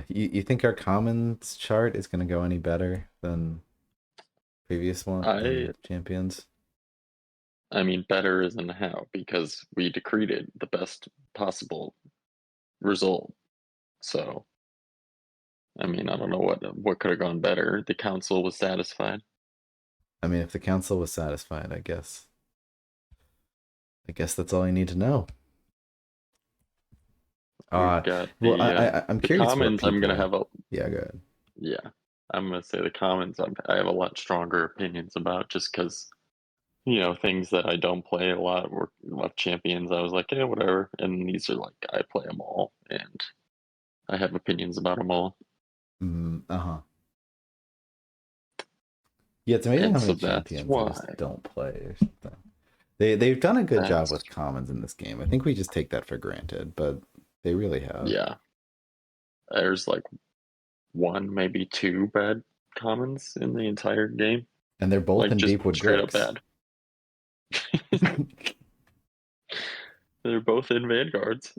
You think our commons chart is gonna go any better than previous one I champions? I mean better isn't how because we decreed the best possible result. So I mean I don't know what could have gone better. The council was satisfied. I mean, if the council was satisfied, I guess that's all you need to know. We've Uh, got well, I'm the curious what commons. I'm gonna people. have a Yeah, good. yeah. I'm gonna say the commons. I have a lot stronger opinions about just because things that I don't play a lot were left champions. I was like, yeah, whatever. And these are like I play them all, and I have opinions about them all. Uh-huh. Yeah, it's amazing And how so many that's champions I just why don't play or something. They've done a good job that's with commons in this game. I think we just take that for granted, but they really have. yeah. There's like one, maybe two bad commons in the entire game. And they're both Like in just Deepwood straight up Grix. bad. They're both in Vanguards.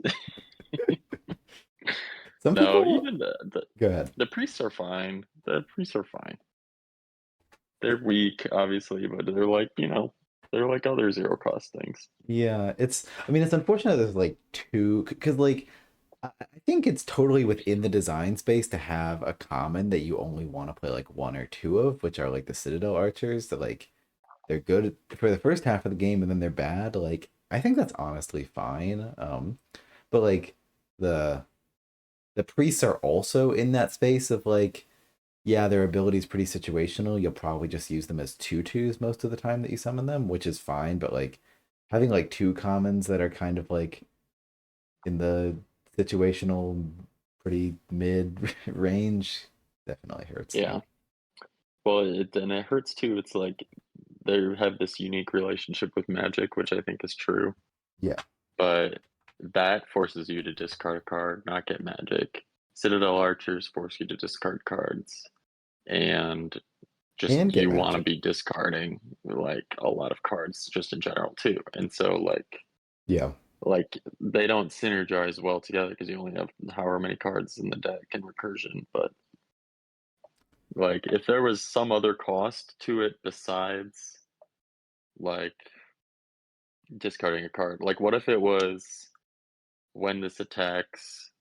Some No, people even go ahead. the priests are fine. The priests are fine. They're weak, obviously, but they're like other zero cost things. Yeah, I mean, it's unfortunate there's like two, because like I think it's totally within the design space to have a common that you only want to play like one or two of, which are like the Citadel Archers that like they're good for the first half of the game and then they're bad. Like I think that's honestly fine. But like the the priests are also in that space of like, yeah, their ability is pretty situational. You'll probably just use them as tutus most of the time that you summon them, which is fine. But like having like two commons that are kind of like in the situational, pretty mid range definitely hurts Yeah. them. Well, and it hurts too. It's like they have this unique relationship with magic, which I think is true, Yeah, but that forces you to discard a card, not get magic. Citadel Archers force you to discard cards, and just and get you want to magic. be discarding like a lot of cards just in general too. And so Yeah, like they don't synergize well together because you only have however many cards in the deck and recursion. But like if there was some other cost to it besides like discarding a card, like what if it was when this attacks,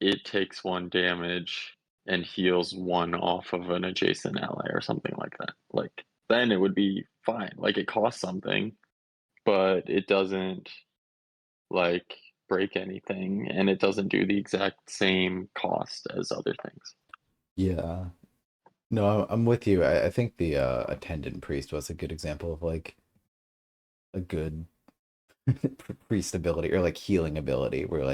it takes one damage and heals one off of an adjacent ally or something like that. Like then it would be fine. Like it costs something, but it doesn't like break anything and it doesn't do the exact same cost as other things. yeah. No, I'm with you. I think the attendant priest was a good example of like a good priest ability or like healing ability where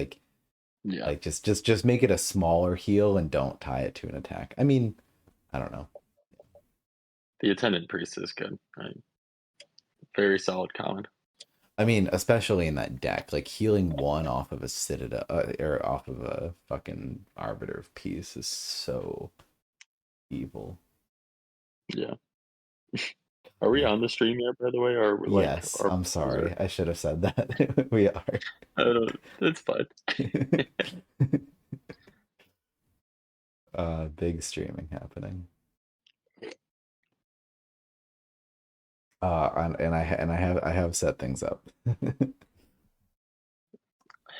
Yeah. like just make it a smaller heal and don't tie it to an attack. I mean, I don't know. The attendant priest is good. Very solid common. I mean, especially in that deck, like healing one off of a citadel or off of a fucking arbiter of peace is so evil. Yeah. Are we on the stream yet, by the way, or we're like Yes, our I'm phones are sorry. I should have said that. We are. I don't it's fine. Big streaming happening. I have set things up.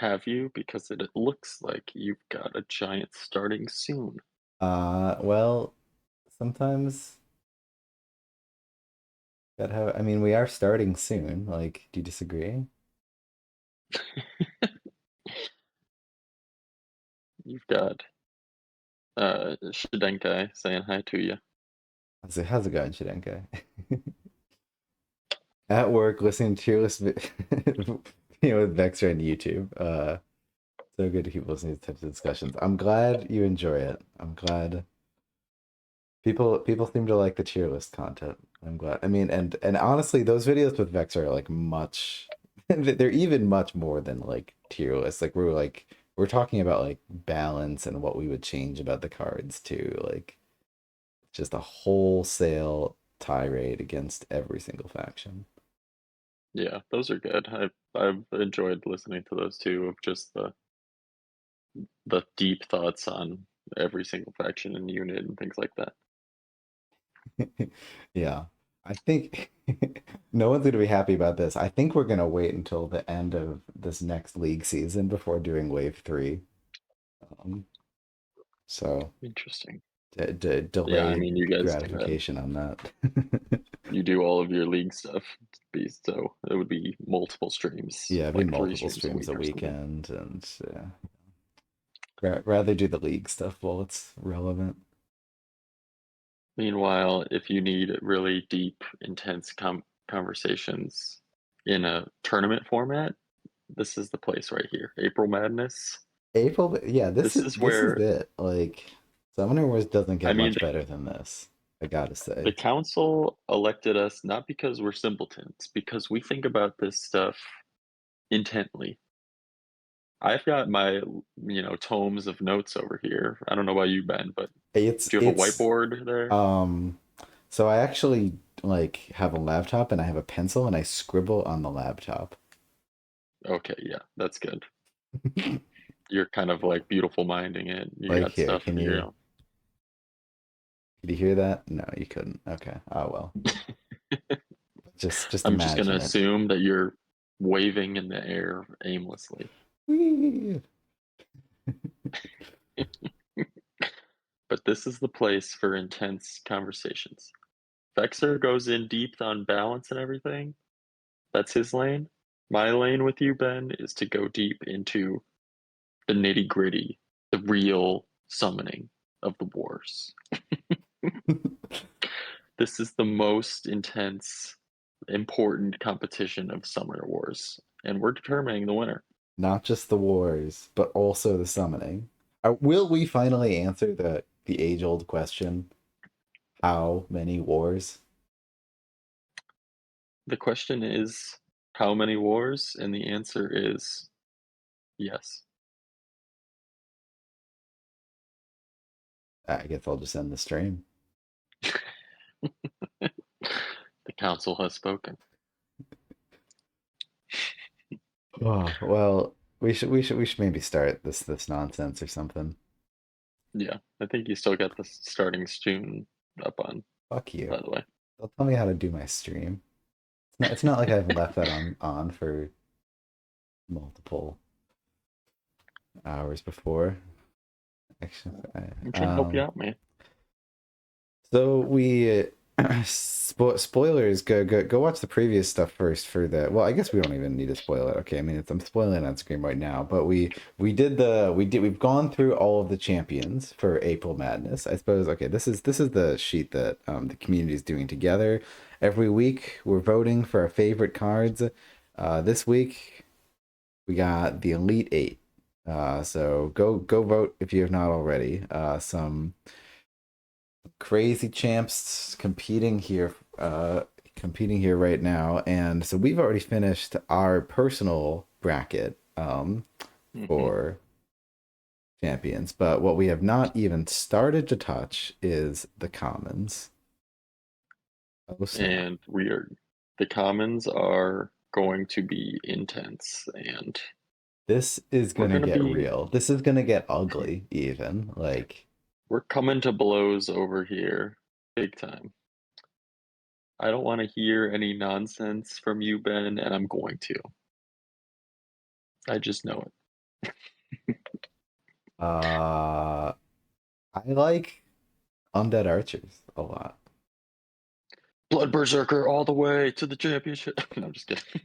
Have you? Because it looks like you've got a giant starting soon. Well, sometimes that have. I mean, we are starting soon. Like, do you disagree? You've got Shidenkai saying hi to you. How's it going, Shidenkai? At work, listening to your list, with Vexer and YouTube. So good to keep listening to these types of discussions. I'm glad you enjoy it. I'm glad people seem to like the tier list content. I'm glad. I mean, and honestly, those videos with Vex are like much. They're even much more than like tier lists. We're talking about like balance and what we would change about the cards too. Like just a wholesale tirade against every single faction. Yeah, those are good. I've enjoyed listening to those too of just the deep thoughts on every single faction and unit and things like that. Yeah. I think no one's going to be happy about this. I think we're going to wait until the end of this next league season before doing wave 3. Um, so Interesting. Yeah, I delayed mean, you guys do that. gratification on that. You do all of your league stuff, so it would be multiple streams, Yeah, it'd be like 3 multiple streams a streams week a or something. weekend, and rather do the league stuff while it's relevant. Meanwhile, if you need really deep, intense conversations in a tournament format, this is the place right here. April Madness. April, yeah, This is this is where, it. Like, Summoner Wars doesn't I get mean, much better than this. I gotta the say. council elected us not because we're simpletons, because we think about this stuff intently. I've got my, tomes of notes over here. I don't know about you, Ben, but do you have a It's whiteboard there? um so I actually like have a laptop and I have a pencil and I scribble on the laptop. Okay, yeah, that's good. You're kind of like beautiful minding it. You Like got here, stuff in your own. could you hear that? No, you couldn't. Okay. Oh well. Just I'm just gonna imagine it. assume that you're waving in the air aimlessly. Whee! But this is the place for intense conversations. Vexer goes in deep on balance and everything. That's his lane. My lane with you, Ben, is to go deep into the nitty gritty, the real summoning of the wars. This is the most intense, important competition of Summoner Wars, and we're determining the winner. Not just the wars, but also the summoning. Will we finally answer the age-old question? How many wars? The question is, how many wars? And the answer is yes. I guess I'll just end the stream. The council has spoken. Oh, well, we should maybe start this nonsense or something. Yeah, I think you still got the starting stream up on, Fuck you. by the way. They'll tell me how to do my stream. It's not like I've left that on for multiple hours before. Actually, I'm trying to help you out, man. so we spoilers. Go watch the previous stuff first for the. Well, I guess we don't even need to spoil it. Okay, I mean I'm spoiling it on screen right now, but we've gone through all of the champions for April Madness. I suppose. Okay, this is the sheet that the community is doing together. Every week we're voting for our favorite cards. This week we got the Elite Eight. So go vote if you have not already. Some crazy champs competing here right now, and so we've already finished our personal bracket for champions, but what we have not even started to touch is the commons. Oh snap. And the commons are going to be intense, and This is we're gonna gonna get be real. This is gonna get ugly even, like we're coming to blows over here, big time. I don't want to hear any nonsense from you, Ben, and I'm going to. I just know it. I like undead archers a lot. Blood Berserker all the way to the championship. No, I'm just kidding.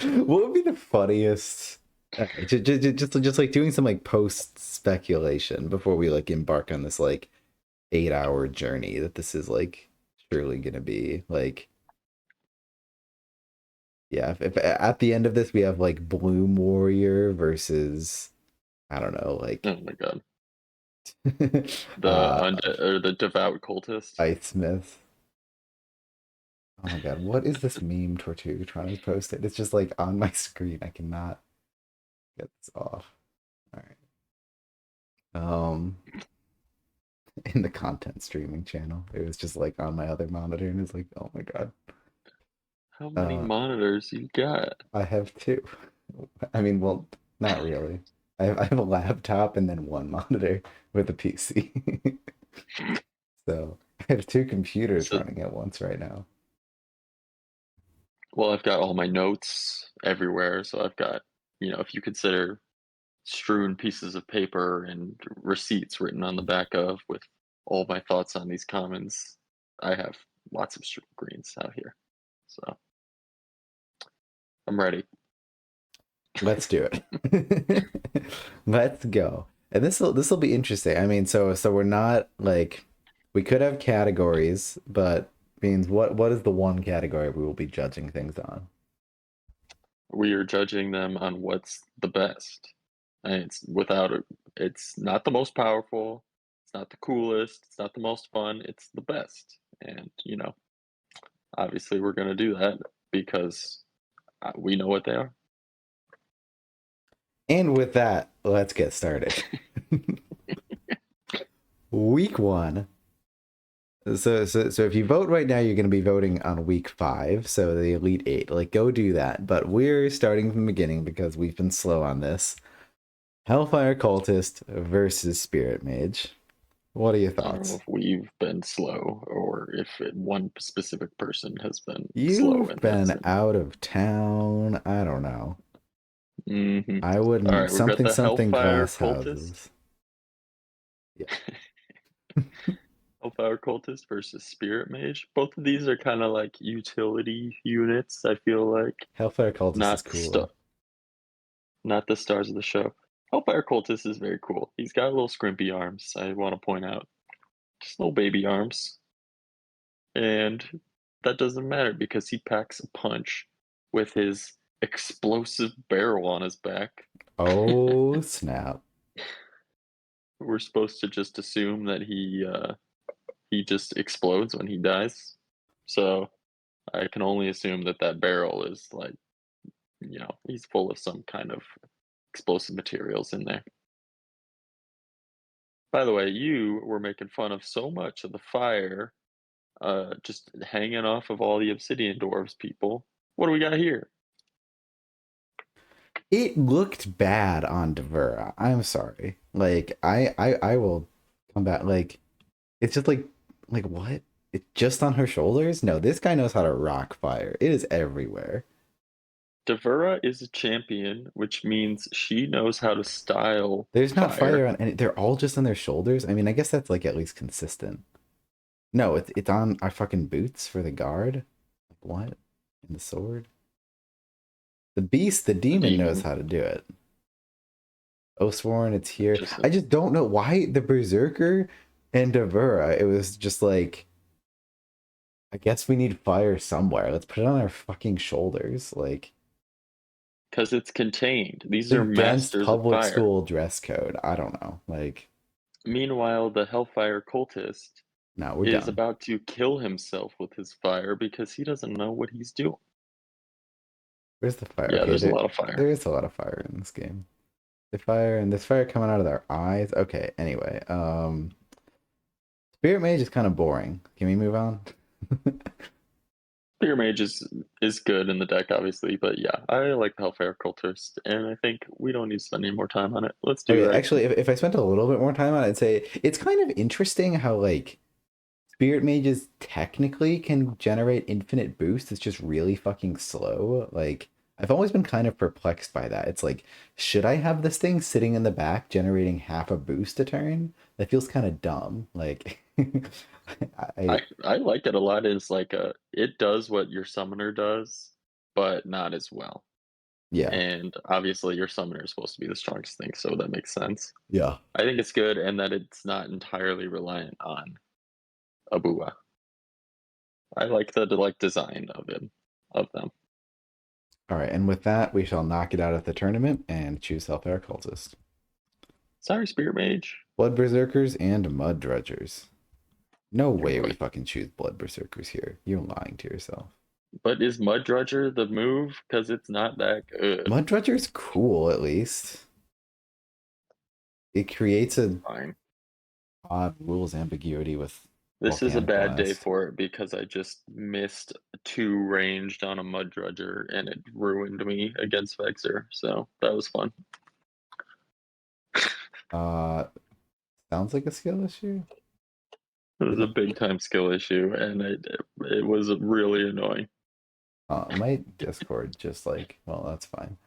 What would be the funniest? Just like doing some like post speculation before we like embark on this like 8 hour journey that this is like surely gonna be like. Yeah, if at the end of this we have like Bloom Warrior versus I don't know like Oh my god. uh The devout cultist. Ice Smith. Oh my god, what is this meme Tortuga trying to post it? It's just like on my screen. I cannot get this off. All right. In the content streaming channel. It was just like on my other monitor and it's like, oh my god. How many Uh monitors you got? I have two. I mean, well, not really. I have a laptop and then one monitor with a PC. So I have two computers So, running at once right now. well, I've got all my notes everywhere. So I've got, if you consider strewn pieces of paper and receipts written on the back of with all my thoughts on these commons, I have lots of screens out here. So I'm ready. Let's do it. Let's go. And this will be interesting. I mean, so we're not like we could have categories, but means what is the one category we will be judging things on? We are judging them on what's the best. And it's not the most powerful, it's not the coolest, it's not the most fun, it's the best. And, obviously we're going to do that because we know what they are. And with that, let's get started. Week one. So if you vote right now, you're going to be voting on week 5, so the Elite 8. Like, go do that. But we're starting from the beginning because we've been slow on this. Hellfire Cultist versus Spirit Mage. What are your I don't know thoughts? if we've been slow or if one specific person has been slow You've in this. been out of town. I don't know. Mhm. I All wouldn't. right, we've got the Something Hellfire glass Cultist. houses. Yeah. Hellfire Cultist versus Spirit Mage. Both of these are kind of like utility units, I feel like. Hellfire Cultist is Not cool. not the stars of the show. Hellfire Cultist is very cool. He's got little scrimpy arms, I want to point out. Just little baby arms. And that doesn't matter because he packs a punch with his explosive barrel on his back. Oh, snap. We're supposed to just assume that he just explodes when he dies. So I can only assume that that barrel is like, he's full of some kind of explosive materials in there. By the way, you were making fun of so much of the fire, just hanging off of all the obsidian dwarves people. What do we got here? It looked bad on Devura. I'm sorry. Like I will come back. Like it's just like what? It's just on her shoulders? No, this guy knows how to rock fire. It is everywhere. Devura is a champion, which means she knows how to style There's not fire fire. on any. They're all just on their shoulders. I mean, I guess that's like at least consistent. No, it's on our fucking boots for the guard. Like what? And the sword. The beast, the The demon knows demon, how to do it. Oathsworn, it's here. I interesting. just don't know why the Berserker and Devura. It was just like, I guess we need fire somewhere. Let's put it on our fucking shoulders. Like, Because it's contained. These are against masters of public fire. school dress code. I don't know. Like, Meanwhile, the Hellfire cultist no, we're is done. about to kill himself with his fire because he doesn't know what he's doing. Where's the fire? Yeah, Okay, there's a there lot of fire. there is a lot of fire in this game. The fire and this fire coming out of their eyes. Okay, anyway. Spirit Mage is kind of boring. Can we move on? Spear Mage is good in the deck, obviously, but yeah, I like the Hellfire cultist, and I think we don't need to spend any more time on it. Let's do Okay, that. actually, if I spent a little bit more time on it, I'd say it's kind of interesting how like Spirit mages technically can generate infinite boost. It's just really fucking slow. Like, I've always been kind of perplexed by that. It's like, should I have this thing sitting in the back generating half a boost a turn? That feels kind of dumb. Like, I I like it a lot. Is like it does what your summoner does, but not as well. yeah, And obviously, your summoner is supposed to be the strongest thing, so that makes sense. yeah. I think it's good, and that it's not entirely reliant on Abua. I like the like design of them. All right, and with that, we shall knock it out at the tournament and choose Hellfire Cultist, Sorry, Spirit Mage. Blood Berserkers, and Mud Drudgers. No You're way we right. fucking choose Blood Berserkers here. You're lying to yourself. But is Mud Drudger the move? Because it's not that good. Mud Drudger's cool, at least. It creates a Fine. odd rules ambiguity with This is a Volcanic bad day Blast. for it because I just missed 2 ranged on a Mud Drudger and it ruined me against Vexer. So that was fun. Uh, sounds like a skill issue. It was Is a it? big time skill issue, and it was really annoying. My Discord just like, well, that's fine.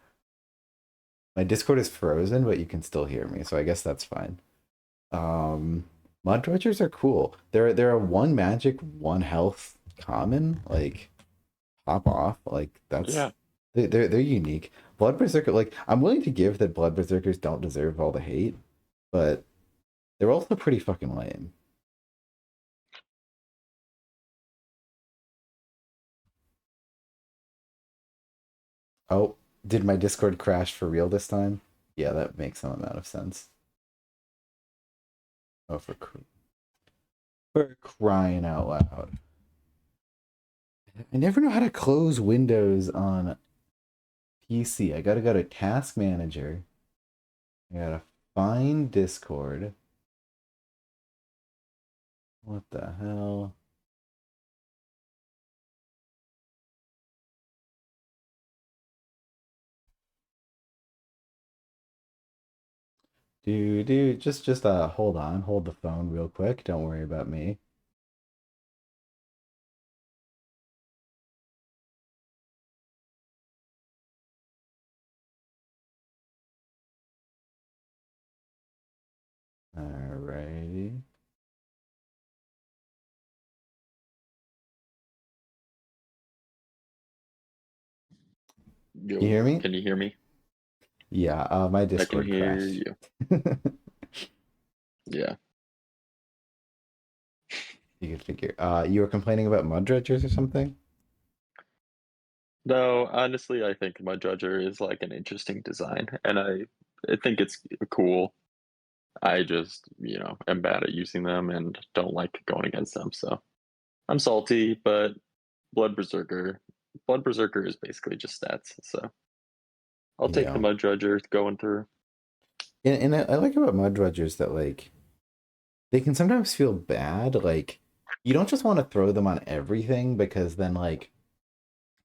My Discord is frozen, but you can still hear me, so I guess that's fine. Um, Mud Dredgers are cool. They're a one magic, one health common. Like pop off. Like that's Yeah. they're unique. Blood Berserker, like I'm willing to give that Blood Berserkers don't deserve all the hate, but they're also pretty fucking lame. Oh, did my Discord crash for real this time? Yeah, that makes some amount of sense. Oh, for crying out loud. I never know how to close windows on PC. I gotta go to Task Manager. I gotta find Discord. What the hell? Dude, just hold on, hold the phone real quick. Don't worry about me. Alrighty. Can you Yo, hear me? can you hear me? Yeah, my I can Discord hear crashed. you. Yeah. You could figure. You were complaining about mud dredgers or something? No, honestly, I think my Dredger is like an interesting design, and I think it's cool. I just, am bad at using them and don't like going against them. So I'm salty, but Blood Berserker, Blood Berserker is basically just stats. So I'll take the Yeah. Mud Dredger going through. And I like about mud dredgers that like they can sometimes feel bad. Like you don't just want to throw them on everything because then like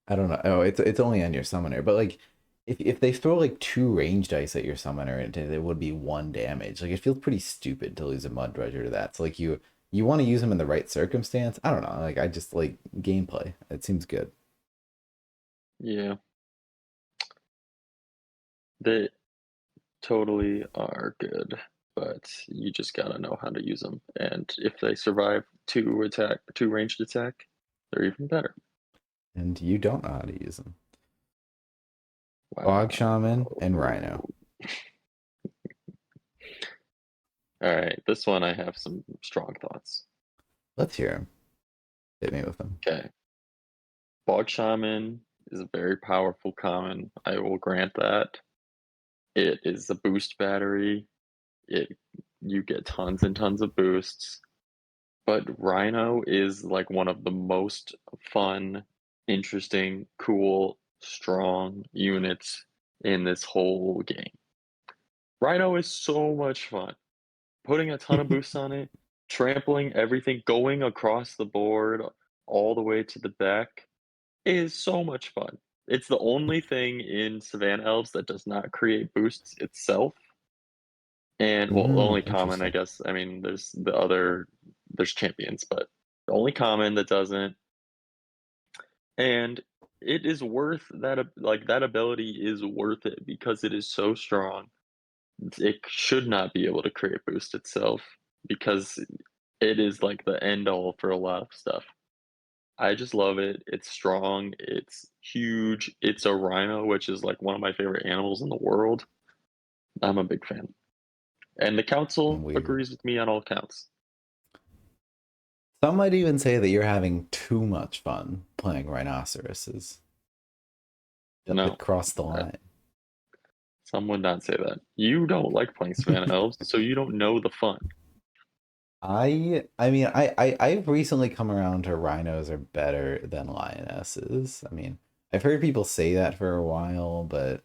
I don't know. Oh, it's only on your summoner, but like if they throw like two range dice at your summoner, it would be one damage. Like it feels pretty stupid to lose a mud dredger to that. So like you want to use them in the right circumstance. I don't know. Like I just like gameplay. It seems good. Yeah, they totally are good, but you just gotta know how to use them. And if they survive two ranged attack, they're even better. And you don't know how to use them. Bog Wow. Shaman and Rhino. All right, this one I have some strong thoughts. Let's hear him. Hit me with them. Okay, Bog Shaman is a very powerful common. I will grant that. It is a boost battery. It You get tons and tons of boosts. But Rhino is like one of the most fun, interesting, cool, strong units in this whole game. Rhino is so much fun. Putting a ton of boosts on it, trampling everything, going across the board all the way to the back is so much fun. It's the only thing in Savannah Elves that does not create boosts itself. And well, the only common, I Interesting. guess. I mean, there's champions, but the only common that doesn't. And it is worth that, like that ability is worth it because it is so strong. It should not be able to create boost itself because it is like the end all for a lot of stuff. I just love it. It's strong. It's huge. It's a rhino, which is like one of my favorite animals in the world. I'm a big fan. And the council Weird. agrees with me on all counts. Some might even say that you're having too much fun playing rhinoceroses. That No, crossed the uh, line. some would not say that. You don't like playing Savannah Elves, so you don't know the fun. I mean I've recently come around to rhinos are better than lionesses. I mean, I've heard people say that for a while, but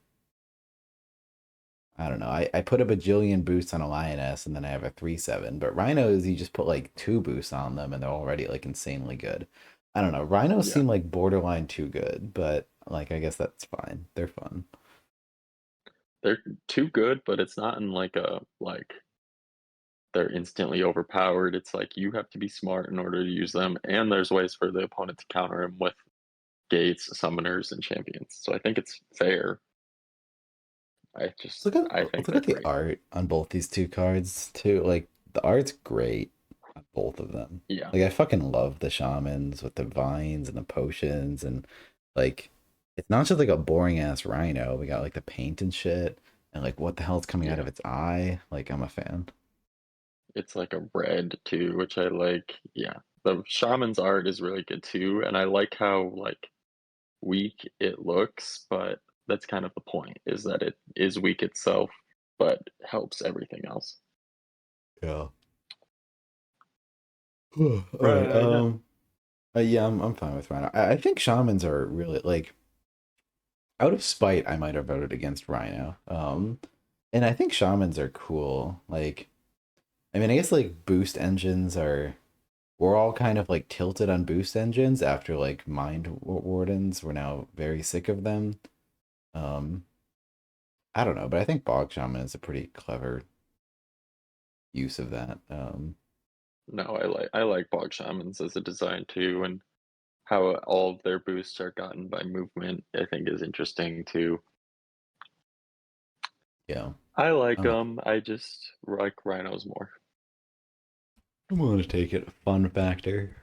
I don't know. I put a bajillion boosts on a lioness and then I have a 3/7. But rhinos, you just put like two boosts on them and they're already like insanely good. I don't know. Rhinos Yeah, seem like borderline too good, but like I guess that's fine. They're fun. they're too good, but it's not in like a they're instantly overpowered. It's like you have to be smart in order to use them, and there's ways for the opponent to counter him with gates, summoners, and champions. So I think it's fair. I think Look they're at the great. art on both these two cards too. Like the art's great on both of them. Yeah. Like I fucking love the shamans with the vines and the potions and like it's not just like a boring ass rhino. We got like the paint and shit and like what the hell's coming out Yeah. of its eye. Like I'm a fan. It's like a red too, which I like. Yeah. The shaman's art is really good too, and I like how like weak it looks, but that's kind of the point, is that it is weak itself, but helps everything else. Yeah. All right. Right. Yeah. Yeah, I'm fine with Rhino. I think shamans are really like out of spite. I might have voted against Rhino. And I think shamans are cool. Like, I mean, I guess like boost engines are. We're all kind of like tilted on boost engines after like wardens. We're now very sick of them. Um, I don't know, but I think bog shaman is a pretty clever use of that. No, I like bog shamans as a design too, and how all of their boosts are gotten by movement, I think is interesting too. Yeah. I like Um, them. I just like rhinos more. I'm gonna take it. Fun factor.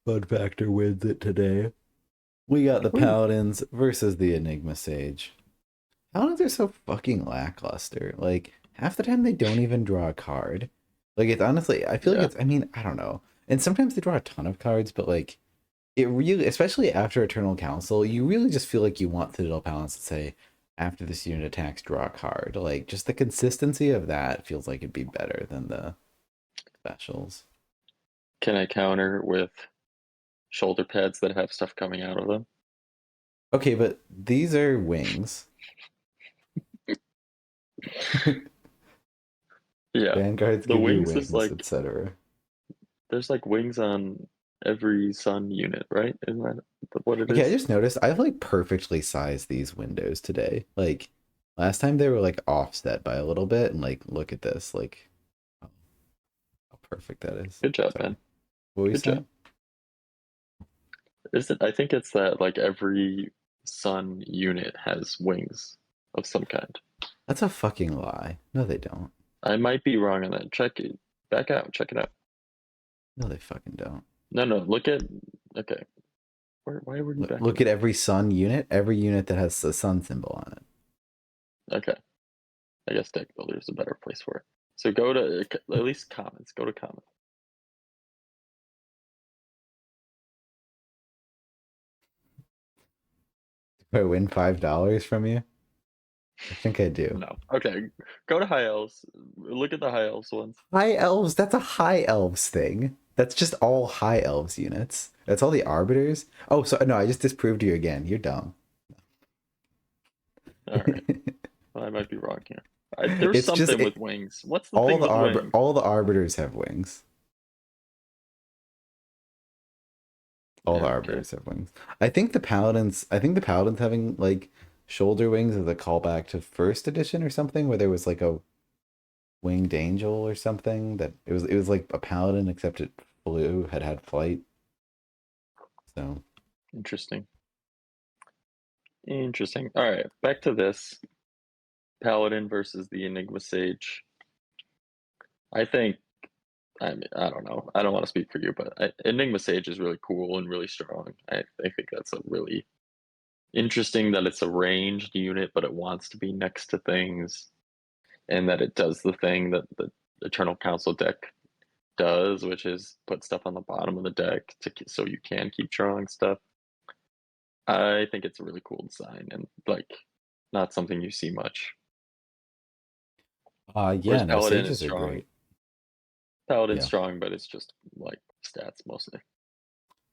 Fun factor wins it today. We got the Ooh, Paladins versus the Enigma Sage. Paladins are so fucking lackluster. Like, half the time they don't even draw a card. Like, it's honestly, I feel like yeah. it's, I mean, I don't know. And sometimes they draw a ton of cards, but like, it really, especially after Eternal Council, you really just feel like you want Citadel Paladins to say, after this unit attacks, draw a card. Like, just the consistency of that feels like it'd be better than the specials. Can I counter with shoulder pads that have stuff coming out of them? Okay, but these are wings. Yeah. Vanguards The give you wings is wings, like etc. there's like wings on every sun unit, right? Isn't that what it Okay, I is? just noticed I've like perfectly sized these windows today. Like last time they were like offset by a little bit, and like look at this, like how perfect that is. Good job, Sorry. man. What were you Good job. saying? Is it? I think it's that like every sun unit has wings of some kind. That's a fucking lie. No, they don't. I might be wrong on that. Check it. Back out. Check it out. No, they fucking don't. No, no. Look at. Okay. Why were you backing Look at out? every sun unit, every unit that has a sun symbol on it. Okay. I guess Deck Builder is a better place for it. So go to at least comments. Go to comments. Do I win $5 from you? I think I do. No. Okay. Go to High Elves. Look at the High Elves ones. High elves, that's a high elves thing. That's just all high elves units. That's all the arbiters. Oh, so no, I just disproved you again. You're dumb. All right. Well, I might be wrong here. There's It's just something with wings. What's the thing with wings? all the arbiters have wings. All the Yeah. Okay. arbiters have wings. I think the paladins having like shoulder wings is a callback to first edition or something where there was like a winged angel or something that it was like a paladin except it flew, had flight. So Interesting. Interesting. All right. Back to this. Paladin versus the Enigma Sage. I think. I mean, I don't know. I don't want to speak for you, but Enigma Sage is really cool and really strong. I think that's a really interesting that it's a ranged unit, but it wants to be next to things, and that it does the thing that the Eternal Council deck does, which is put stuff on the bottom of the deck so you can keep drawing stuff. I think it's a really cool design and like not something you see much. Whereas yeah, no, sages are great. Paladin's Yeah. strong, but it's just like stats mostly.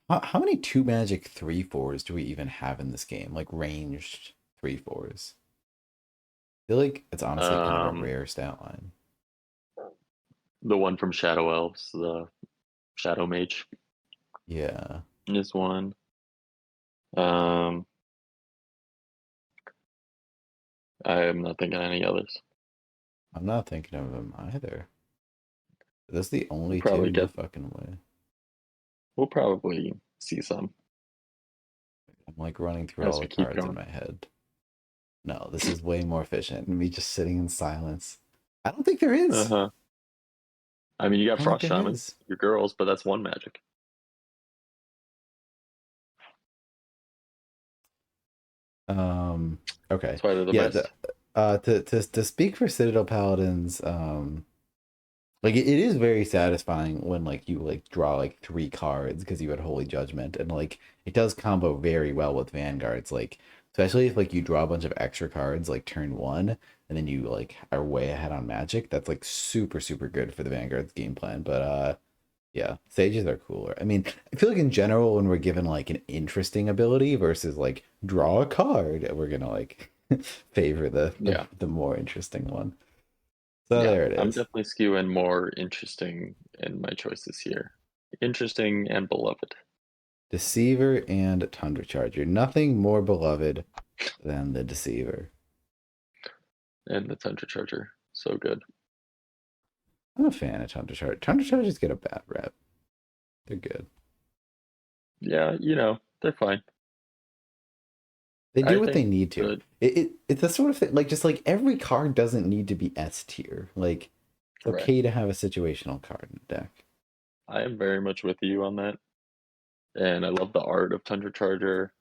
How many two magic 3/4s do we even have in this game? Like ranged 3/4s. I feel like it's honestly kind of a Um, rare stat line. the one from Shadow Elves, the Shadow Mage, Yeah. is one. Um, I am not thinking of any others. I'm not thinking of them either. That's the We'll only probably two? No get. fucking way. We'll probably see some I'm like running through as all we the keep cards in going. my head. No, this is way more efficient than me just sitting in silence. I don't think there Uh is. huh. I mean, you I got don't think Frost there Shamans, is. your girls, but that's one magic. Um, okay. That's why they're the Yeah, best. to speak for Citadel Paladins, like it is very satisfying when like you like draw like three cards because you had Holy Judgment, and like it does combo very well with Vanguards, like especially if like you draw a bunch of extra cards like turn one and then you like are way ahead on Magic. That's like super good for the Vanguard's game plan. But yeah, Sages are cooler. I mean, I feel like in general when we're given like an interesting ability versus like draw a card, we're gonna like favor Yeah, the more interesting one. So yeah. there it I'm is. definitely skewing more interesting in my choices here. Interesting and beloved. Deceiver and Tundra Charger. Nothing more beloved than the Deceiver. And the Tundra Charger. So good. I'm a fan of Tundra Charger. Tundra Chargers get a bad rep. They're good. Yeah, they're fine. They do I what they think need to. the It's the sort of thing like just like every card doesn't need to be S tier. Like it's Right. okay to have a situational card in the deck. I am very much with you on that. And I love the art of Tundra Charger.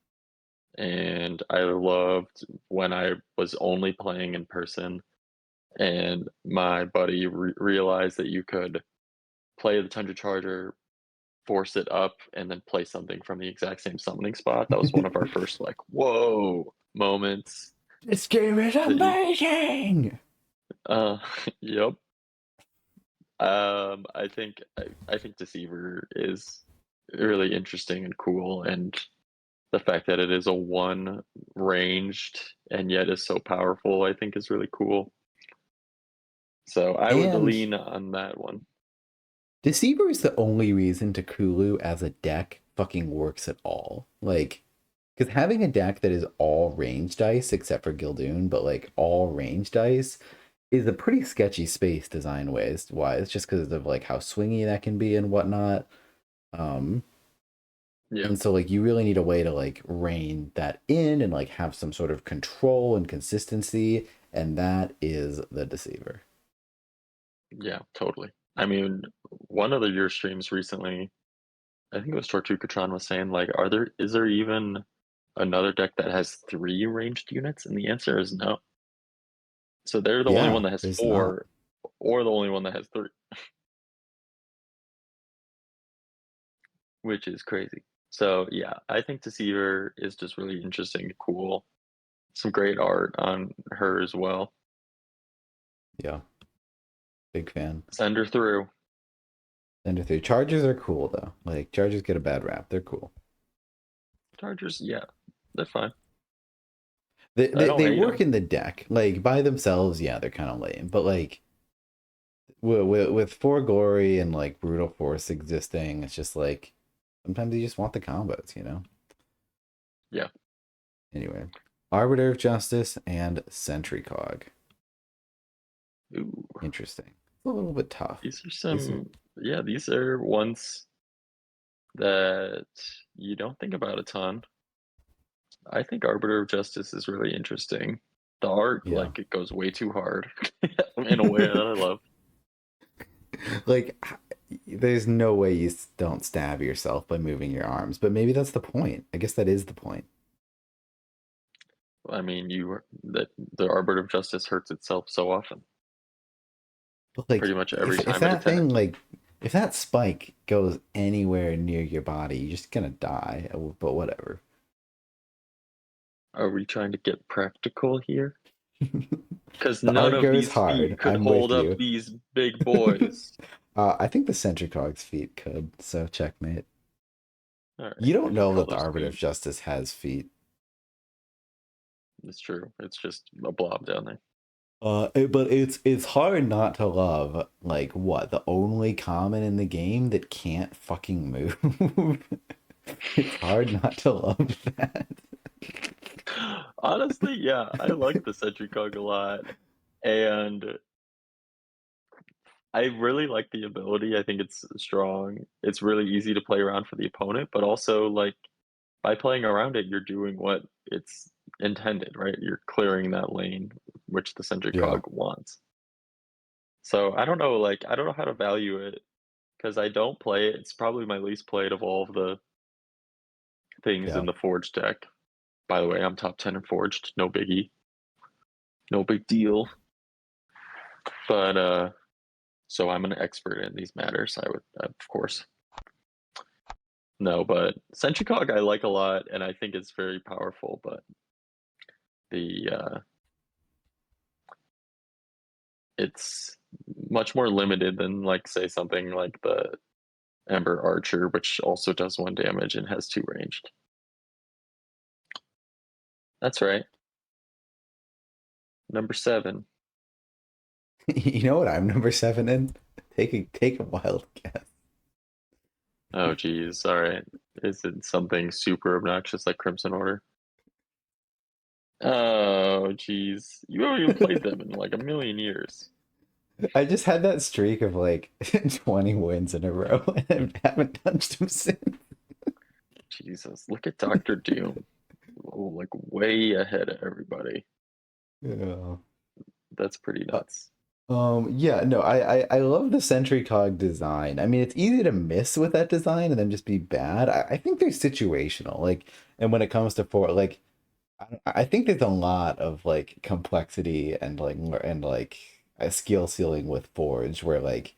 And I loved when I was only playing in person and my buddy realized that you could play the Tundra Charger, force it up, and then play something from the exact same summoning spot. That was one of our first like, whoa moments This game is that you amazing. uh yep. I think Deceiver is really interesting and cool, and the fact that it is a one ranged and yet is so powerful, I think is really cool. So I would And lean on that one. Deceiver is the only reason Takulu as a deck fucking works at all. Like, because having a deck that is all range dice, except for Gildoon, but like all range dice, is a pretty sketchy space design wise, just because of like how swingy that can be and whatnot. Um, Yeah, and so like you really need a way to like rein that in and like have some sort of control and consistency, and that is the Deceiver. yeah, totally. I mean, one of your streams recently, I think it was Tortugatron was saying like, is there even another deck that has three ranged units? And the answer is no. So they're the only one Yeah, that has there's not. four, or the only one that has three, which is crazy. So yeah, I think Deceiver is just really interesting and cool. Some great art on her as well. Yeah, big fan. Send her through. Ender 3. Chargers are cool though. Like Chargers get a bad rap. They're cool. Chargers, yeah, they're fine. They, I they don't they hate work them. in the deck. Like by themselves, yeah, they're kind of lame. But like with Four Glory and like Brutal Force existing, it's just like sometimes you just want the combos, you know? Yeah. Anyway. Arbiter of Justice and Sentry Cog. Ooh, Interesting. A little bit tough. these are These are, some. Yeah, these are ones that you don't think about a ton. I think Arbiter of Justice is really interesting. The art, yeah. like, it goes way too hard in a way that I love. Like there's no way you don't stab yourself by moving your arms, but maybe that's the point. I guess that is the point. I mean, that the Arbiter of Justice hurts itself so often, But pretty like much every if time it that thing attacks. like if that spike goes anywhere near your body, you're just gonna die. But whatever. Are we trying to get practical here? Because The none art of goes these hard. feet could I'm hold with up you. these big boys. I think the Centricog's feet could, so checkmate. All right, You don't know that the Color's Arbiter of feet. Justice has feet. It's true. It's just a blob down there. But it's hard not to love like what the only common in the game that can't fucking move. It's hard not to love that. Honestly, yeah, I like the Sentry Cog a lot. And I really like the ability. I think it's strong. It's really easy to play around for the opponent, but also like by playing around it, you're doing what it's intended, right? You're clearing that lane, which the sentry Yeah, cog wants. So I don't know, like I don't know how to value it because I don't play it. It's probably my least played of all of the things yeah. in the Forged deck. By the way, I'm top 10 in Forged. No biggie. No big deal. But so I'm an expert in these matters. I would, of course. No, but Sentry Cog I like a lot, and I think it's very powerful. But the it's much more limited than like say something like the Ember Archer, which also does 1 damage and has 2 ranged. That's right. Number 7. You know what I'm number 7 in? Take a wild guess. Oh geez. All right. Is it something super obnoxious like Crimson Order? Oh geez. You haven't even played them in like a million years. I just had that streak of like 20 wins in a row and I haven't touched them since. Jesus. Look at Doctor Doom. Oh, like way ahead of everybody. Yeah. That's pretty nuts. Yeah, no, I love the Sentry Cog design. I mean, it's easy to miss with that design and then just be bad. I think they're situational. Like, and when it comes to like, I think there's a lot of like complexity and like a skill ceiling with Forge where like,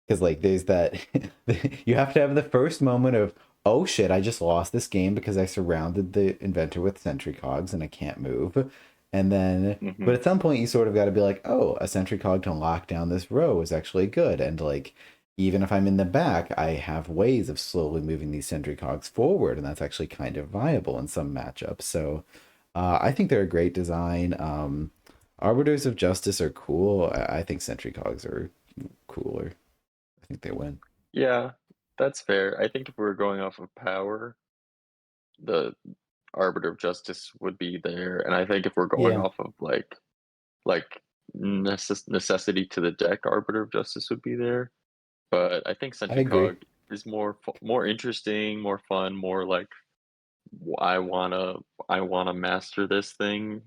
because like there's that you have to have the first moment of, oh shit, I just lost this game because I surrounded the inventor with sentry cogs and I can't move. And then but Hmm. at some point you sort of got to be like, oh, a sentry cog to lock down this row is actually good. And like even if I'm in the back, I have ways of slowly moving these sentry cogs forward, and that's actually kind of viable in some matchups. So I think they're a great design. Arbiters of Justice are cool. I think sentry cogs are cooler. I think they win. Yeah, that's fair. I think if we're going off of power, the Arbiter of Justice would be there, and I think if we're going Yeah, off of like necessity to the deck, Arbiter of Justice would be there. But I think I agree. Centricog is more interesting, more fun, more like I wanna master this thing,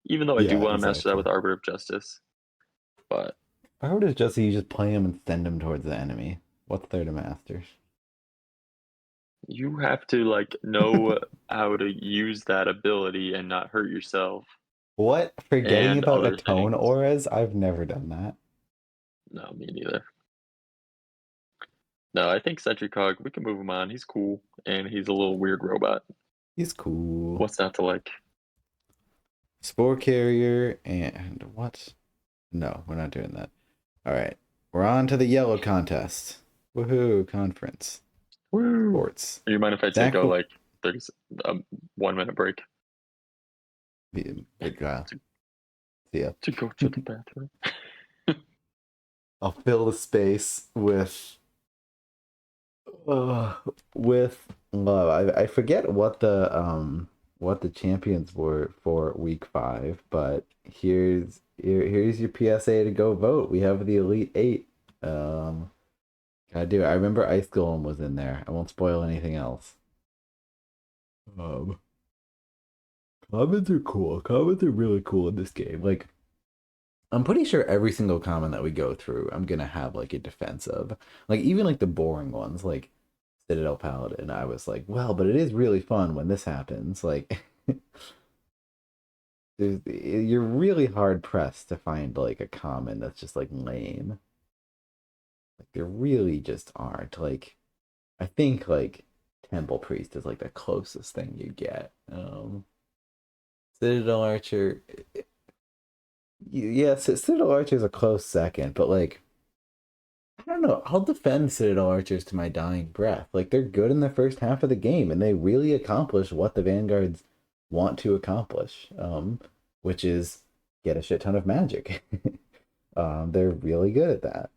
even though I do Yeah, want to master that exactly. with Arbiter of Justice. But If I were to just you just play them and send them towards the enemy, what's there to masters? you have to like know how to use that ability and not hurt yourself What? Forgetting and about other atone things. auras? I've never done that. No, me neither. No, I think Centricog, we can move him on. He's cool and he's a little weird robot. He's cool. What's not to like? Spore carrier and what? No, we're not doing that. All right, we're on to the yellow contest. Woohoo! Conference Woo! sports. You mind if I take Zach, a like 30 um, 1 minute break big guy. to, See ya. to go to the bathroom? I'll fill the space uh, with love. I forget what the champions were for week 5, but here's your PSA to go vote. We have the Elite Eight. Um, gotta do it. I remember Ice Golem was in there. I won't spoil anything else. Um, Comments are cool. Comments are really cool in this game. Like, I'm pretty sure every single comment that we go through, I'm gonna have like a defense of. Like even like the boring ones, like Citadel Paladin. I was like, well, but it is really fun when this happens. Like, you're really hard pressed to find like a comment that's just like lame. Like there really just aren't. Like I think like Temple Priest is like the closest thing you get. Citadel Archer, yes, Citadel Archer is a close second, but like I don't know. I'll defend Citadel Archers to my dying breath. Like they're good in the first half of the game, and they really accomplish what the Vanguards want to accomplish, which is get a shit ton of magic. They're really good at that.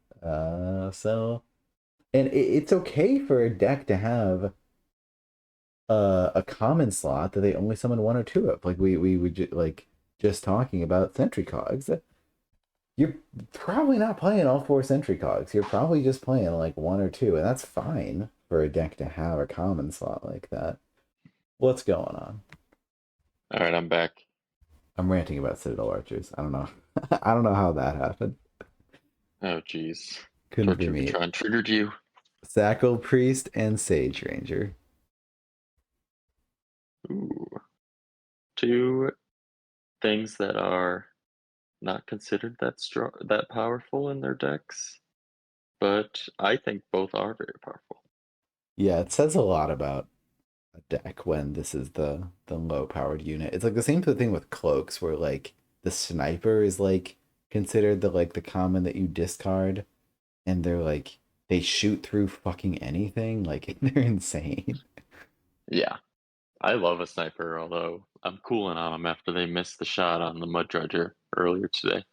And it's okay for a deck to have a common slot that they only summon one or two of. Like we would like just talking about Sentry Cogs. you're probably not playing all four sentry cogs. You're probably just playing like one or two, and that's fine for a deck to have a common slot like that. What's going on? All right, I'm back. I'm ranting about Citadel Archers. I don't know. I don't know how that happened. Oh, jeez. Couldn't be Torture me. Patron triggered you. Sackle Priest and Sage Ranger. Ooh. Two things that are not considered that strong, that powerful in their decks, but I think both are very powerful. Yeah, it says a lot about a deck when this is the low powered unit. It's like the same thing with cloaks where like the sniper is like considered the common that you discard and they're like they shoot through fucking anything. Like they're insane. Yeah, I love a sniper, although I'm cooling on them after they missed the shot on the Mud Dredger earlier today.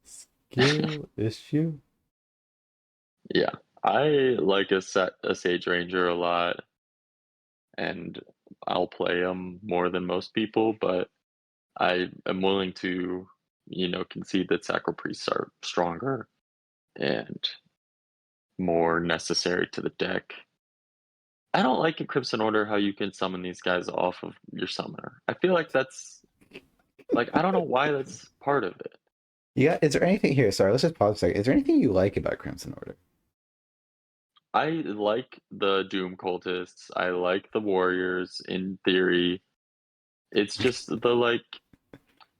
Skill issue. Yeah, I like a Sage Ranger a lot, and I'll play them more than most people, but I am willing to, concede that Sacral Priests are stronger and more necessary to the deck. I don't like in Crimson Order how you can summon these guys off of your summoner. I feel like that's like I don't know why that's part of it. Yeah, is there anything here? Sorry, let's just pause a second. Is there anything you like about Crimson Order? I like the Doom cultists. I like the warriors in theory. It's just the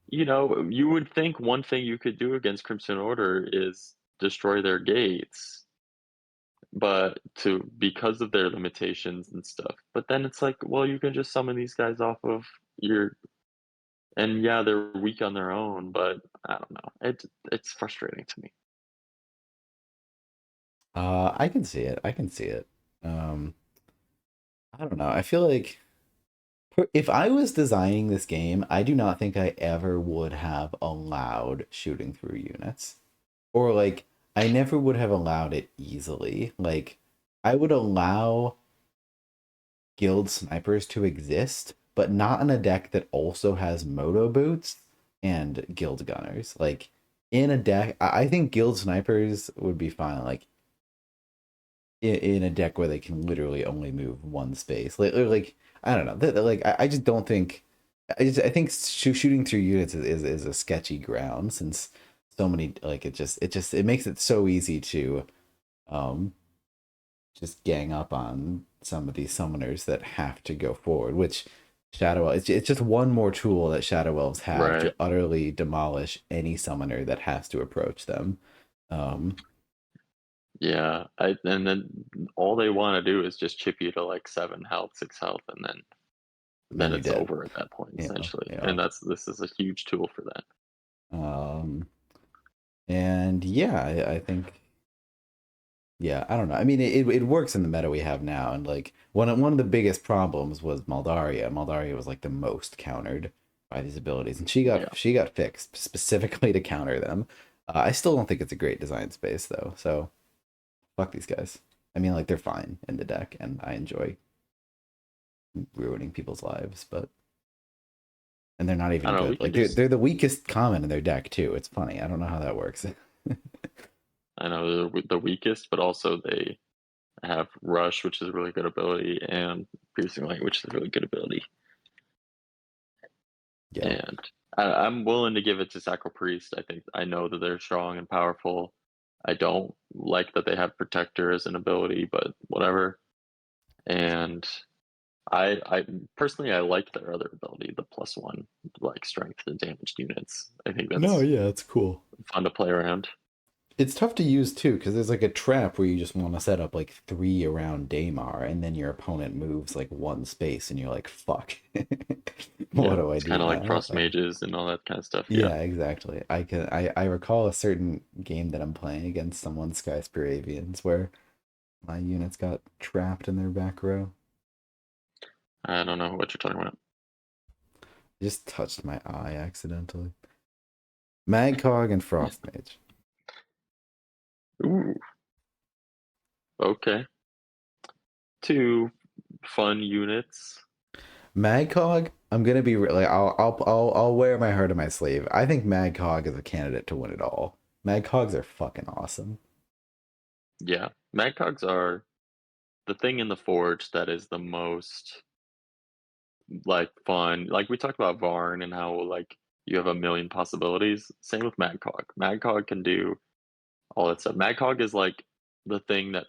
you would think one thing you could do against Crimson Order is destroy their gates, but to because of their limitations and stuff. But then it's like, well, you can just summon these guys off of your and yeah, they're weak on their own, but I don't know. It's frustrating to me. I can see it. I can see it. Um, I don't know. I feel like if I was designing this game, I do not think I ever would have allowed shooting through units. Or like I never would have allowed it easily. Like I would allow guild snipers to exist, but not in a deck that also has moto boots and guild gunners. Like in a deck, I think guild snipers would be fine. Like in a deck where they can literally only move one space. Like I don't know. Like I just don't think. I think shooting through units is a sketchy ground since so many like it makes it so easy to um just gang up on some of these summoners that have to go forward, which Shadow it's just one more tool that Shadow Elves have Right. to utterly demolish any summoner that has to approach them. Um, Yeah. And then all they want to do is just chip you to like 7 health, 6 health, and then then you're it's dead. over at that point essentially. You And know. this is a huge tool for that. Um, and yeah, I think yeah, I don't know. I mean, it works in the meta we have now, and like one of the biggest problems was Maldaria. Maldaria was like the most countered by these abilities, and Yeah. she got fixed specifically to counter them. I still don't think it's a great design space though, so fuck these guys. I mean, like they're fine in the deck, and I enjoy ruining people's lives, but and they're not I even don't know. We good. can Like just they're the weakest common in their deck too. It's funny. I don't know how that works. I know they're the weakest, but also they have Rush, which is a really good ability, and Piercing Light, which is a really good ability. Yeah. And I'm willing to give it to Sacral Priest. I think I know that they're strong and powerful. I don't like that they have Protector as an ability, but whatever. And I personally I like their other ability, the +1, like strength to damaged units. I think No, that's yeah, it's cool. fun to play around. It's tough to use too because there's like a trap where you just want to set up like three around Daymar and then your opponent moves like one space and you're like, fuck. What Yeah, do I it's do kind of like now? Frost Mages and all that kind of stuff. Yeah, Yeah, exactly. I recall a certain game that I'm playing against someone Sky Avians where my units got trapped in their back row. I don't know what you're talking about. I just touched my eye accidentally. Magcog and Frost Mage. Ooh, okay. Two fun units. Magcog, I'm gonna be like I'll wear my heart on my sleeve. I think Magcog is a candidate to win it all. Magcogs are fucking awesome. Yeah, Magcogs are the thing in the Forge that is the most like fun. Like we talked about Varn and how like you have a million possibilities. Same with Magcog. Magcog can do all that stuff. Magcog is like the thing that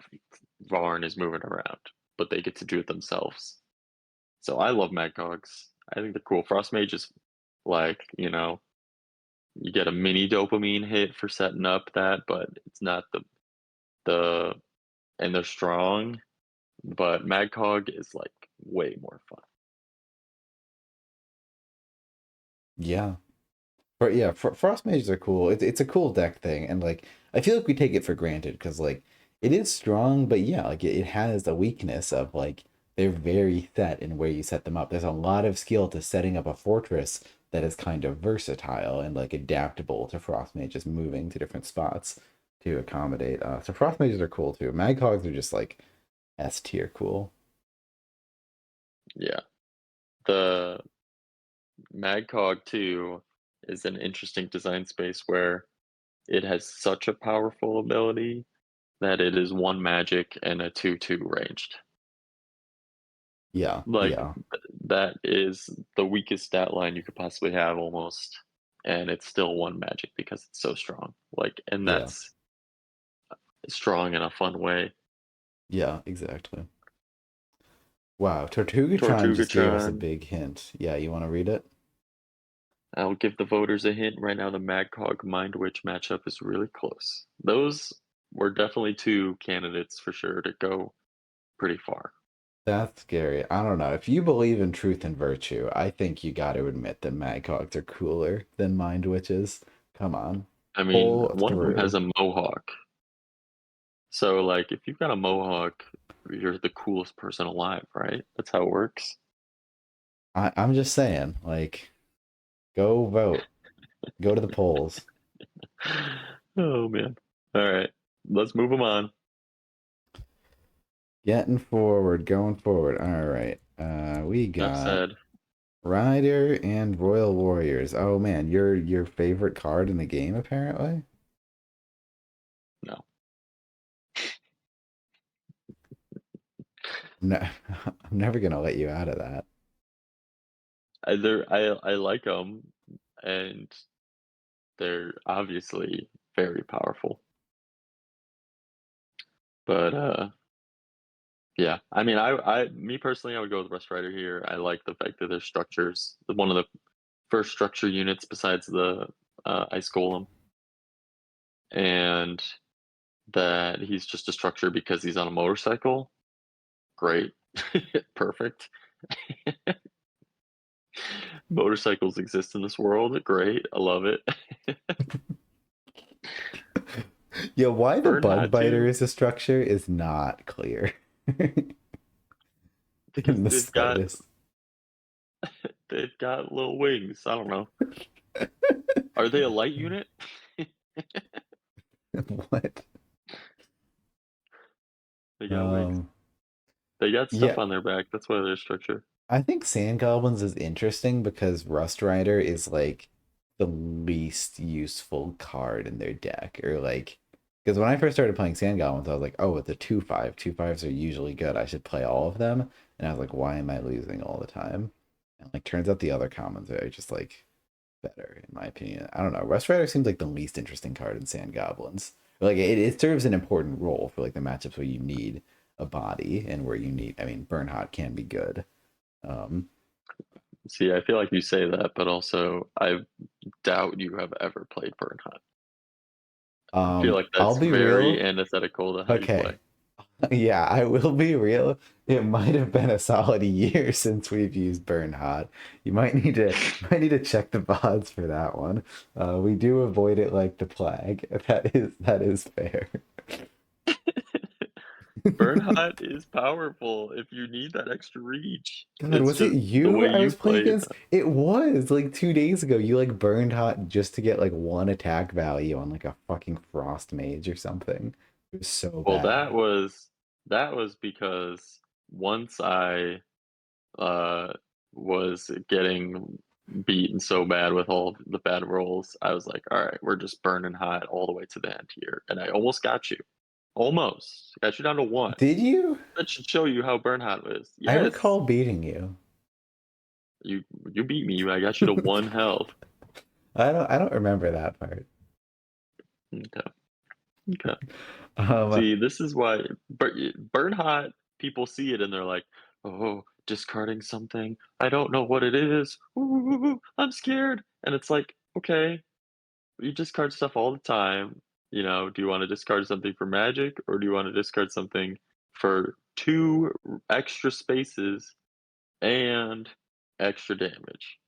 Varn is moving around, but they get to do it themselves. So I love Magcogs. I think they're cool. Frost Mage is like, you get a mini dopamine hit for setting up that, but it's not the and they're strong, but Magcog is like way more fun. Yeah. Frost mages are cool. It's a cool deck thing, and like I feel like we take it for granted because like it is strong, but yeah, like it has a weakness of like they're very set in where you set them up. There's a lot of skill to setting up a fortress that is kind of versatile and like adaptable to frost mages moving to different spots to accommodate. So frost mages are cool too. Maghogs are just like S tier cool. Yeah. The Magcog 2 is an interesting design space where it has such a powerful ability that it is one magic and a 2/2 ranged. Yeah, Like yeah, that is the weakest stat line you could possibly have almost, and it's still one magic because it's so strong. Like, and yeah, that's strong in a fun way. yeah, exactly. Wow, Tortugatron just gave us a Tortugatron, big hint. Yeah, you want to read it? I'll give the voters a hint right now. The Magcog Mind Witch matchup is really close. Those were definitely two candidates for sure to go pretty far. That's scary. I don't know. If you believe in truth and virtue, I think you got to admit that Magcogs are cooler than Mind Witches. Come on. I mean, Pull one of them has through. a mohawk. So, like, if you've got a mohawk, you're the coolest person alive, right? That's how it works. I'm just saying, like, go vote. Go to the polls. Oh man. All right. Let's move them on. Getting forward, going forward. All right. We Enough got said. Ryder and Royal Warriors. Oh man, your favorite card in the game, apparently? No. No, I'm never gonna let you out of that. I like them, and they're obviously very powerful. But yeah. I mean, me personally, I would go with Rust Rider here. I like the fact that their structures, one of the first structure units besides the Ice Golem, and that he's just a structure because he's on a motorcycle. Great. Perfect. Motorcycles exist in this world. Great. I love it. Yeah, why the Burn bug Hot biter 2 is a structure is not clear because in the slightest. they've got little wings. I don't know. Are they a light unit? What? They got wings. Um, They got stuff yeah, on their back. That's why they're a structure. I think Sand Goblins is interesting because Rust Rider is like the least useful card in their deck, or like because when I first started playing Sand Goblins, I was like, oh, it's a 2/5. 2/5s are usually good. I should play all of them. And I was like, why am I losing all the time? And like turns out the other commons are just like better in my opinion. I don't know. Rust Rider seems like the least interesting card in Sand Goblins. Like it serves an important role for like the matchups where you need a body and where you need. I mean, Burn Hot can be good. Um, See, I feel like you say that, but also I doubt you have ever played Burn Hot. I feel like I'll that's be very real. antithetical to how you Okay. play. Yeah, I will be real. It might have been a solid year since we've used Burn Hot. You might need to check the VODs for that one. We do avoid it like the plague. That is fair. Burn Hot is powerful if you need that extra reach. God, It's was it just the you way I you was playing play it. against? It was like 2 days ago. You like burned hot just to get like one attack value on like a fucking frost mage or something. It was so Well, bad. that was because once I uh was getting beaten so bad with all the bad rolls, I was like, all right, we're just burning hot all the way to the end here. And I almost got you. Almost. Got you down to one. Did you? That should show you how burn hot is. I Yes. recall beating you. You you beat me. I got you to one health. I don't remember that part. Okay. Okay. Um, See, this is why burn hot people see it and they're like, "Oh, discarding something. I don't know what it is. Ooh, I'm scared." And it's like, okay, you discard stuff all the time. Do you want to discard something for magic or do you want to discard something for two extra spaces and extra damage?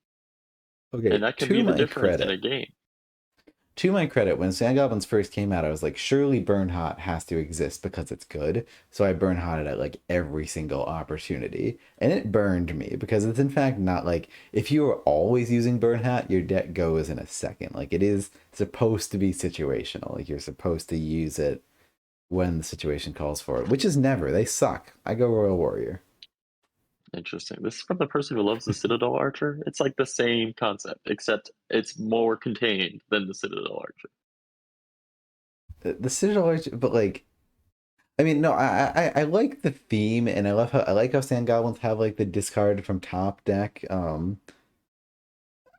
And okay, that can be the difference in a to my credit, when Sand Goblins first came out, I was like, surely Burn Hot has to exist because it's good. So I burn hotted at like every single opportunity. And it burned me because it's in fact not like if you are always using Burn Hot, your deck goes in a second. Like it is supposed to be situational. Like you're supposed to use it when the situation calls for it, which is never. They suck. I go Royal Warrior. Interesting. This is from the person who loves the Citadel Archer. It's like the same concept, except it's more contained than the Citadel Archer. The Citadel, but like I mean, no, I like the theme, and I like how Sand Goblins have like the discard from top deck.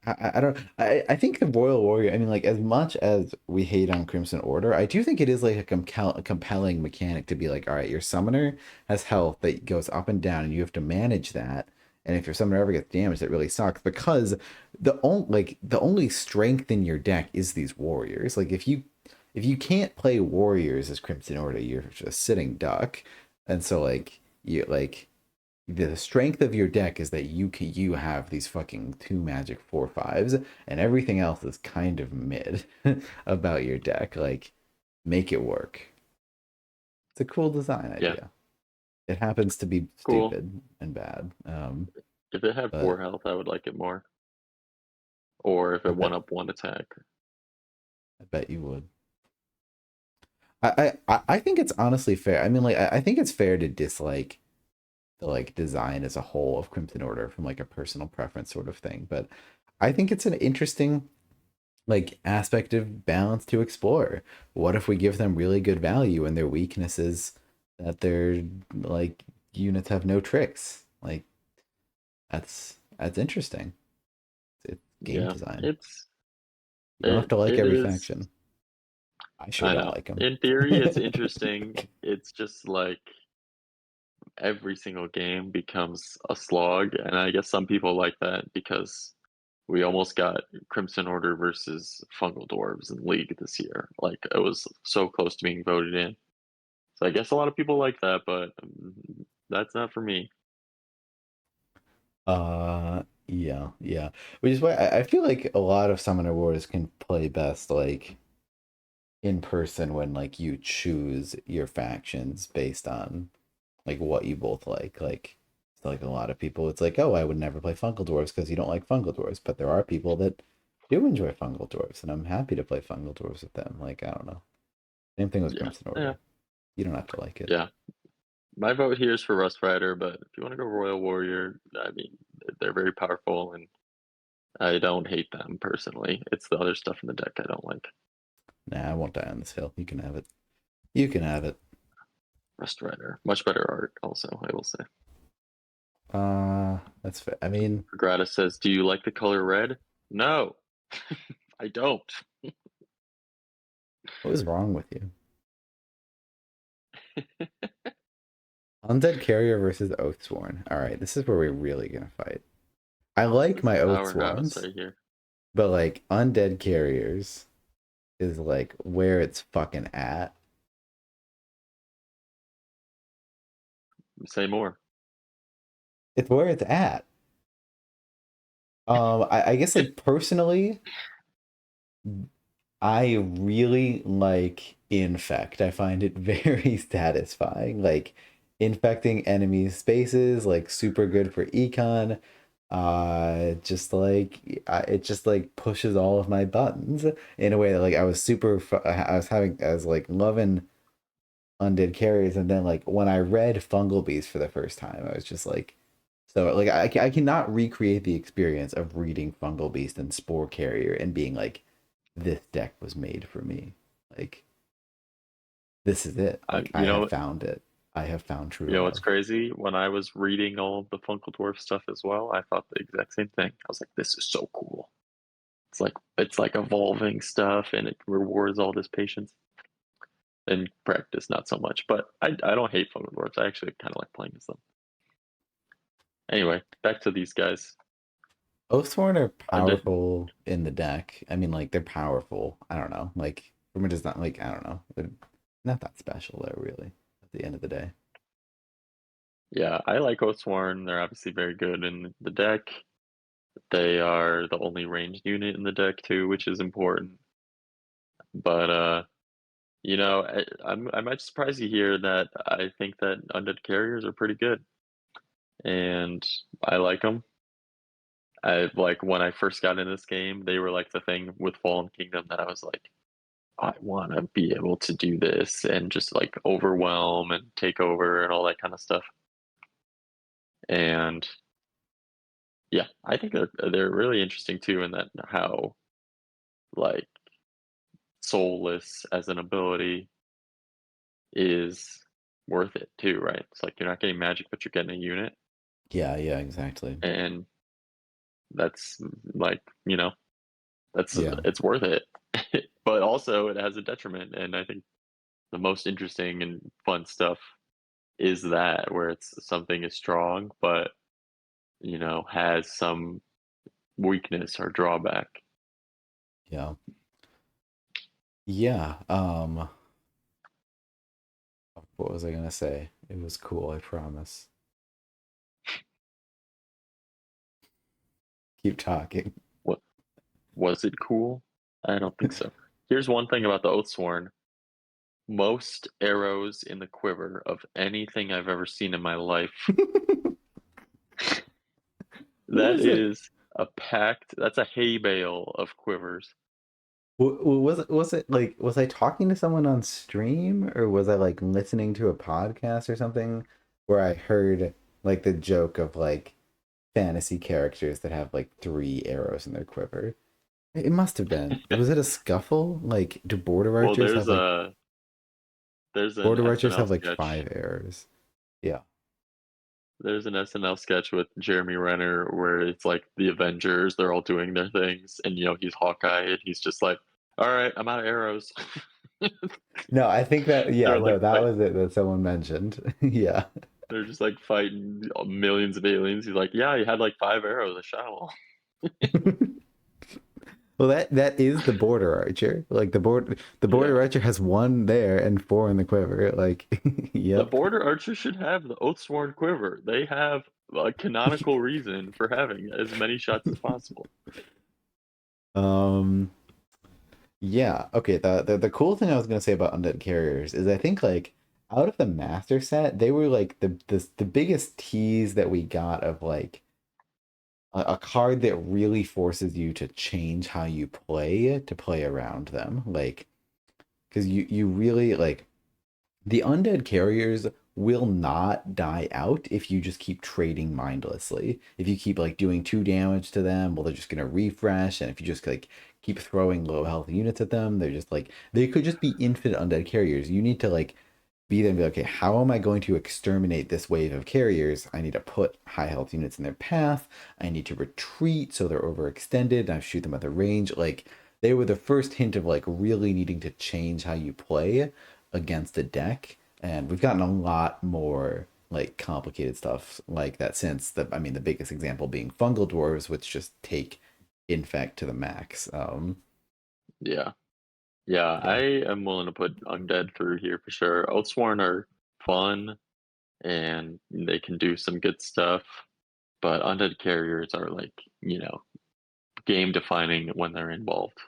I don't I think the Royal Warrior. I mean, like as much as we hate on Crimson Order, I do think it is like a compelling mechanic to be like, all right, your summoner has health that goes up and down, and you have to manage that. And if your summoner ever gets damaged, it really sucks because the only strength in your deck is these warriors. Like if you can't play warriors as Crimson Order, you're just sitting duck. And so like the strength of your deck is that you have these fucking two magic 4/5s and everything else is kind of mid about your deck. Like make it work. It's a cool design Yeah, idea. It happens to be cool. stupid and bad. If it had But 4 health, I would like it more. Or if I it went bet up one attack. I bet you would. I think it's honestly fair. I mean, like I think it's fair to dislike the like design as a whole of Crimson Order from like a personal preference sort of thing. But I think it's an interesting like aspect of balance to explore. What if we give them really good value and their weaknesses that their like units have no tricks? Like that's interesting. It's game Yeah, design. it's You don't have it to like it every is. faction. I sure I don't know. like them. In theory, it's interesting. It's just like every single game becomes a slog, and I guess some people like that because we almost got Crimson Order versus Fungal Dwarves in League this year. Like it was so close to being voted in. So I guess a lot of people like that, but that's not for me. Yeah, yeah. Which is why I feel like a lot of Summoner Wars can play best like in person when like you choose your factions based on like what you both like. Like so, like a lot of people, it's like, oh, I would never play Fungal Dwarves because you don't like Fungal Dwarves. But there are people that do enjoy Fungal Dwarves, and I'm happy to play Fungal Dwarves with them. Like I don't know. Same thing with Yeah, Crimson yeah, Order. You don't have to like it. yeah. My vote here is for Rust Rider, but if you want to go Royal Warrior, I mean, they're very powerful, and I don't hate them personally. It's the other stuff in the deck I don't like. Nah, I won't die on this hill. You can have it. You can have it. Rust Rider, much better art, also, I will say. That's fair. I mean, Gratis says, "Do you like the color red?" No, I don't. what is wrong with you? Undead Carrier versus Oathsworn. All right, this is where we're really gonna fight. I like This is my powerhouse Oathsworns, right here. but like Undead Carriers is like where it's fucking at. Say more. It's where it's at. I guess like personally, I really like Infect. I find it very satisfying. Like infecting enemy spaces, like super good for econ. It just like pushes all of my buttons in a way that like I was like loving Undead Carriers, and then like when I read Fungal Beast for the first time, I was just like So like I cannot recreate the experience of reading Fungal Beast and Spore Carrier and being like, this deck was made for me. Like this is it. I, Like I you have know, found it. I have found true you know what's love. crazy? When I was reading all of the Funkle Dwarf stuff as well, I thought the exact same thing. I was like, this is so cool. It's like evolving stuff, and it rewards all this patience. In practice, not so much, but I don't hate Funkle Dwarfs. I actually kind of like playing as them. Anyway, back to these guys. Oathsworn are I did, powerful in the deck. I mean, like they're powerful. I don't know. Like for me, just not like I don't know. They're not that special though, really. At the end of the day, yeah, I like Oathsworn. They're obviously very good in the deck. They are the only ranged unit in the deck too, which is important. But I might surprise you here that I think that undead carriers are pretty good, and I like them. I like when I first got in this game, they were like the thing with Fallen Kingdom that I was like, I want to be able to do this and just like overwhelm and take over and all that kind of stuff. And yeah, I think they're really interesting too in that how like soulless as an ability is worth it too, right? It's like you're not getting magic, but you're getting a unit, yeah, yeah, exactly. and that's like that's Yeah, it's worth it. But also it has a detriment, and I think the most interesting and fun stuff is that where it's something is strong, but has some weakness or drawback. yeah, yeah. What was I gonna say? It was cool. I promise. Keep talking. What was it cool? I don't think so. Here's one thing about the Oathsworn. Most arrows in the quiver of anything I've ever seen in my life. Who That was it? is that's a hay bale of quivers. Was it like was I talking to someone on stream or was I like listening to a podcast or something where I heard like the joke of like fantasy characters that have like three arrows in their quiver? It must have been. Was it a scuffle? Like do border Well, archers have there's like a there's an border archers SNL have like sketch. five arrows? Yeah. There's an SNL sketch with Jeremy Renner where it's like the Avengers, they're all doing their things, and he's Hawkeye, and he's just like, "All right, I'm out of arrows." No, I think that yeah, They're like no, that fight, was it that someone mentioned. Yeah. they're just like fighting millions of aliens. He's like, "Yeah, he had like 5 arrows. I shot them all." Well, that is the border archer. Like the Yeah, border archer has one there and four in the quiver. Like, the yep. border archers should have the Oathsworn quiver. They have a canonical reason for having as many shots as possible. Um, yeah. Okay. The cool thing I was gonna say about undead carriers is I think like out of the master set, they were like the biggest tease that we got of like a card that really forces you to change how you play to play around them. Like, because you really like the undead carriers will not die out if you just keep trading mindlessly. If you keep like doing 2 damage to them, well, they're just gonna refresh. And if you just like keep throwing low health units at them, they're just like they could just be infinite undead carriers. You need to like be there and be like, okay, how am I going to exterminate this wave of carriers? I need to put high health units in their path. I need to retreat so they're overextended and I shoot them at the range. Like they were the first hint of like really needing to change how you play against a deck. And we've gotten a lot more like complicated stuff like that since the biggest example being fungal dwarves, which just take infect to the max. Yeah. Yeah, I Yeah. am willing to put undead through here for sure. Oathsworn are fun and they can do some good stuff, but undead carriers are like, game defining when they're involved.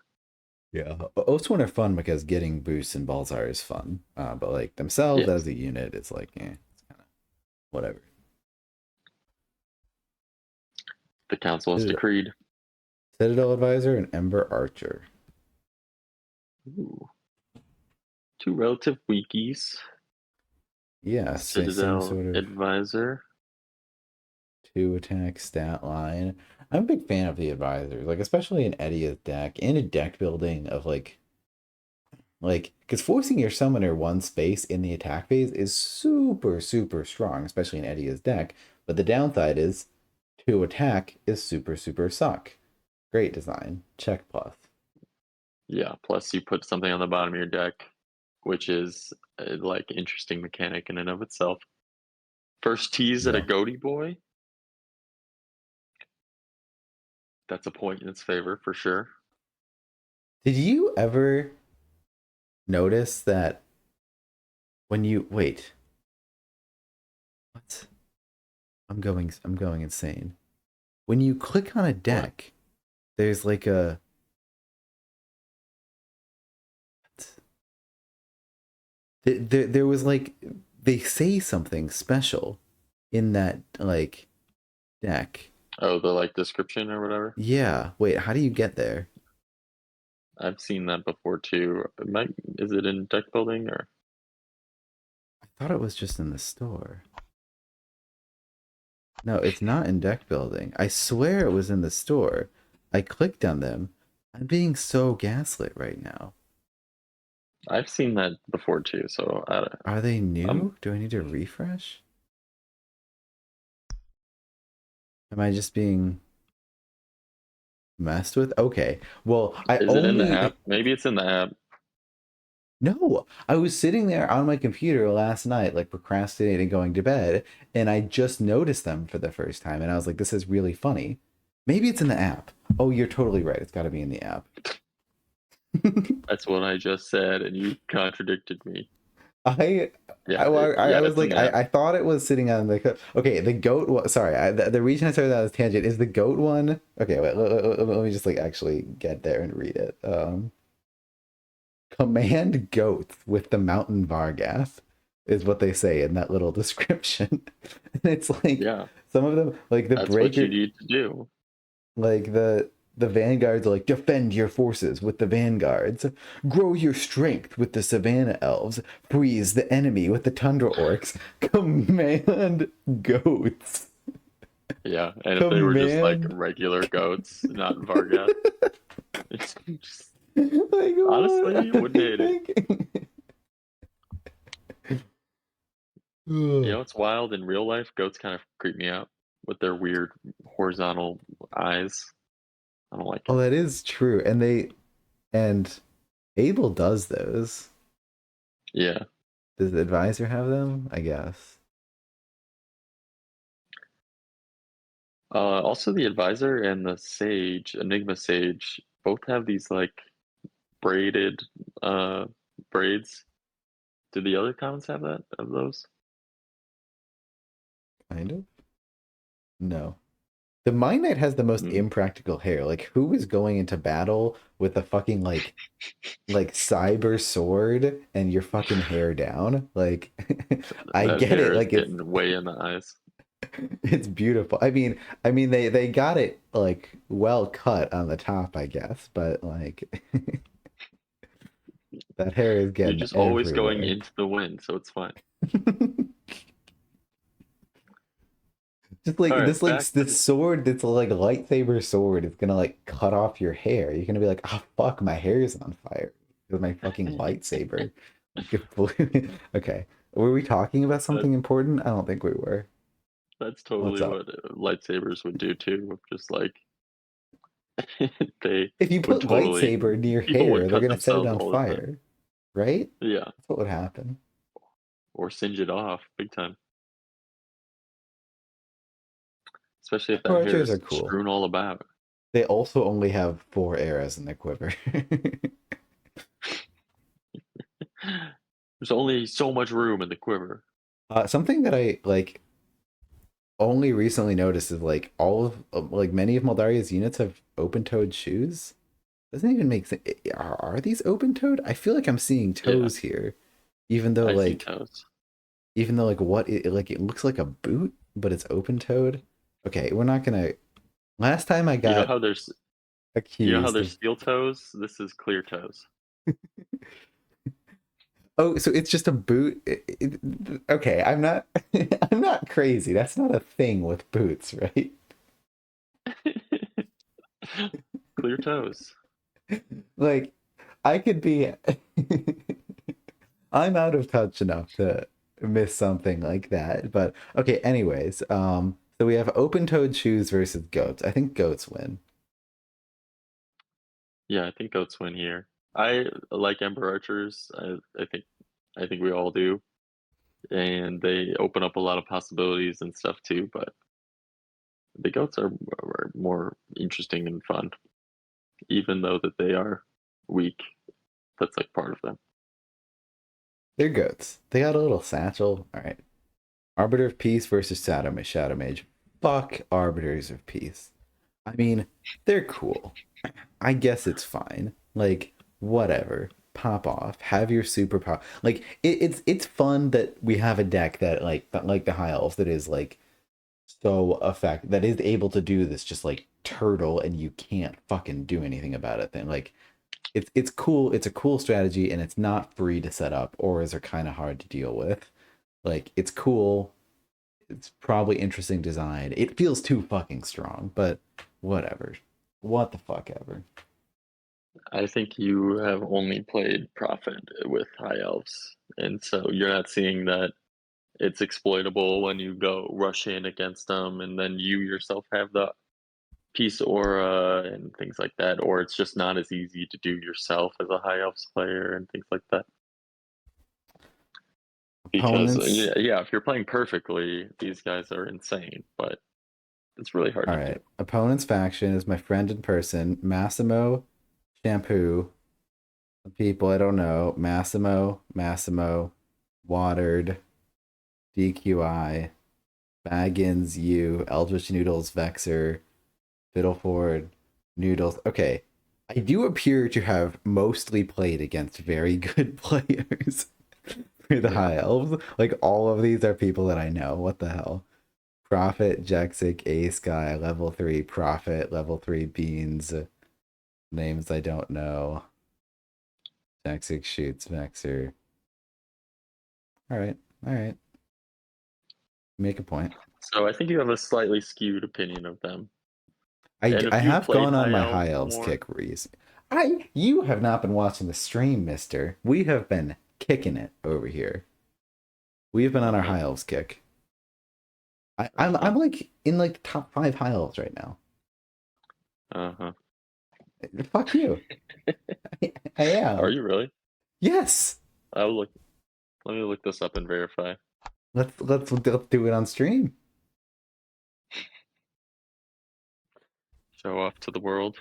Yeah. Oathsworn are fun because getting boosts and Balzar is fun. But like themselves Yes, as a unit, it's like, it's kind of whatever. the council has Citadel, decreed. Citadel Advisor and Ember Archer. Ooh, two relative weakies. Yeah, same Citadel sort of Advisor. 2 attack stat line. I'm a big fan of the advisors, like especially in Edia's deck, in a deck building of like because forcing your summoner one space in the attack phase is super super strong, especially in Edia's deck. But the downside is 2 attack is super super suck. Great design. Check plus. Yeah. Plus, you put something on the bottom of your deck, which is like interesting mechanic in and of itself. First tease at a Yeah. Goaty Boy. That's a point in its favor for sure. Did you ever notice that when you wait, what? I'm going insane. When you click on a What? deck, there's like a there was like they say something special in that like deck. Oh, the like description or whatever. Yeah. Wait, how do you get there? I've seen that before too. Is it in deck building or? I thought it was just in the store. No, it's not in deck building. I swear it was in the store. I clicked on them. I'm being so gaslit right now. I've seen that before too. So Are they I'm new? Do I need to refresh? Am I just being messed with? Okay. Well, I Is it in the only app? Maybe it's in the app. no. I was sitting there on my computer last night, like procrastinating going to bed, and I just noticed them for the first time, and I was like, "This is really funny." Maybe it's in the app. Oh, you're totally right. It's got to be in the app. That's what I just said, and you contradicted me. I Yeah, I yeah, was it's in like the app. I thought it was sitting on the okay the goat one, sorry the reason I started that as tangent is the goat one. Okay, wait, let me just like actually get there and read it. Command goats with the mountain Vargath is what they say in that little description. And it's like Yeah, some of them like the that's what you breaker need to do. like the vanguards are like defend your forces with the vanguards, grow your strength with the savannah elves, freeze the enemy with the tundra orcs, command goats, Yeah, and if they were just like command regular goats, not Vargas, it's just, like honestly, you what are wouldn't they hate it. thinking? You Ugh. know, it's wild in real life. Goats kind of creep me out with their weird horizontal eyes. I don't like Oh, it. that is true, and Abel does those. Yeah. Does the advisor have them? I guess. Also, the advisor and the sage, Enigma Sage, both have these like braided uh braids. Do the other commons have that of those? Kind of. No. The Mine Knight has the most Mm, impractical hair. Like, who is going into battle with a fucking like cyber sword and your fucking hair down? Like, I that get hair it. is Like, getting way in the eyes. it's beautiful. I mean, they got it like well cut on the top, I guess, but like that hair is You're getting just always going everywhere. into the wind, so it's fine. Just like All right, this, like back to this the sword that's like a lightsaber sword is gonna like cut off your hair. You're gonna be like, oh fuck, my hair is on fire with my fucking lightsaber. Okay, were we talking about that, something important? I don't think we were. that's What's totally up? what lightsabers would do too. Just like they If you would put totally, lightsaber near people would hair, they're cut gonna set it themselves on all the time. fire, right? Yeah, That's what would happen. or singe it off big time. Especially if that hair Archers are is cool. strewn all about. They also only have 4 arrows in their quiver. There's only so much room in the quiver. Something that I like only recently noticed is like all of like many of Moldaria's units have open-toed shoes. Doesn't even make sense. Are these open-toed? I feel like I'm seeing Yeah, toes here, even though I see like toes. even though like what it like it looks like a boot, but it's open-toed. Okay, we're not gonna. Last time I You know got how there's you know how accused there's of. steel toes? This is clear toes. Oh, so it's just a boot. Okay, I'm not. I'm not crazy. That's not a thing with boots, right? Clear toes. Like, I could be. I'm out of touch enough to miss something like that. But okay, anyways, so we have open-toed shoes versus goats. I think goats win. Yeah, I think goats win here. I like Ember Archers. I think we all do, and they open up a lot of possibilities and stuff too. But the goats are more interesting and fun, even though that they are weak. That's like part of them. They're goats. They got a little satchel. All right. Arbiter of Peace versus Shadow Mage. Fuck Arbiters of Peace. I mean, they're cool. I guess it's fine. Like, whatever. Pop off. Have your superpower. Like, it's fun that we have a deck that like the High Elves that is like so that is able to do this just like turtle and you can't fucking do anything about it. Then like it's cool. It's a cool strategy and it's not free to set up. Auras are kind of hard to deal with. Like, it's cool. It's probably interesting design. It feels too fucking strong, but whatever. What the fuck ever. I think you have only played Prophet with High Elves, and so you're not seeing that it's exploitable when you go rush in against them, and then you yourself have the Peace Aura and things like that, or it's just not as easy to do yourself as a High Elves player and things like that. Because Opponents. yeah, if you're playing perfectly, these guys are insane, but it's really hard All to do. right. Opponent's faction is my friend in person, Massimo Shampoo. People I don't know, Massimo, Watered, DQI, Baggins, U, Eldritch Noodles, Vexer, Fiddleford, Noodles. Okay. I do appear to have mostly played against very good players for the Yeah. High Elves. Like, all of these are people that I know. What the hell? Prophet, Jexic, Ace Guy, level 3 Prophet, level 3 Beans, names I don't know. Jexic shoots Vexer. Alright, alright. Make a point. So I think you have a slightly skewed opinion of them. I, And I if you have played gone on High my Elves High Elves more, kick recently. You have not been watching the stream, mister. We have been kicking it over here. We have been on our uh-huh, High Elves kick. uh-huh, I'm like in like the top 5 High Elves right now. uh-huh. Fuck you. I Are am. you really? Yes. I'll look. Let me look this up and verify. Let's do it on stream. Show off to the world.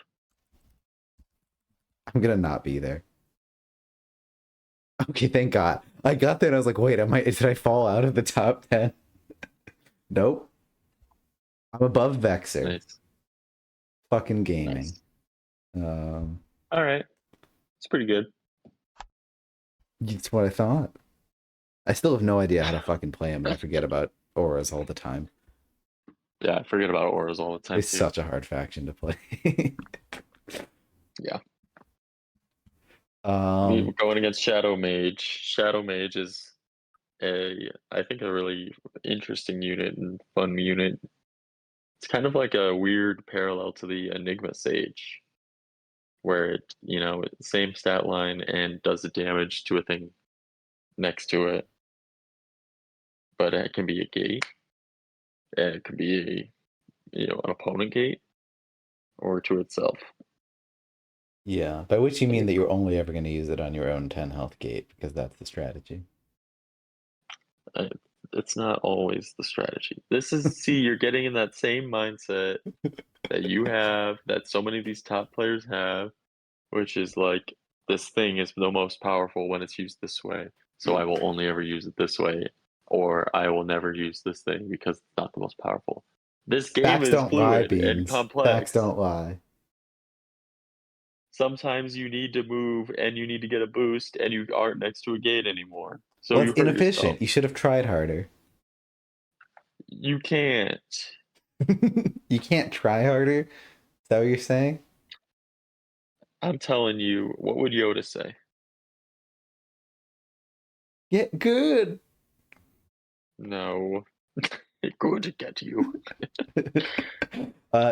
I'm gonna not be there. Okay, thank God. I got there and I was like, wait, did I fall out of the top 10? Nope. I'm above Vexer. Nice, Fucking gaming. nice. Um, All right, it's pretty good. it's what I thought. I still have no idea how to fucking play him, and I forget about auras all the time. Yeah, I forget about auras all the time It's too. such a hard faction to play. Yeah, um, going against Shadow Mage. Shadow Mage is I think a really interesting unit and fun unit. It's kind of like a weird parallel to the Enigma Sage, where it, same stat line and does the damage to a thing next to it, but it can be a gate. It could be an opponent gate or to itself. yeah, by which you Like mean that it's you're only ever going to use it on your own 10 health gate, because that's the strategy. uh, it's not always the strategy. This is see, you're getting in that same mindset that you have, that so many of these top players have, which is like this thing is the most powerful when it's used this way. So I will only ever use it this way, or I will never use this thing because it's not the most powerful. This game Facts is don't lie, fluid and Beans. Facts complex. don't lie. Sometimes you need to move and you need to get a boost and you aren't next to a gate anymore. So Well, you it's hurt yourself. inefficient. You should have tried harder. You can't. You can't try harder? Is that what you're saying? I'm telling you, what would Yoda say? Get good. No. It could get you.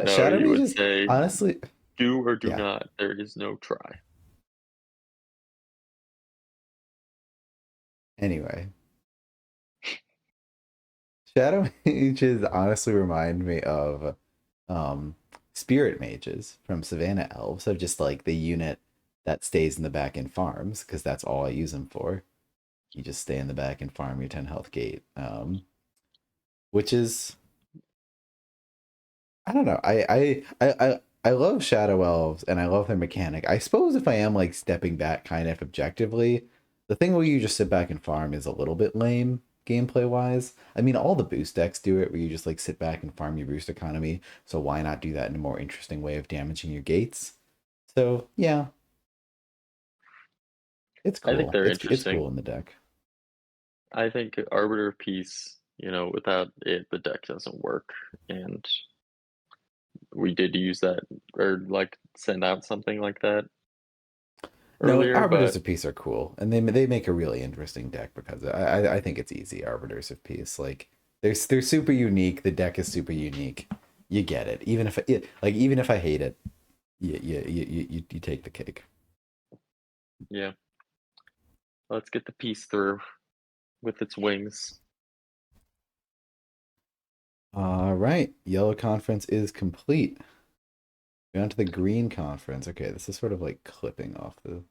No, Shadow you would Mages, say honestly, do or do yeah. not. There is no try. Anyway, Shadow Mages honestly remind me of um, Spirit Mages from Savannah Elves, of just like the unit that stays in the back and farms, because that's all I use them for. You just stay in the back and farm your 10 health gate, which is, I don't know. I love Shadow Elves and I love their mechanic. I suppose if I am like stepping back kind of objectively, the thing where you just sit back and farm is a little bit lame gameplay wise. I mean, all the boost decks do it where you just like sit back and farm your boost economy. So why not do that in a more interesting way of damaging your gates? So yeah, it's I think cool. they're It's interesting. cool in the deck. I think Arbiter of Peace, without it, the deck doesn't work. And we did use that or like send out something like that No, earlier, Arbiters but of Peace are cool, and they make a really interesting deck because I think it's easy. Arbiters of Peace, like they're super unique. The deck is super unique. You get it, even if even if I hate it, you take the cake. yeah, let's get the piece through with its wings. All right, yellow conference is complete. We're on to the green conference. Okay, this is sort of like clipping off the. There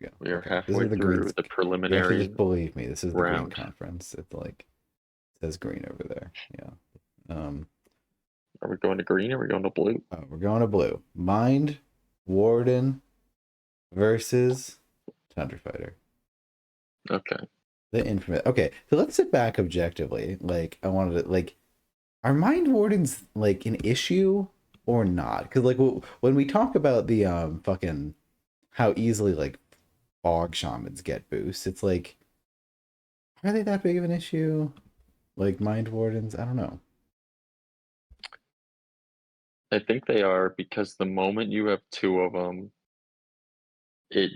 we go. We are Okay, this is halfway the green. through the You have to preliminary just believe me. This is the green round. conference. It like says green over there. Yeah. Um, Are we going to green or are we going to blue? we're going to blue. Mind Warden versus Tundra Fighter. Okay. The infamous. Okay, so let's sit back objectively. Like, I wanted to like, are Mind Wardens like an issue or not? Because like when we talk about the fucking how easily like fog shamans get boosts, it's like, are they that big of an issue? Like Mind Wardens, I don't know. I think they are because the moment you have two of them, it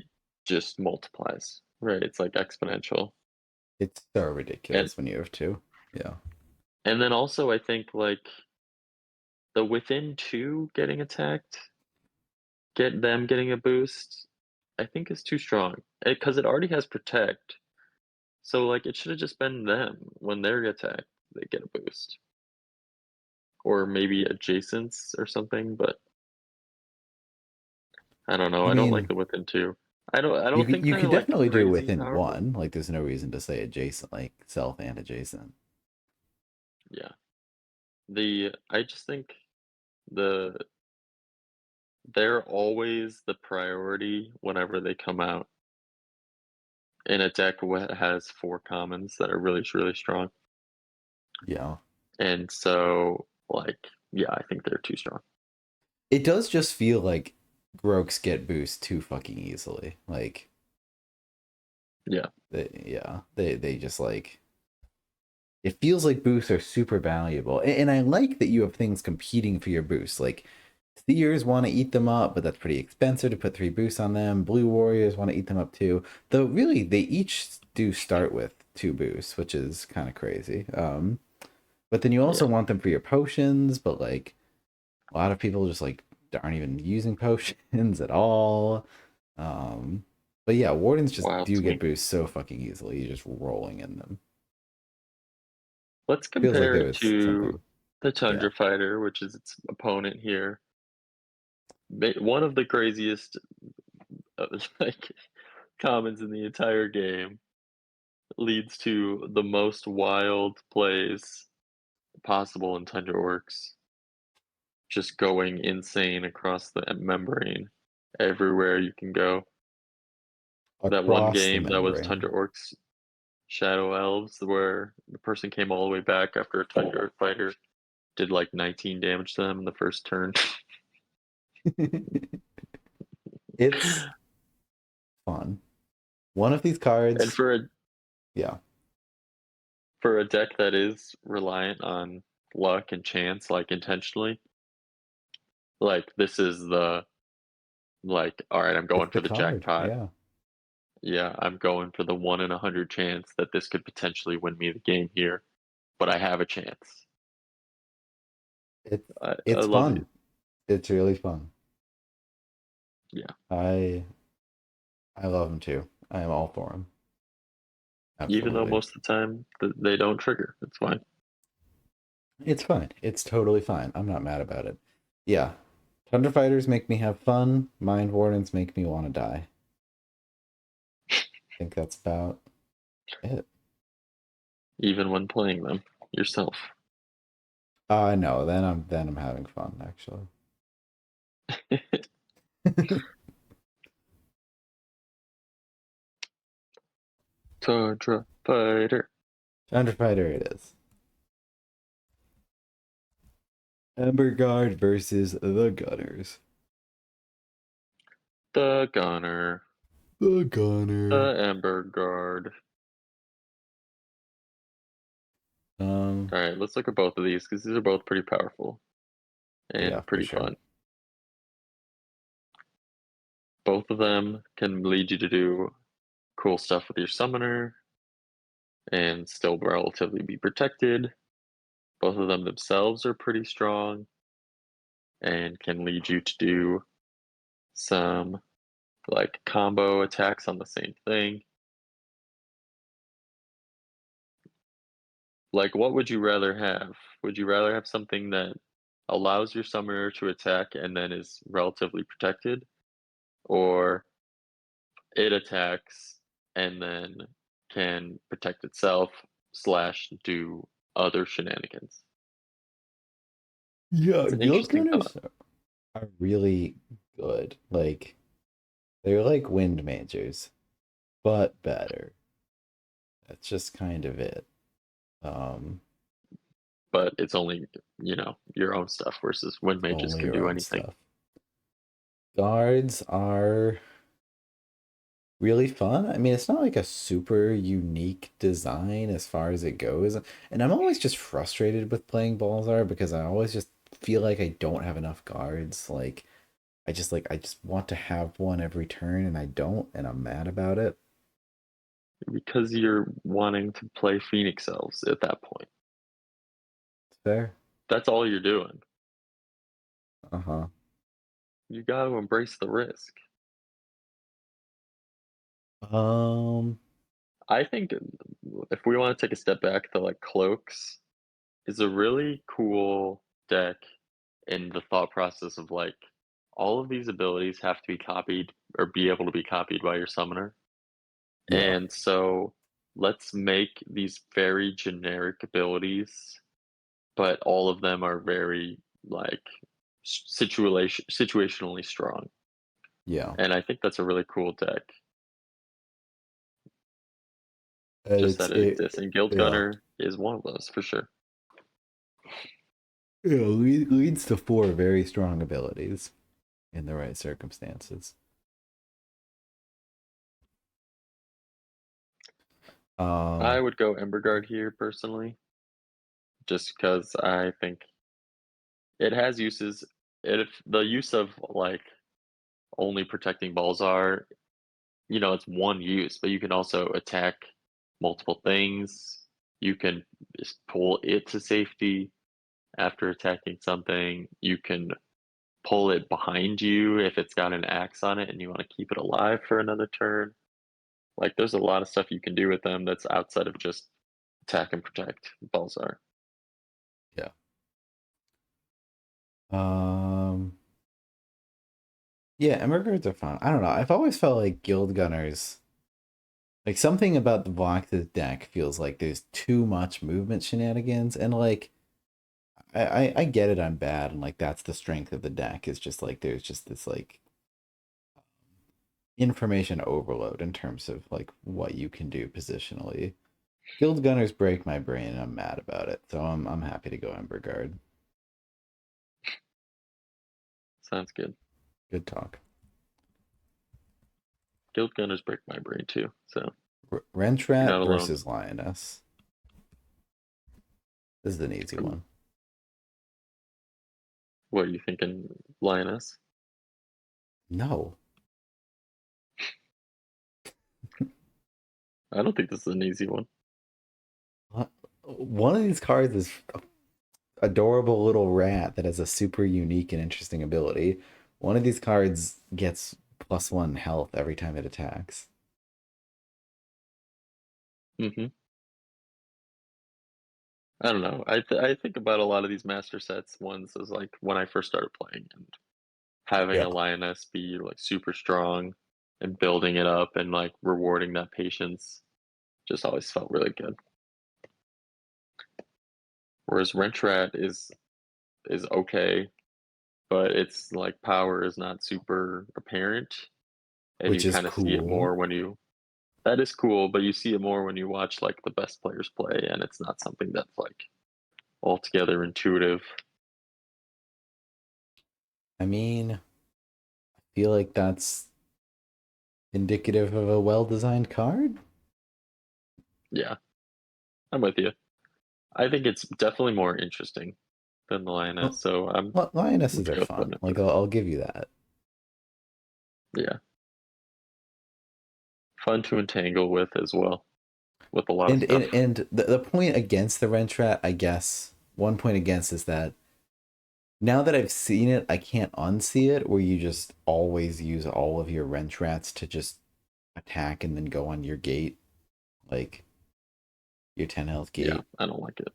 just multiplies, right? It's like exponential. It's so And ridiculous when you have two. Yeah. and then also I think like the within two getting attacked, getting a boost, I think is too strong. Because it already has protect. So like it should have just been them when they're attacked, they get a boost. Or maybe adjacents or something, but I don't know. I I don't like mean, the within two. I don't think you they're could like definitely do crazy within powerful. one. Like, there's no reason to say adjacent, like self and adjacent. Yeah. I just think the they're always the priority whenever they come out in a deck has four commons that are really, really strong. Yeah. And so like yeah, I think they're too strong. It does just feel like Grokes get boost too fucking easily. Like, Yeah. they just like, it feels like boosts are super valuable. And I like that you have things competing for your boosts. Like, Seers want to eat them up, but that's pretty expensive to put 3 boosts on them. Blue Warriors want to eat them up too. Though really they each do start with 2 boosts, which is kind of crazy. But then you also Yeah. want them for your potions, but like a lot of people just like aren't even using potions at all. Um, but yeah, wardens just Wild do to get me. boosts so fucking easily. You're just rolling in them. Let's Feels like compare there it was to something. the Yeah. Tundra Fighter, which is its opponent here. One of the craziest like commons in the entire game leads to the most wild plays possible in Tundra Orcs. Just going insane across the membrane everywhere you can go. That one Across the game that was membrane. Tundra Orcs Shadow Elves, where the person came all the way back after a Tundra Fighter did like 19 damage to them in the first turn. It's fun. One of these And cards, for yeah. a deck that is reliant on luck and chance, like intentionally, like this is the like, all right, I'm It's going the for the card. jackpot. Yeah. Yeah, I'm going for the 1 in 100 chance that this could potentially win me the game here, but I have a chance. It's I it's love it. fun. It's really fun. Yeah. I I love them too. I am all for them. Even though Absolutely. most of the time they don't trigger. It's fine. It's fine. It's totally fine. I'm not mad about it. Yeah. Thunder Fighters make me have fun. Mind Wardens make me want to die. I think that's about it. Even when playing them yourself. No, then I'm having fun actually. Tundra Fighter. Thunder Fighter it is. Ember Guard versus the Gunners. The Gunner. The Gunner. The Ember Guard. Um, Alright, let's look at both of these because these are both pretty powerful yeah, and for pretty sure. fun. Both of them can lead you to do cool stuff with your summoner and still relatively be protected. Both of them themselves are pretty strong and can lead you to do some like combo attacks on the same thing. Like, what would you rather have? Would you rather have something that allows your summoner to attack and then is relatively protected, or it attacks and then can protect itself slash do other shenanigans? Yeah, It's an Guild interesting thought. Gunners are really good. Like they're like Wind Magers, but better. That's just kind of it. Um, But it's only, your own stuff versus wind mages only can your do own anything. stuff. Guards are really fun. I mean, it's not like a super unique design as far as it goes. And I'm always just frustrated with playing Balzar because I always just feel like I don't have enough guards. Like I just want to have one every turn and I don't, and I'm mad about it. Because you're wanting to play Phoenix Elves at that point. It's fair. That's all you're doing. Uh-huh. You got to embrace the risk. Um, I think if we want to take a step back, the like cloaks is a really cool deck in the thought process of like all of these abilities have to be copied or be able to be copied by your summoner. yeah. And so let's make these very generic abilities, but all of them are very like situationally strong. Yeah. And I think that's a really cool deck, And just it's that it it exists. And Guild yeah. Gunner is one of those for sure. Yeah, leads to four very strong abilities in the right circumstances. I Um, would go Emberguard here personally, just because I think it has uses. If the use of like only protecting Balzar, it's one use, but you can also attack multiple things. You can just pull it to safety after attacking something. You can pull it behind you if it's got an axe on it and you want to keep it alive for another turn. Like, there's a lot of stuff you can do with them that's outside of just attack and protect Balzar. yeah. Um, yeah, Emergards are fun. I don't know. I've always felt like Guild Gunners, like something about the Blox's deck feels like there's too much movement shenanigans, and like I get it. I'm bad, and like that's the strength of the deck. Is just like there's just this like information overload in terms of like what you can do positionally. Guild Gunners break my brain, and I'm mad about it. So I'm happy to go Ember Guard. Sounds good. Good talk. Guild Gunners break my brain too, so you're Rentrat not alone. versus Lioness. This is an easy Um, one. What are you thinking, Lioness? No, I don't think this is an easy one. One of these cards is adorable little rat that has a super unique and interesting ability. One of these cards gets +1 health every time it attacks. Hmm. I don't know. I think about a lot of these master sets ones as like when I first started playing and having Yeah. a lioness be like super strong and building it up and like rewarding that patience just always felt really good. Whereas Rentrat is okay, but its like power is not super apparent, and Which you is kind of see it cool. more when you that is cool, but you see it more when you watch like the best players play, and it's not something that's like altogether intuitive. I mean, I feel like that's indicative of a well-designed card. Yeah, I'm with you. I think it's definitely more interesting than the lioness, Well, so I'm lionesses are okay with putting fun. it Like there. I'll give you that. Yeah, fun to entangle with as well, with a lot of stuff. And the point against the Rentrat, I guess, one point against is that now that I've seen it, I can't unsee it where you just always use all of your Rentrats to just attack and then go on your gate, like your 10 health Yeah, gate. I don't like it.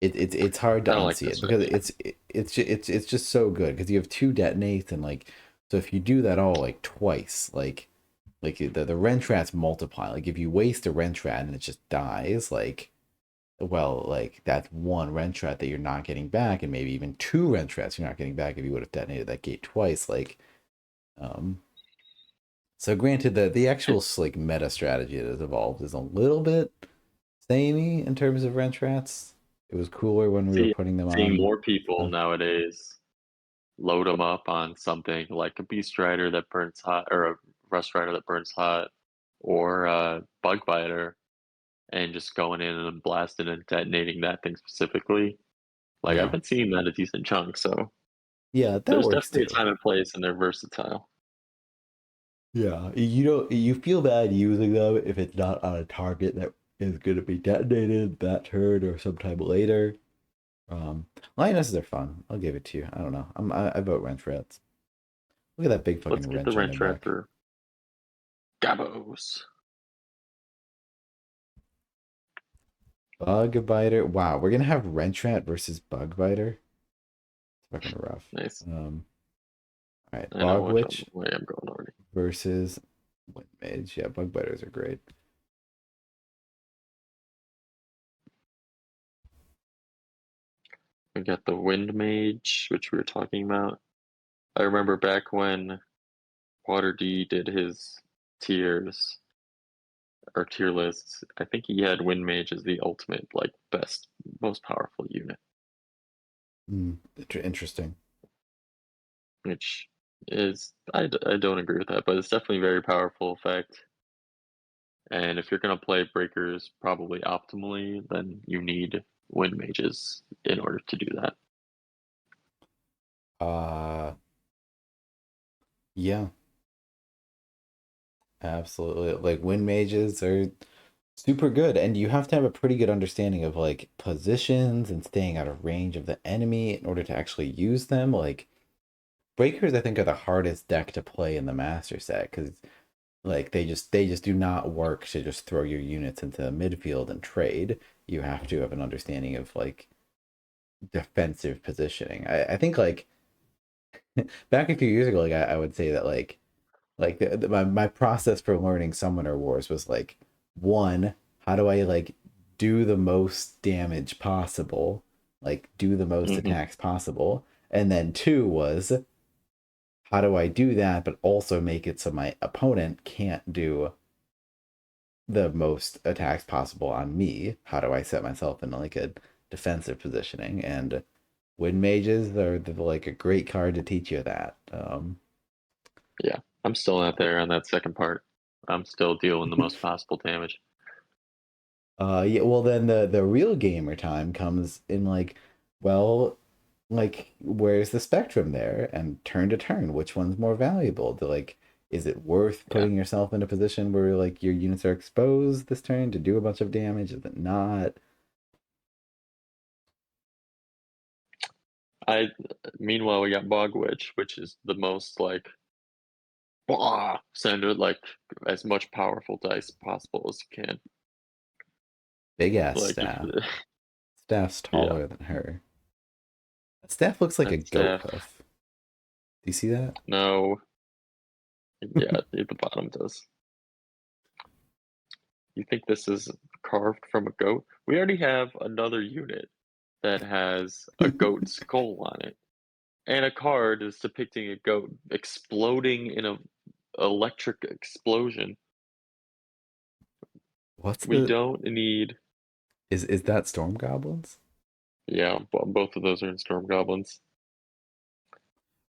It's hard to I don't like unsee this it because strategy. it's just so good because you have two detonates and like so if you do that all like twice like the Rentrats multiply, like if you waste a Rentrat and it just dies, like well, like that's one Rentrat that you're not getting back, and maybe even two Rentrats you're not getting back if you would have detonated that gate twice. Like, um, so granted that the actual like meta strategy that has evolved is a little bit samey in terms of Rentrats. It was cooler when we were See, putting them seeing on more people stuff. nowadays load them up on something like a Beast Rider that burns hot, or a Rust Rider that burns hot, or a Bug Biter, and just going in and blasting and detonating that thing specifically. Like I've Yeah, been seeing that a decent chunk, so yeah, that there's works definitely a too. time and place, and they're versatile. Yeah, you don't you feel bad using them if it's not on a target that is going to be detonated that turn or sometime later. Lionesses are fun. I'll give it to you. I don't know. I vote wrench rats. Look at that big Let's fucking get the wrench on their wrench back. for Gabos. Bug biter. Wow, we're gonna have wrench rat versus bug biter. It's fucking rough. Nice. All right, I know bog which witch way I'm going already. versus wind mage. Yeah, bug biters are great. We got the Wind Mage, which we were talking about. I remember back when Water D did his tiers or tier lists. I think he had Wind Mage as the ultimate, like best, most powerful unit, Interesting. which is I don't agree with that, but it's definitely a very powerful effect. And if you're gonna play breakers probably optimally, then you need Wind Mages in order to do that. Uh, yeah, absolutely. Like wind mages are super good, and you have to have a pretty good understanding of like positions and staying out of range of the enemy in order to actually use them. Like breakers, I think are the hardest deck to play in the master set because like they just do not work to just throw your units into midfield and trade. You have to have an understanding of like defensive positioning. I think like back a few years ago, like I would say that like my process for learning Summoner Wars was like one, how do I like do the most damage possible, like do the most Hmm. attacks possible, and then two was how do I do that, but also make it so my opponent can't do the most attacks possible on me. How do I set myself in like a defensive positioning? And wind mages are like a great card to teach you that. Yeah, I'm still not there on that second part. I'm still dealing the most possible damage. Yeah, well then the real gamer time comes in like, well, like where's the spectrum there and turn to turn, which one's more valuable? To like Is it worth Yeah. putting yourself in a position where like your units are exposed this turn to do a bunch of damage? Is it not? I Meanwhile we got Bog Witch, which is the most like send it like as much powerful dice possible as you can. Big ass Like if staff. Staff's yeah, taller than her. Staff looks like a that goat staff. hoof. Do you see that? No, yeah, at the bottom does. You think this is carved from a goat? We already have another unit that has a goat skull on it, and a card is depicting a goat exploding in a electric explosion. What's We the don't need. is that storm goblins? Yeah, both of those are in Storm Goblins.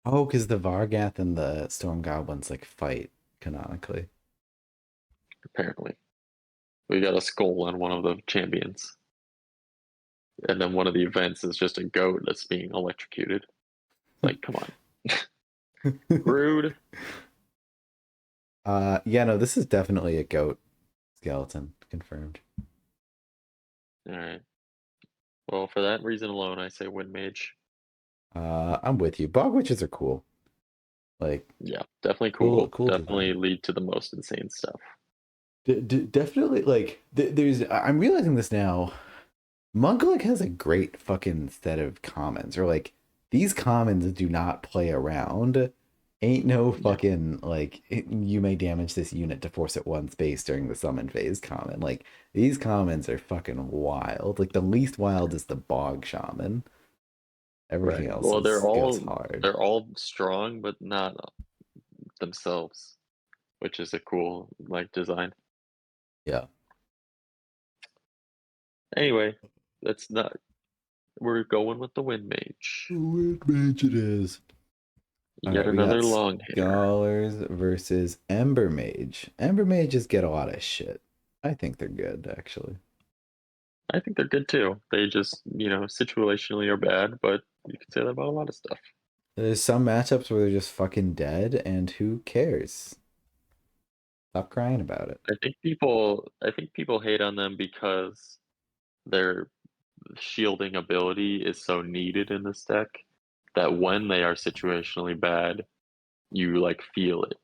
Oh, because the Vargath and the storm goblins like fight canonically. Apparently, we got a skull on one of the champions, and then one of the events is just a goat that's being electrocuted. Like, come on, rude. Yeah, no, this is definitely a goat skeleton, confirmed. All right. Well, for that reason alone, I say Wind Mage. I'm with you. Bog witches are cool. Like Yeah, definitely cool, cool. cool Definitely design. lead to the most insane stuff. Definitely like there's. I'm realizing this now. Monk has a great fucking set of commons, or like these commons do not play around. Ain't no Yeah, fucking like you may damage this unit to force it one space during the summon phase common. Like these commons are fucking wild. Like the least wild is the bog shaman. Everything right. else Well, is goes hard. they're all strong, but not themselves, which is a cool like design. Yeah. Anyway, that's not. We're going with the Wind Mage. Weird mage it is. All Yet right, we got another long hitter. Scholars versus Ember Mage. Ember Mages get a lot of shit. I think they're good, actually. I think they're good too. They just, situationally are bad, but you can say that about a lot of stuff. There's some matchups where they're just fucking dead, and who cares? Stop crying about it. I think people hate on them because their shielding ability is so needed in this deck that when they are situationally bad, you like feel it,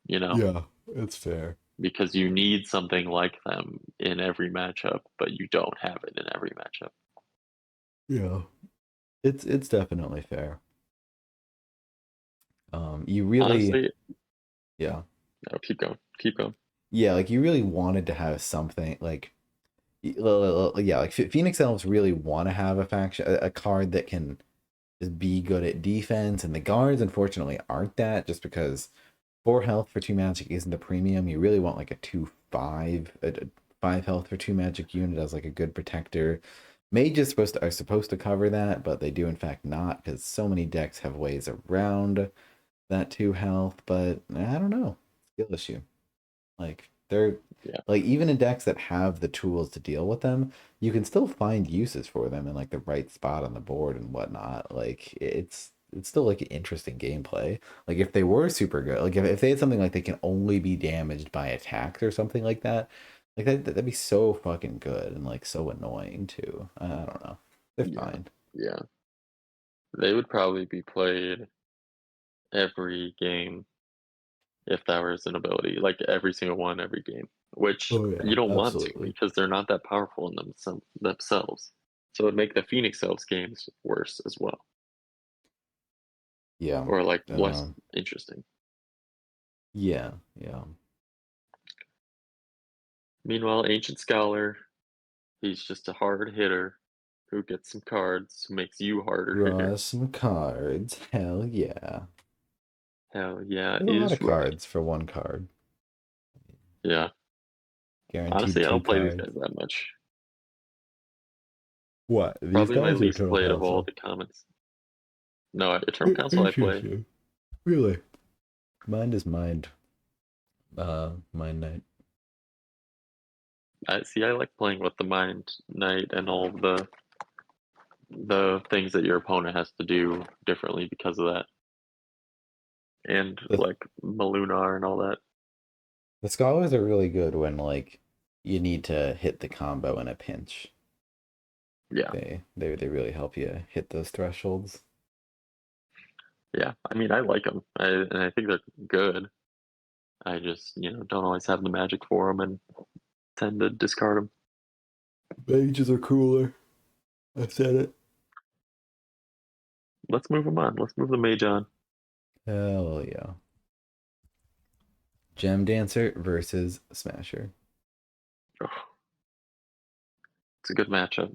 you know, Yeah, it's fair. because you need something like them in every matchup, but you don't have it in every matchup. Yeah. It's definitely fair. You really Honestly, yeah. no, keep going, keep going. Yeah, like you really wanted to have something like yeah, like Phoenix Elves really want to have a faction a card that can just be good at defense, and the guards unfortunately aren't that just because 4 health for 2 magic isn't a premium. You really want like a 2/5, a 5 health for 2 magic unit as like a good protector. Mages are supposed to cover that, but they do in fact not, because so many decks have ways around that 2 health. But I don't know, skill issue. Like they're Yeah, like even in decks that have the tools to deal with them, you can still find uses for them in like the right spot on the board and whatnot. Like it's still like interesting gameplay. Like if they were super good, like if they had something like they can only be damaged by attacks or something like that, like that'd be so fucking good and like so annoying too. I don't know. They're yeah, fine. yeah. They would probably be played every game if that was an ability, like every single one, every game, which Oh yeah, you don't want to absolutely. because they're not that powerful in themselves. So it'd make the Phoenix Elves games worse as well, Yeah. or like less Um. interesting. Yeah. Yeah. Meanwhile, Ancient Scholar, he's just a hard hitter who gets some cards, who makes you harder Draw hitter. some cards. Hell yeah. Hell yeah, There's a lot is of right. cards for one card. Yeah. Guaranteed Honestly, I two don't play these cards. guys that much. What? These Probably my guys or least Eternal played of all Council? the commons. No, Eternal Council I play. Interesting. Really? Mind is mind. Mind Knight. I see. I like playing with the Mind Knight and all the things that your opponent has to do differently because of that. and The like Malunar and all that. the scholars are really good when like you need to hit the combo in a pinch. Yeah, They really help you hit those thresholds. yeah. I mean, I like them, and I think they're good. I just, don't always have the magic for them and tend to discard them. Mages are cooler. I said it. Let's move them on. Let's move the mage on. Hell yeah. Gem Dancer versus Smasher. Oh, it's a good matchup.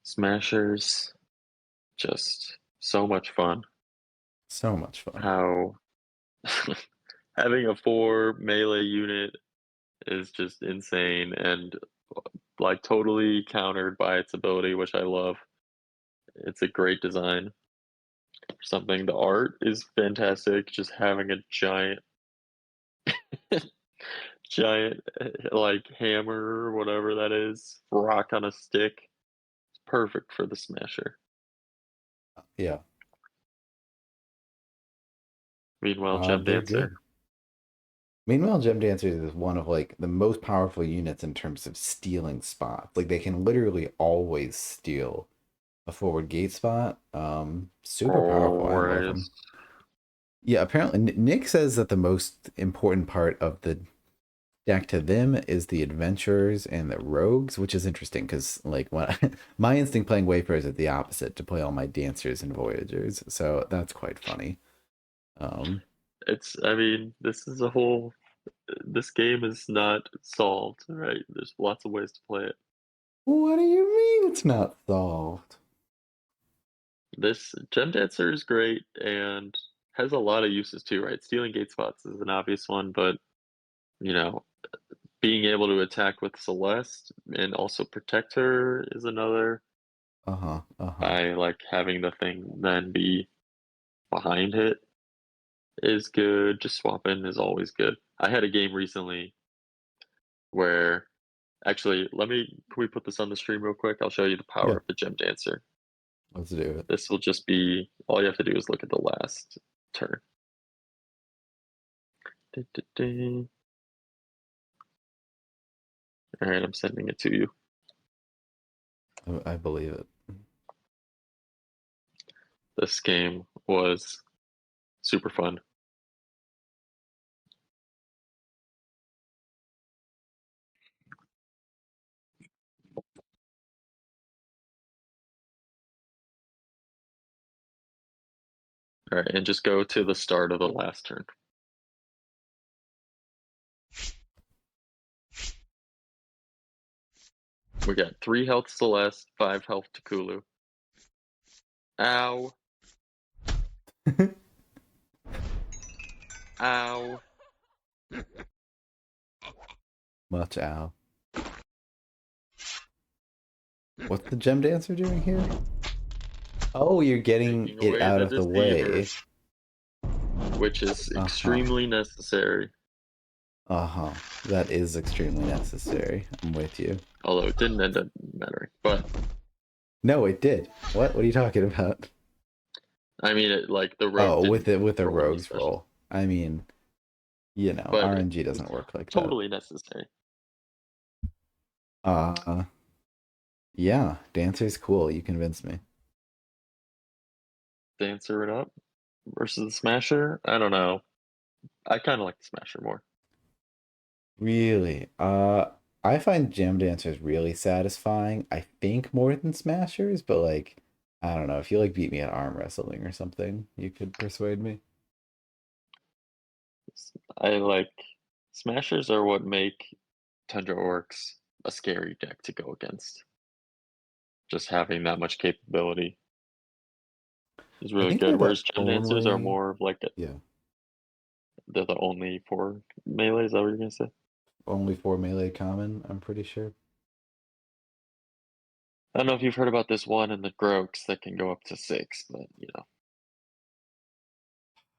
Smashers, just so much fun. So much fun. How having a 4 melee unit is just insane and like totally countered by its ability, which I love. It's a great design. Something the art is fantastic. Just having a giant like hammer or whatever that is, rock on a stick. It's perfect for the smasher. Yeah. Meanwhile, Gem They're Dancer. good. Meanwhile, Gem Dancers is one of like the most powerful units in terms of stealing spots. Like they can literally always steal a forward gate spot. Super powerful. I love Always. them. Yeah, apparently Nick says that the most important part of the deck to them is the adventurers and the rogues, which is interesting because like when my instinct playing Wayfarers is the opposite to play all my dancers and voyagers. So that's quite funny. Um, I mean, this game is not solved, right? There's lots of ways to play it. what do you mean it's not solved? This Gem Dancer is great and has a lot of uses too, right? Stealing gate spots is an obvious one, but you know, being able to attack with Celeste and also protect her is another. Uh-huh. Uh-huh. I like having the thing then be behind it is good. Just swapping is always good. I had a game recently where actually, can we put this on the stream real quick? I'll show you the power Yeah, of the Gem Dancer. let's do it. This will just be all you have to do is look at the last turn. Du-du-du. All right, I'm sending it to you. I believe it. This game was super fun. All right, and just go to the start of the last turn. We got 3 health Celeste, 5 health Takulu. Ow. Ow. Much ow. What's the Gem Dancer doing here? Oh, you're getting Taking it away out the of the way. deceivers, which is Uh-huh. extremely necessary. Uh-huh. That is extremely necessary. I'm with you. Although it didn't end up mattering. But No, it did. What are you talking about? I mean, like the rogue Oh, didn't with a roll any rogue's special, roll. I mean, but it RNG was doesn't work like that. totally necessary. Uh, yeah, Dancer's cool. You convinced me. Dancer it up versus the Smasher. I don't know. I kind of like the Smasher more. Really? I find Gem Dancers really satisfying. I think more than Smashers, but like, I don't know. If you like beat me at arm wrestling or something, you could persuade me. I like Smashers are what make Tundra Orcs a scary deck to go against. Just having that much capability is I really think good. they're the Whereas Gem Dancers are only, more of like yeah, they're the only 4 melee. Is that what you're gonna say? only 4 melee common, I'm pretty sure. I don't know if you've heard about this one in the Groaks that can go up to 6, but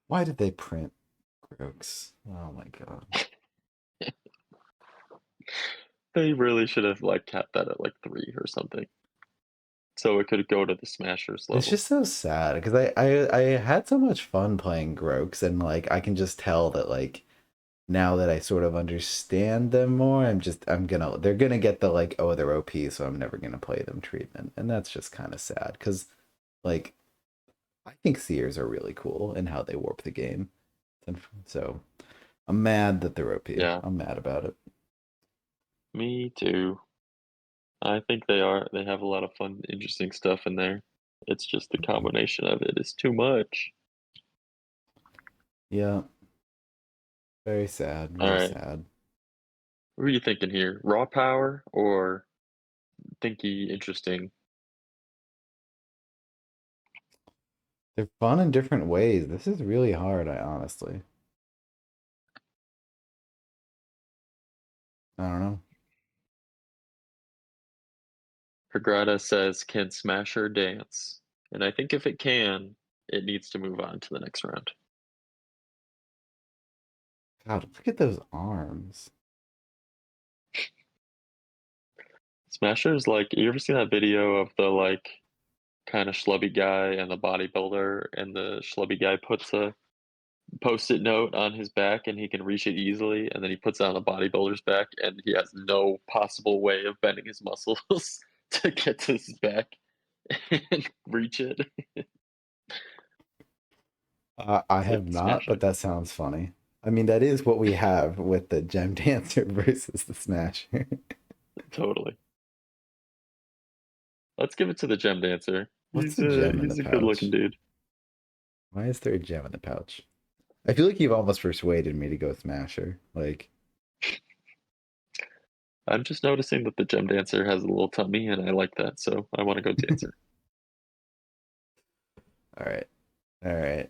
Why did they print Grokes? Oh my god. they really should have like capped that at like 3 or something. so it could go to the Smashers It's level. just so sad because I had so much fun playing Grokes, and like I can just tell that like now that I sort of understand them more, I'm gonna they're gonna get the like, oh, they're OP, so I'm never gonna play them treatment, and that's just kind of sad because like I think Seers are really cool in how they warp the game, and so I'm mad that they're OP. Yeah, I'm mad about it. me too. I think they are. They have a lot of fun, interesting stuff in there. It's just the combination of it is too much. Yeah, very sad, All very right, sad. what are you thinking here? Raw power or thinky interesting? They're fun in different ways. This is really hard, I honestly. I don't know. Prograta says, "Can Smasher dance?" And I think if it can, it needs to move on to the next round. God, look at those arms. Smasher's like, you ever seen that video of the like kind of schlubby guy and the bodybuilder, and the schlubby guy puts a post-it note on his back and he can reach it easily, and then he puts it on the bodybuilder's back and he has no possible way of bending his muscles to get to his back and reach it. I It's like have not, Smasher. but that sounds funny. I mean, that is what we have with the Gem Dancer versus the Smasher. Totally. Let's give it to the Gem Dancer. What's the gem in the He's a good looking pouch? dude. Why is there a gem in the pouch? I feel like you've almost persuaded me to go Smasher. Like, I'm just noticing that the Gem Dancer has a little tummy and I like that, so I want to go Dancer. all right, all right.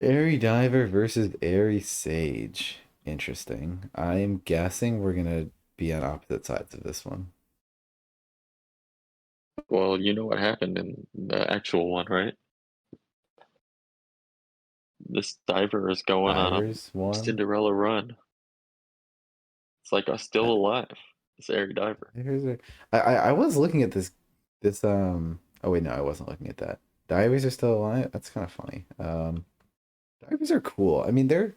Airy Diver versus Airy Sage. Interesting. I'm guessing we're gonna be on opposite sides of this one. Well, you know what happened in the actual one, right? This diver is going on a Divers one. Cinderella run. It's like I'm still Uh, alive. This airy diver. Here's a, I was looking at this. Oh wait, no, I wasn't looking at that. Divers are still alive. That's kind of funny. Divers are cool. I mean, they're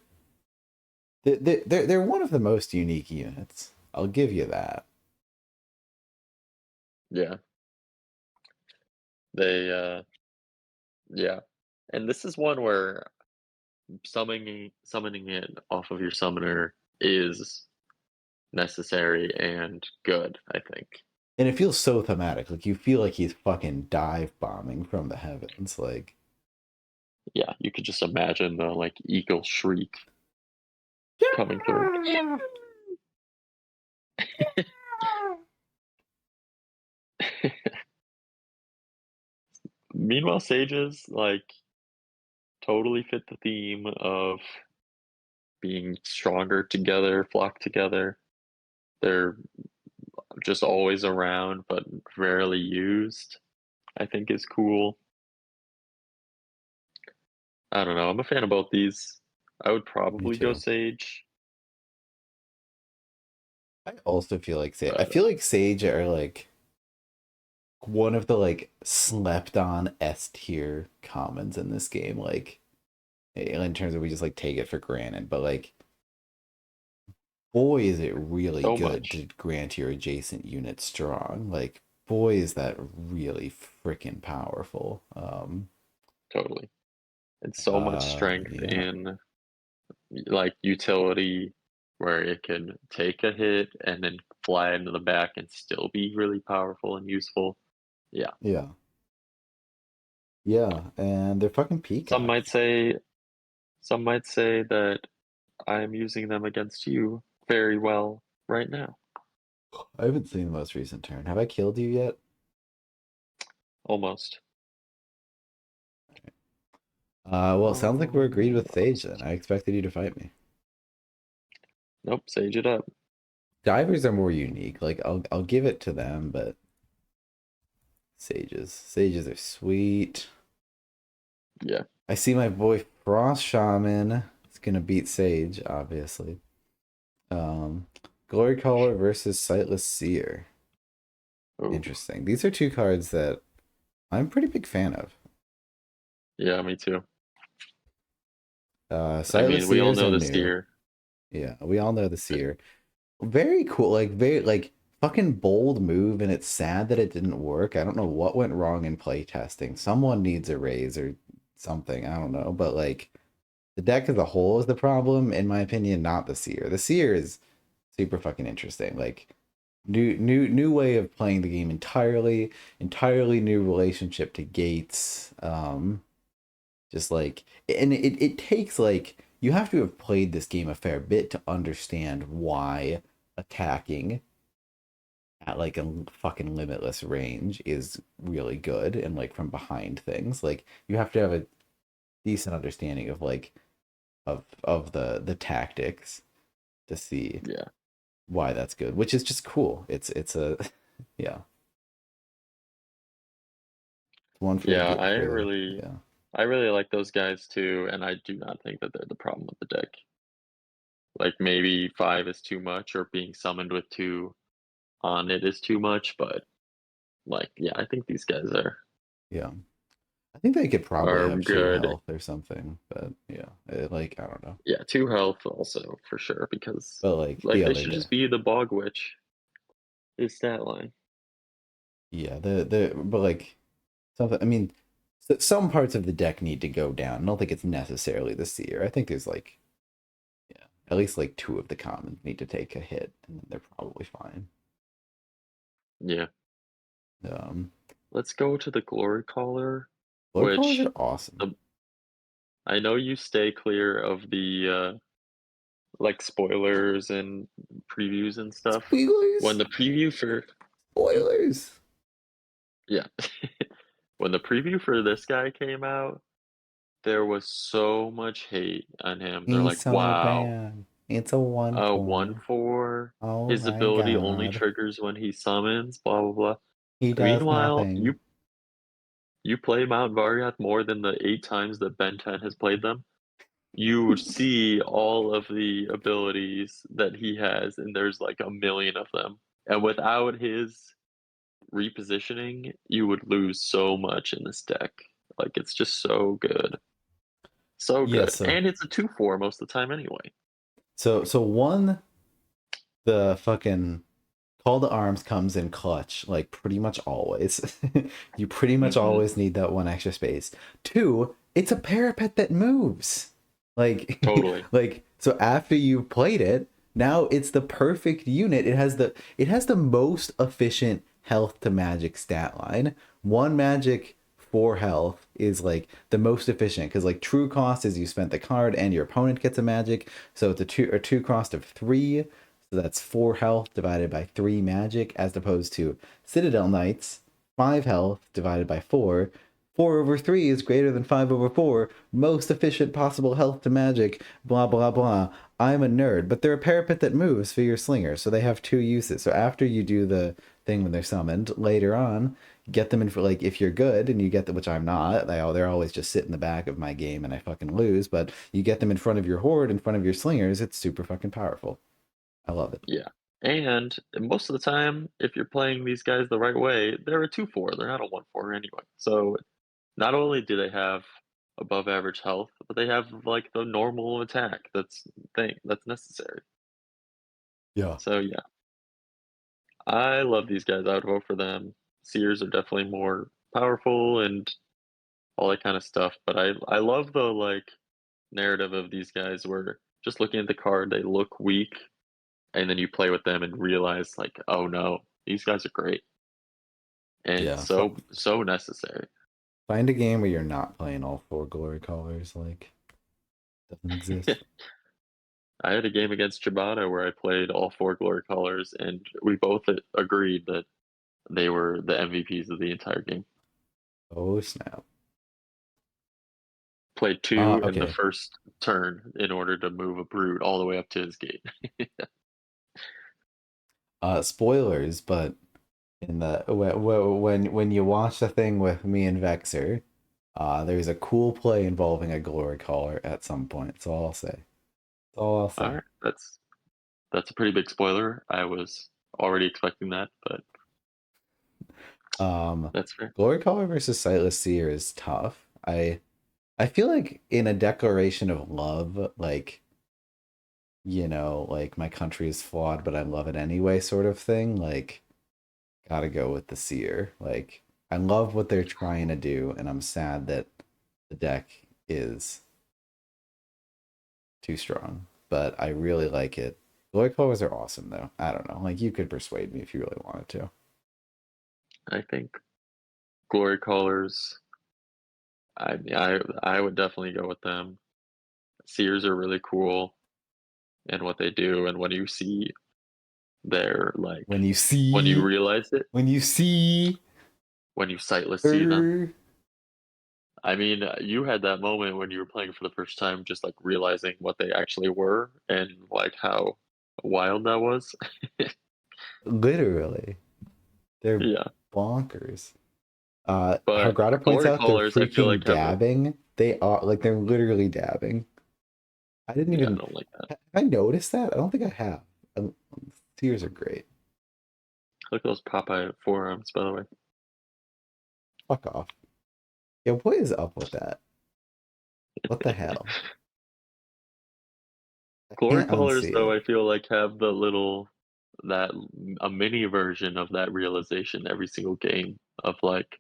one of the most unique units. I'll give you that. Yeah. They yeah. And this is one where summoning it off of your summoner is necessary and good, I think. And it feels so thematic. Like you feel like he's fucking dive bombing from the heavens. Like, Yeah, you could just imagine the like eagle shriek coming through. Meanwhile, sages like totally fit the theme of being stronger together, flock together. They're just always around but rarely used, I think is cool. I don't know. I'm a fan of both these. I would me probably go too. Sage, I also feel like Sage. I but feel like Sage are like one of the like slept on S tier commons in this game. Like in terms of we just like take it for granted, but like boy is it really so good much. to grant your adjacent unit strong. Like boy is that really freaking powerful. Totally. And so much strength Yeah, in like utility where it can take a hit and then fly into the back and still be really powerful and useful. Yeah. yeah, yeah, and they're fucking Some might peacocks. say some might say that I'm using them against you very well right now. I haven't seen the most recent turn. Have I killed you yet? Almost. Well, it sounds like we're agreed with Sage then. Almost. I expected you to fight me. Nope, sage it up. Divers are more unique. Like I'll give it to them, but sages are sweet. Yeah. I see my boy Frost Shaman is gonna beat Sage, obviously. Um, Glory Caller versus Sightless Seer. Oh, Interesting. These are two cards that I'm a pretty big fan of. yeah, me too. I Sightless mean, we all Seers know are the new. steer. Yeah, we all know the Seer. Very cool. Like very like fucking bold move, and it's sad that it didn't work. I don't know what went wrong in playtesting. Someone needs a raise or something. I don't know, but like the deck as a whole is the problem, in my opinion, not the Seer. The Seer is super fucking interesting. Like new way of playing the game entirely, entirely new relationship to gates. Just like, and it takes like you have to have played this game a fair bit to understand why attacking at like a fucking limitless range is really good and like from behind things. Like you have to have a decent understanding of like of the tactics to see Yeah, why that's good, which is just cool. It's a yeah, one for the yeah. get for the yeah. I really like those guys too, and I do not think that they're the problem with the deck. Like maybe five is too much, or being summoned with two on it is too much, but like, yeah, I think these guys Yeah. I think they could probably are have two good. health or something, but yeah, like I don't know. Yeah, two health also for sure because But like like the they other should day, just be the Bog Witch, his stat line. yeah, the but like something. I mean, some parts of the deck need to go down. I don't think it's necessarily the seer. I think there's like yeah, at least like two of the commons need to take a hit, and then they're probably fine. Yeah. Um, Let's go to the Glory Caller, Lord callers are which awesome. the I know you stay clear of the like spoilers and previews and stuff. When Spoilers, the preview for Hmm? spoilers. Yeah. When the preview for this guy came out, there was so much hate on him. They're He's like, so "Wow, bad. It's a one a one four. four. Oh His my ability only god, triggers when he summons." Blah blah blah. he does Meanwhile, nothing. you play Mount Varyath more than the 8 times that Ben 10 has played them. You would see all of the abilities that he has, and there's like a million of them. And without his repositioning, you would lose so much in this deck. Like it's just so good. So Yeah, good. And it's a 2/4 most of the time anyway. so one, the fucking call to arms comes in clutch, like pretty much always. You pretty much Hmm. always need that one extra space. Two, it's a parapet that moves. Like Totally. like so after you've played it, now it's the perfect unit. It has the most efficient health to magic stat line. One magic for health is like the most efficient because like true cost is you spent the card and your opponent gets a magic. So it's a two cost of three. So that's 4 health divided by 3 magic, as opposed to Citadel Knights, 5 health divided by 4. 4/3 is greater than 5/4. Most efficient possible health to magic, blah, blah, blah. I'm a nerd, but they're a parapet that moves for your slinger, so they have two uses. So after you do the thing when they're summoned, later on, get them in for like if you're good and you get them, which I'm not. They're always just sit in the back of my game and I fucking lose. But you get them in front of your horde, in front of your slingers. It's super fucking powerful. I love it. Yeah. And most of the time, if you're playing these guys the right way, they're a 2/4. They're not a 1/4 anyway. So not only do they have above average health, but they have like the normal attack that's necessary. Yeah. So yeah, I love these guys. I would vote for them. Seers are definitely more powerful and all that kind of stuff. But I love the like narrative of these guys where just looking at the card, they look weak, and then you play with them and realize like, oh no, these guys are great and Yeah. so necessary. Find a game where you're not playing all four glory colors. Like, doesn't exist. I had a game against Chibata where I played all four glory colors, and we both agreed that they were the MVPs of the entire game. Oh, snap. Played two in the Okay. first turn in order to move a brood all the way up to his gate. Spoilers, but in the when you watch the thing with me and Vexer, there's a cool play involving a glory caller at some point. That's all I'll say. That's all I'll All say. right, That's a pretty big spoiler. I was already expecting that, but Um, that's fair. Glory Caller versus Sightless Seer is tough. I feel like in a declaration of love, like, like my country is flawed, but I love it anyway, sort of thing. Like, gotta go with the Seer. Like, I love what they're trying to do, and I'm sad that the deck is too strong. But I really like it. Glory Colors are awesome, though. I don't know. Like, you could persuade me if you really wanted to. I think Glory Colors. I would definitely go with them. Seers are really cool in what they do, and when you see their When you when you see, realize it, when you see, when you sightless see them. er, I mean, you had that moment when you were playing for the first time, just like realizing what they actually were and like how wild that was. literally, they're Yeah, bonkers. but Hargrada points Glory out they're Colors, I feel freaking like have a. dabbing. They are like they're literally dabbing. I didn't Yeah, I even don't like that. have I noticed that. I don't think I have. Tears are great. Look at those Popeye forearms, by the way. Fuck off. Yeah, what is up with that? What the hell? I Glory can't Colors, unsee though, it. I feel like have the little that a mini version of that realization every single game of like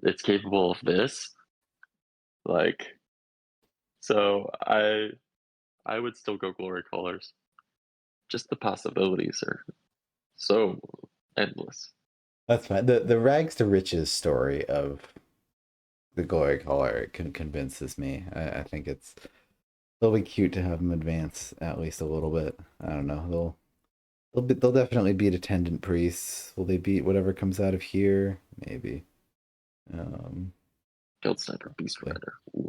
it's capable of this. Like, so I would still go Glory Colors. Just the possibilities are so endless. That's fine. The rags to riches story of the glory collar convinces me. I think it'll be cute to have them advance at least a little bit. I don't know. They'll definitely beat attendant priests. Will they beat whatever comes out of here? Maybe. Um, Guild Sniper Beast okay. Rider. Ooh.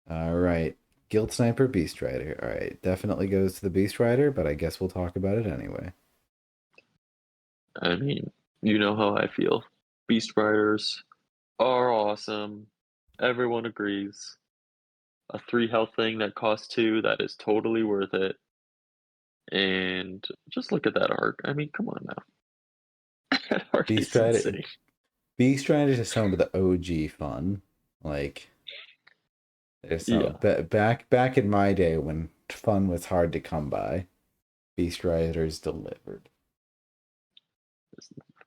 All right. Guild Sniper Beast Rider. All right. Definitely goes to the Beast Rider, but I guess we'll talk about it anyway. I mean, you know how I feel. Beast Riders are awesome. Everyone agrees. A 3 health thing that costs 2, that is totally worth it. And just look at that arc. I mean, come on now. That arc Beast is Rider insane. Beast Riders is some of the OG fun. Like there's some Yeah. back in my day when fun was hard to come by. Beast Riders delivered.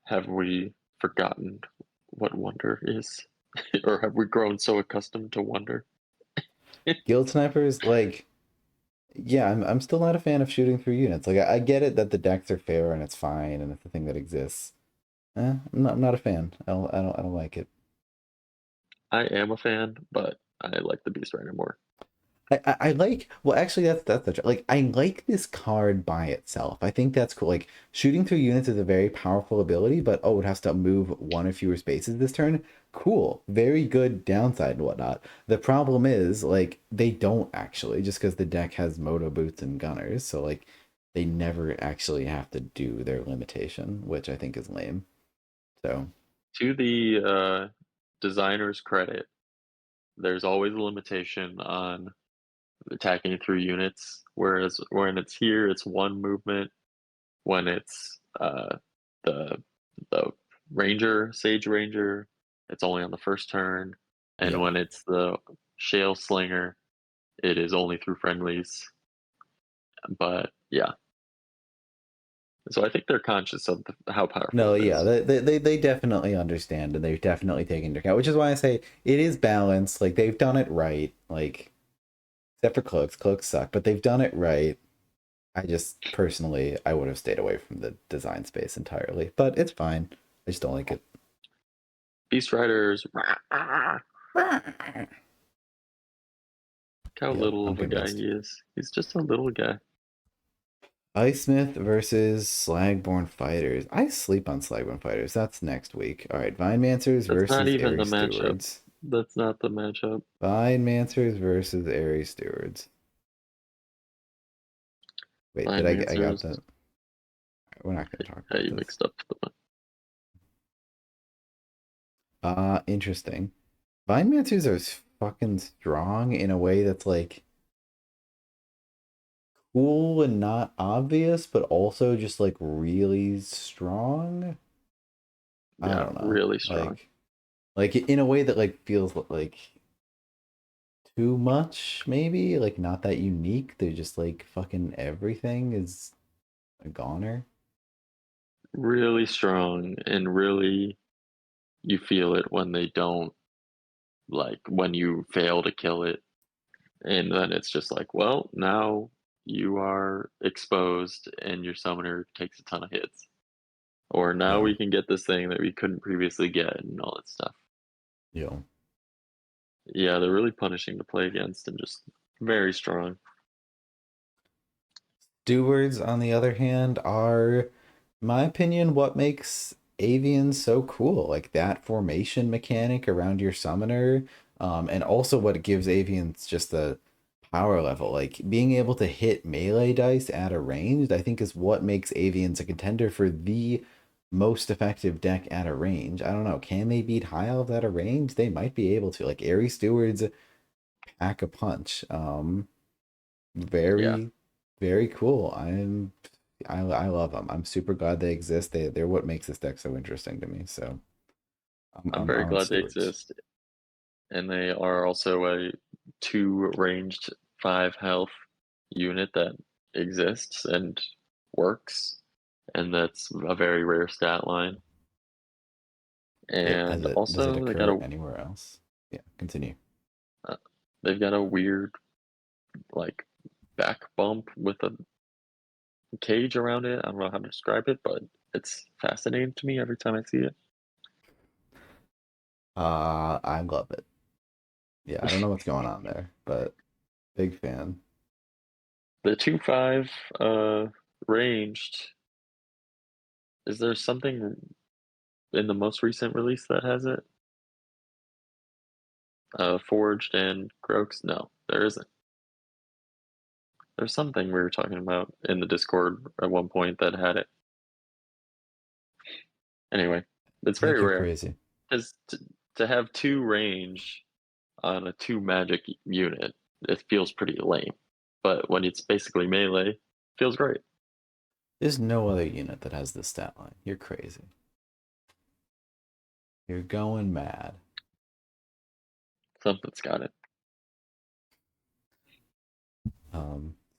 Have we forgotten what wonder is? Or have we grown so accustomed to wonder? Guild Snipers, like, yeah, I'm still not a fan of shooting through units. Like, I get it that the decks are fair and it's fine and it's a thing that exists. I'm not a fan. I don't like it. I am a fan, but I like the Beast Rider more. I like well actually that's the like I like this card by itself. I think that's cool. Like shooting through units is a very powerful ability, but oh, it has to move one or fewer spaces this turn. Cool. Very good downside and whatnot. The problem is like they don't actually just because the deck has moto boots and gunners, so like they never actually have to do their limitation, which I think is lame. So To the designer's credit, there's always a limitation on attacking through units, whereas when it's here, it's one movement. When it's the the ranger, sage ranger, it's only on the first turn, and yeah. when it's the shale slinger, it is only through friendlies. But yeah, so I think they're conscious of how powerful No, it yeah, is. they definitely understand and they've definitely taken into account, which is why I say it is balanced. Like they've done it right. Like except for cloaks, cloaks suck, but they've done it right. I just personally I would have stayed away from the design space entirely, but it's fine. I just don't like it. Beast Riders, look how Yep, little I'm of a guy convinced. he is. He's just a little guy. Ice Smith versus Slagborn Fighters. I sleep on Slagborn Fighters. That's next week. All right, Vine Mancers That's not versus even Airy the matchup. Stewards. That's not the matchup. Vine Mancers versus Airy Stewards. Wait, did Line I got Mancers. that? We're not going to talk Yeah, about you this. mixed up the. Interesting. Vine Mancers are fucking strong in a way that's like cool and not obvious, but also just like really strong. I Yeah, don't know. really strong. Like in a way that like feels like too much, maybe. Like not that unique. They're just like fucking everything is a goner. Really strong, and really you feel it when they don't, like when you fail to kill it, and then it's just like, well, now you are exposed and your summoner takes a ton of hits. Or now Yo, we can get this thing that we couldn't previously get and all that stuff. yo. Yeah, they're really punishing to play against and just very strong. Stewards, on the other hand, are, in my opinion, what makes Avian so cool. Like that formation mechanic around your summoner, and also what gives Avians just the power level. Like being able to hit melee dice at a range, I think is what makes Avians a contender for the most effective deck at a range. I don't know. Can they beat High Elves at a range? They might be able to. Like Airy Stewards pack a punch. Yeah, Very, very cool. I love them. I'm super glad they exist. They're what makes this deck so interesting to me. So I'm I'm very on glad they Stewards. exist. And they are also a 2 ranged 5 health unit that exists and works, and that's a very rare stat line. It And does it also occur anywhere else? Yeah, continue. uh, they've got a weird like back bump with a cage around it. I don't know how to describe it, but it's fascinating to me every time I see it. I love it. Yeah, I don't know what's going on there, but big fan. The 2/5 ranged. Is there something in the most recent release that has it? Forged and Grox? No, there isn't. There's something we were talking about in the Discord at one point that had it. Anyway, it's I think very you're rare crazy. because to have 2 range on a 2 magic unit, it feels pretty lame. But when it's basically melee, it feels great. There's no other unit that has this stat line. You're crazy. You're going mad. Something's got it.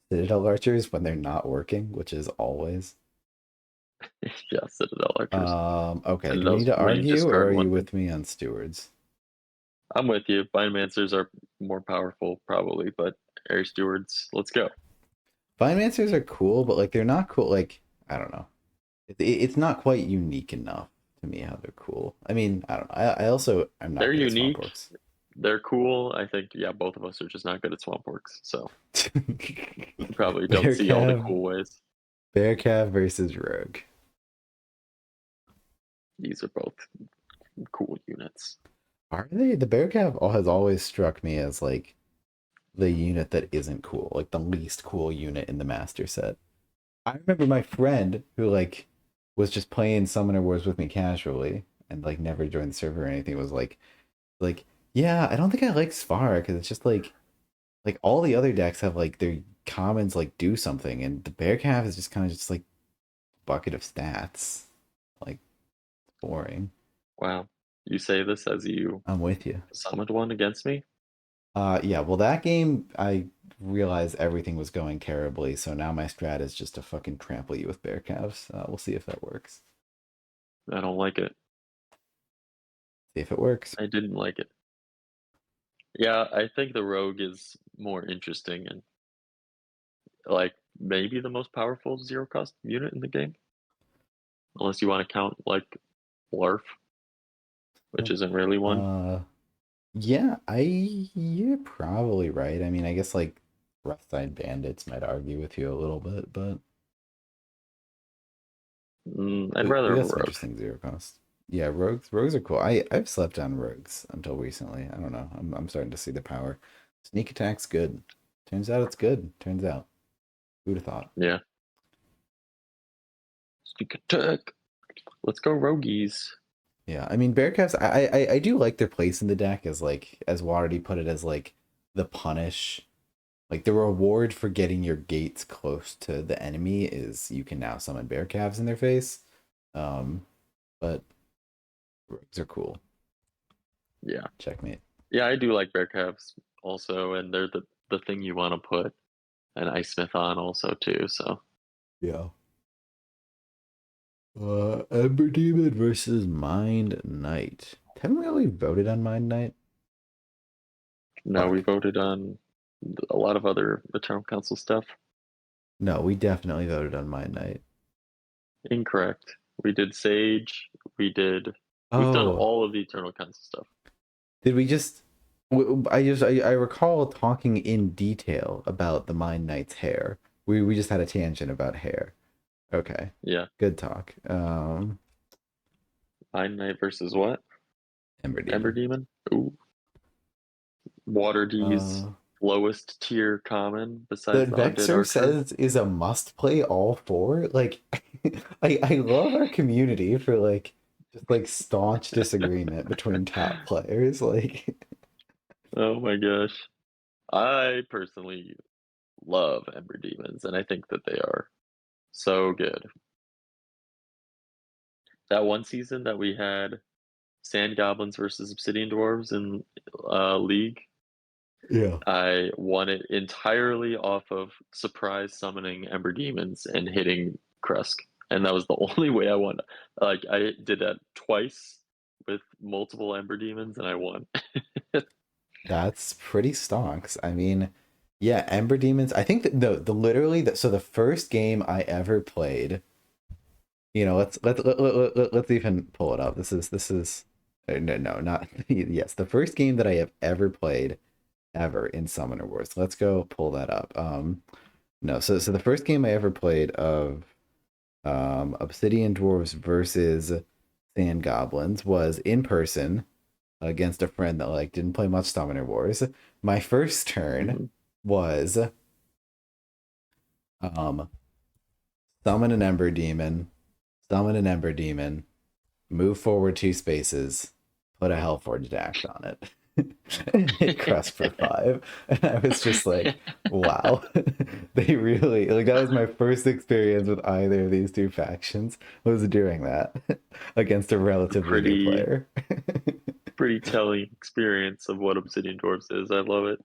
Citadel archers when they're not working, which is always. Yeah, Citadel Archers. Okay. Do we need Citadel's to range argue, or discard are you 1 thing. with me on stewards? I'm with you. Bindmancers are more powerful, probably, but Air Stewards, let's go. Financiers are cool, but like they're not cool. Like I don't know. It's not quite unique enough to me how they're cool. I mean, I don't know. I also am They're not good at swamp unique. works. They're cool. I think, yeah, both of us are just not good at Swamp Works, so we probably don't Bear see all the Cav, cool ways. Bear Cav versus Rogue. These are both cool units. Are they? The Bear Cav has always struck me as like the unit that isn't cool, like the least cool unit in the master set. I remember my friend who like was just playing Summoner Wars with me casually and like never joined the server or anything was like yeah, I don't think I like Svara because it's just like all the other decks have like their commons like do something and the Bear Calf is just kind of just like bucket of stats. Like boring. Wow. You say this as you I'm with you. summoned one against me? Yeah, well that game I realized everything was going terribly, so now my strat is just to fucking trample you with Bear Calves. We'll see if that works. I don't like it. See if it works. I didn't like it. Yeah, I think the rogue is more interesting and like maybe the most powerful zero cost unit in the game. Unless you want to count like Blurf, which isn't really one. Uh yeah, you're probably right. I mean, I guess like Rough Side Bandits might argue with you a little bit, but I'd we rather have a got some rogue. interesting zero cost. Yeah, rogues are cool. I've slept on rogues until recently. I don't know. I'm starting to see the power. Sneak attack's good. Turns out it's good. Turns out. Who'd have thought? Yeah. Sneak attack. Let's go roguies. Yeah, I mean Bearcats. I do like their place in the deck as like as Wardy put it as like the punish Like the reward for getting your gates close to the enemy is you can now summon bear calves in their face. But rogues are cool. Yeah. Checkmate. Yeah, I do like bear calves also, and they're the thing you want to put an ice smith on also too. So Yeah. Ember Demon versus Mind Knight. Haven't we already voted on Mind Knight? now we Fuck. voted on a lot of other Eternal Council stuff. No, we definitely voted on Mind Knight. Incorrect. We did Sage. We've done Oh, all of the Eternal Council stuff. did we just? I recall talking in detail about the Mind Knight's hair. We just had a tangent about hair. Okay, Yeah. good talk. Iron Knight versus what? Ember Ember Demon. Demon? Ooh. Water D's Uh, lowest tier common that besides the Undead Vexer Archer. says is a must play all four. Like, I love our community for like just like staunch disagreement between top players. Like, Oh my gosh. I personally love Ember Demons, and I think that they are so good. That one season that we had Sand Goblins versus Obsidian Dwarves in League, yeah. I won it entirely off of surprise summoning Ember Demons and hitting Krusk. And that was the only way I won. Like, I did that twice with multiple Ember Demons and I won. That's pretty stonks. I mean, yeah, Ember Demons. I think that the literally that so the first game I ever played, let's even pull it up. This is no, not yes, the first game that I have ever played ever in Summoner Wars. Let's go pull that up. No, so the first game I ever played of Obsidian Dwarves versus Sand Goblins was in person against a friend that like didn't play much Summoner Wars. My first turn Mhm. was um summon an Ember Demon, summon an Ember Demon, move forward 2 spaces, put a Hellforged Axe on it. And hit Crust for 5. And I was just like, wow. They really like that was my first experience with either of these two factions was doing that against a relatively new pretty player. pretty telling experience of what Obsidian Dwarves is. I love it.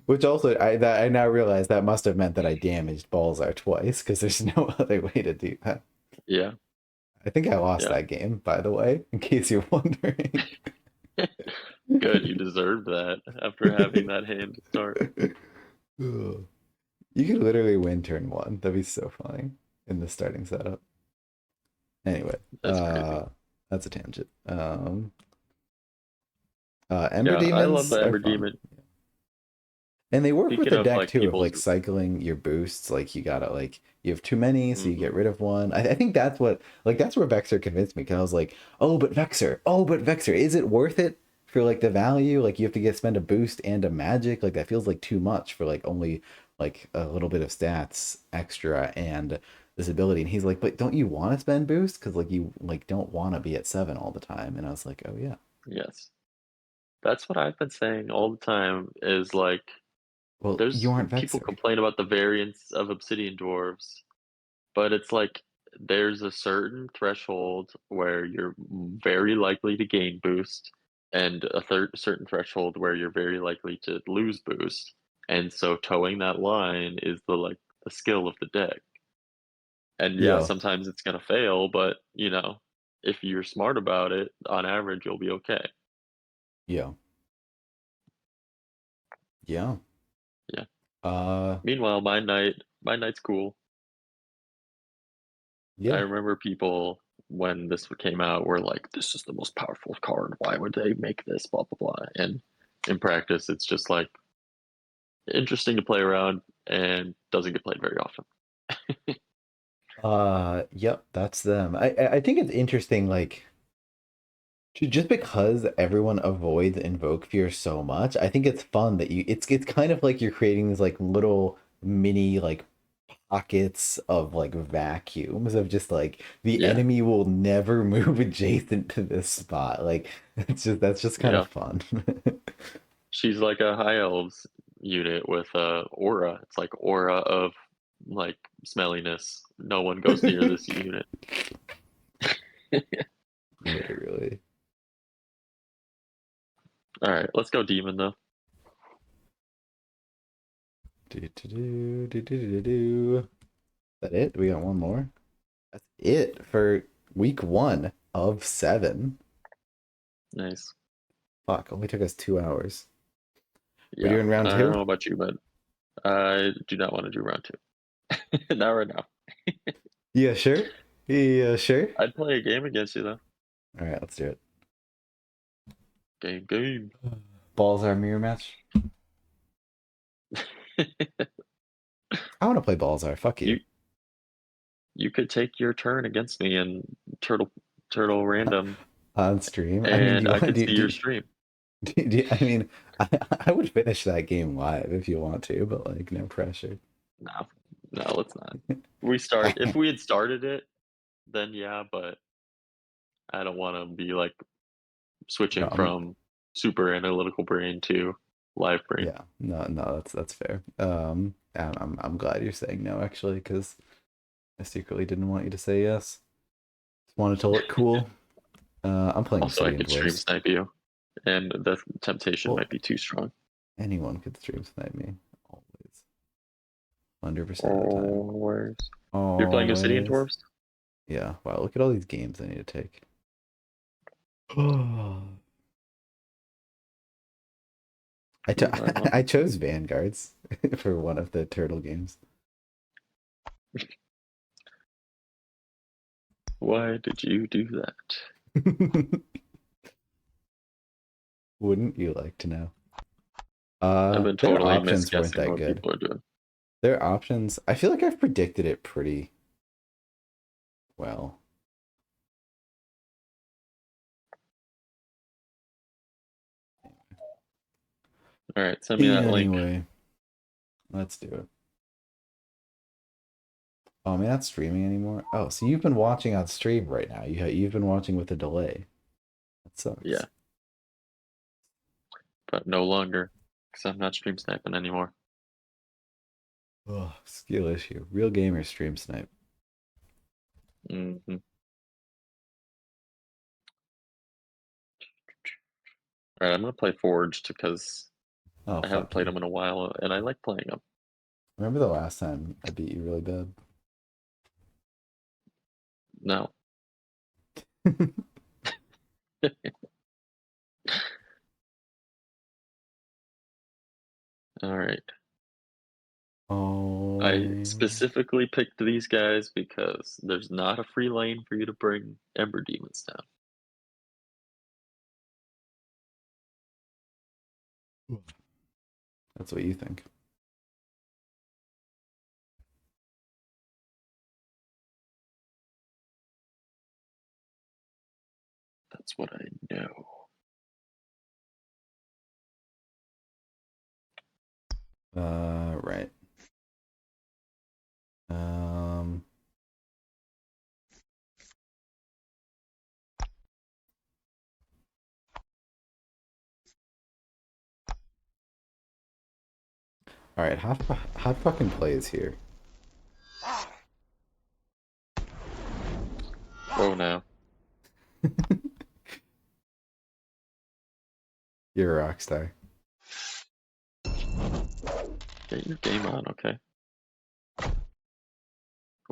Which also I now realize that must have meant that I damaged Balzar twice because there's no other way to do that. Yeah, I think I lost yeah. that game, by the way, in case you're wondering. Good, you deserved that after having that hand to start. You could literally win turn 1. That'd be so funny in the starting setup. Anyway, That's crazy. that's a tangent. Ember Yeah, I love Demons the are Ember fun. Demon. And they work with Speaking the of deck like too of people's like cycling your boosts. Like you gotta like you have too many, so you Mhm. get rid of one. I think that's what like that's where Vexer convinced me because I was like, oh, but Vexer, is it worth it for like the value? Like you have to get spend a boost and a magic. Like that feels like too much for like only like a little bit of stats extra and this ability. And he's like, but don't you want to spend boost? Because like you like don't want to be at 7 all the time. And I was like, oh yeah. Yes. That's what I've been saying all the time is like Well, you there's aren't people Vexer. complain about the variance of Obsidian Dwarves, but it's like there's a certain threshold where you're very likely to gain boost and a certain threshold where you're very likely to lose boost. And so towing that line is the skill of the deck. And yeah, Yeah. sometimes it's gonna fail, but if you're smart about it, on average you'll be okay. Yeah. Yeah. Yeah. Uh Meanwhile, my Knight's cool. I yeah. remember people when this came out were like, "This is the most powerful card. Why would they make this?" Blah blah blah. And in practice, it's just like interesting to play around and doesn't get played very often. Yep, that's them. I think it's interesting, like just because everyone avoids Invoke Fear so much, I think it's fun that it's kind of like you're creating these like little mini like pockets of like vacuums of just like the Yeah, enemy will never move adjacent to this spot. Like that's just kind yeah. of fun. She's like a high elves, unit with aura. It's like aura of like smelliness. No one goes near this unit. Literally. All right, let's go demon though. Do. That it? We got one more. That's it for week 1 of 7. Nice. Fuck, only took us 2 hours. We're Yeah. doing round I don't 2? know about you, but I do not want to do round 2. Not right now. Yeah, sure. Yeah, sure. I'd play a game against you though. All right, let's do it. Game. Balls are mirror match. I want to play balls are. Fuck you. You could take your turn against me and turtle random, On stream. I mean, do and you I want could to see your stream. I mean, I would finish that game live if you want to, but like no pressure. No, let's not. If we had started it, then yeah, but I don't want to be like switching No, from super analytical brain to live brain. yeah, no, that's fair. I'm glad you're saying no actually, because I secretly didn't want you to say yes. Just wanted to look cool. I'm playing Also, I Obsidian could stream Dwarves. snipe you, and the temptation Well, might be too strong. anyone could stream snipe me, always, 100% of the time. Always. You're playing Obsidian Always. Dwarves? Yeah. Wow. Look at all these games I need to take. I chose Vanguards for one of the turtle games. Why did you do that? Wouldn't you like to know? I've been Their totally options weren't misguessing that what good. people are doing. Their options, I feel like I've predicted it pretty well. All right, send me that link. Anyway, let's do it. Oh, am I not streaming anymore? Oh, so you've been watching on stream right now. You've been watching with a delay. That sucks. Yeah. But no longer, because I'm not stream sniping anymore. Oh, skill issue. Real gamer stream snipe. Mm-hmm. All right, I'm gonna play Forged because Oh, I haven't fuck played you. them in a while, and I like playing them. Remember the last time I beat you really bad? No. All right. Oh. I specifically picked these guys because there's not a free lane for you to bring Ember Demons down. That's what you think. That's what I know. Right. All right, hot fucking plays here. Oh no. You're a rock star. Get your game on, okay?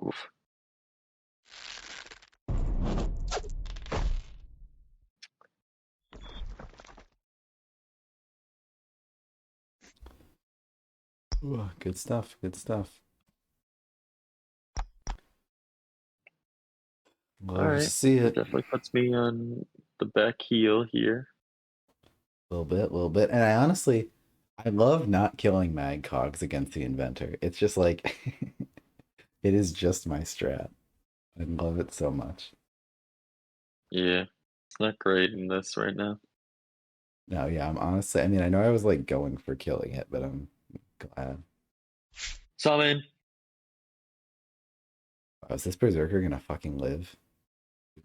Oof. Ooh, good stuff. Good stuff. Love All to right. see That it. definitely puts me on the back heel here. A little bit. And I love not killing Magcogs against the Inventor. It's just like, it is just my strat. I love it so much. Yeah. It's not great in this right now. No, yeah, I mean, I know I was like going for killing it, but I'm glad. Summon! Oh, is this Berserker gonna fucking live?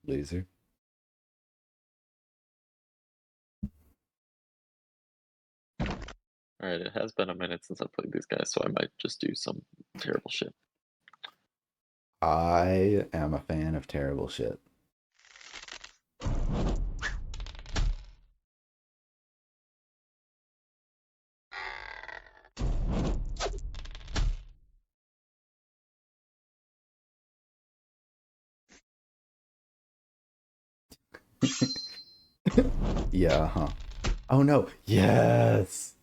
Loser. Alright, it has been a minute since I played these guys, so I might just do some terrible shit. I am a fan of terrible shit. Yeah, huh. Oh no. Yes.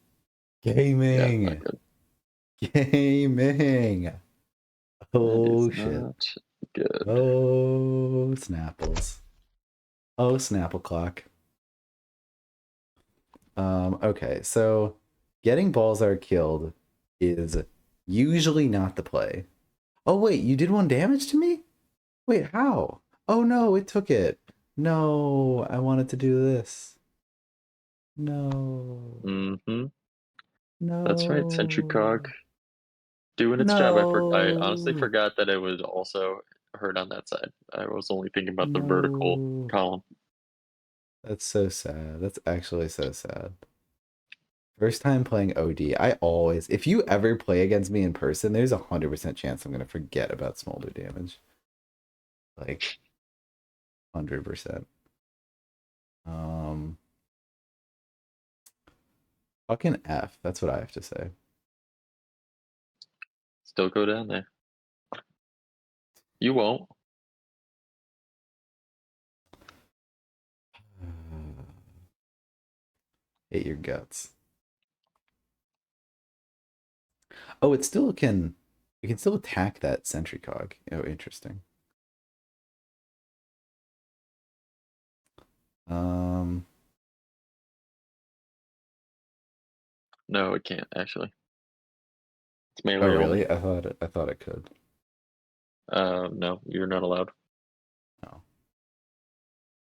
Yeah, not Gaming. good. Gaming. That is Oh shit. not good. Oh Snapples. Oh Snapple clock. Okay, so getting Balzar killed is usually not the play. Oh wait, you did one damage to me? Wait, how? Oh no, it took it. No, I wanted to do this. No. Mhm. That's right, Sentry Cog No. doing its job. I honestly No. forgot that it would also hurt on that side. I was only thinking about the vertical No. column. That's so sad. That's actually so sad. First time playing OD, I always, if you ever play against me in person, there's 100% chance I'm gonna forget about smolder damage. Like 100%. Um, Fucking F. That's what I have to say. Still go down there. You won't. Hate your guts. Oh, it still can. It can still attack that sentry cog. Oh, interesting. Um. No, it can't actually. It's Oh, melee only. really? I thought it could. No, you're not allowed. Oh.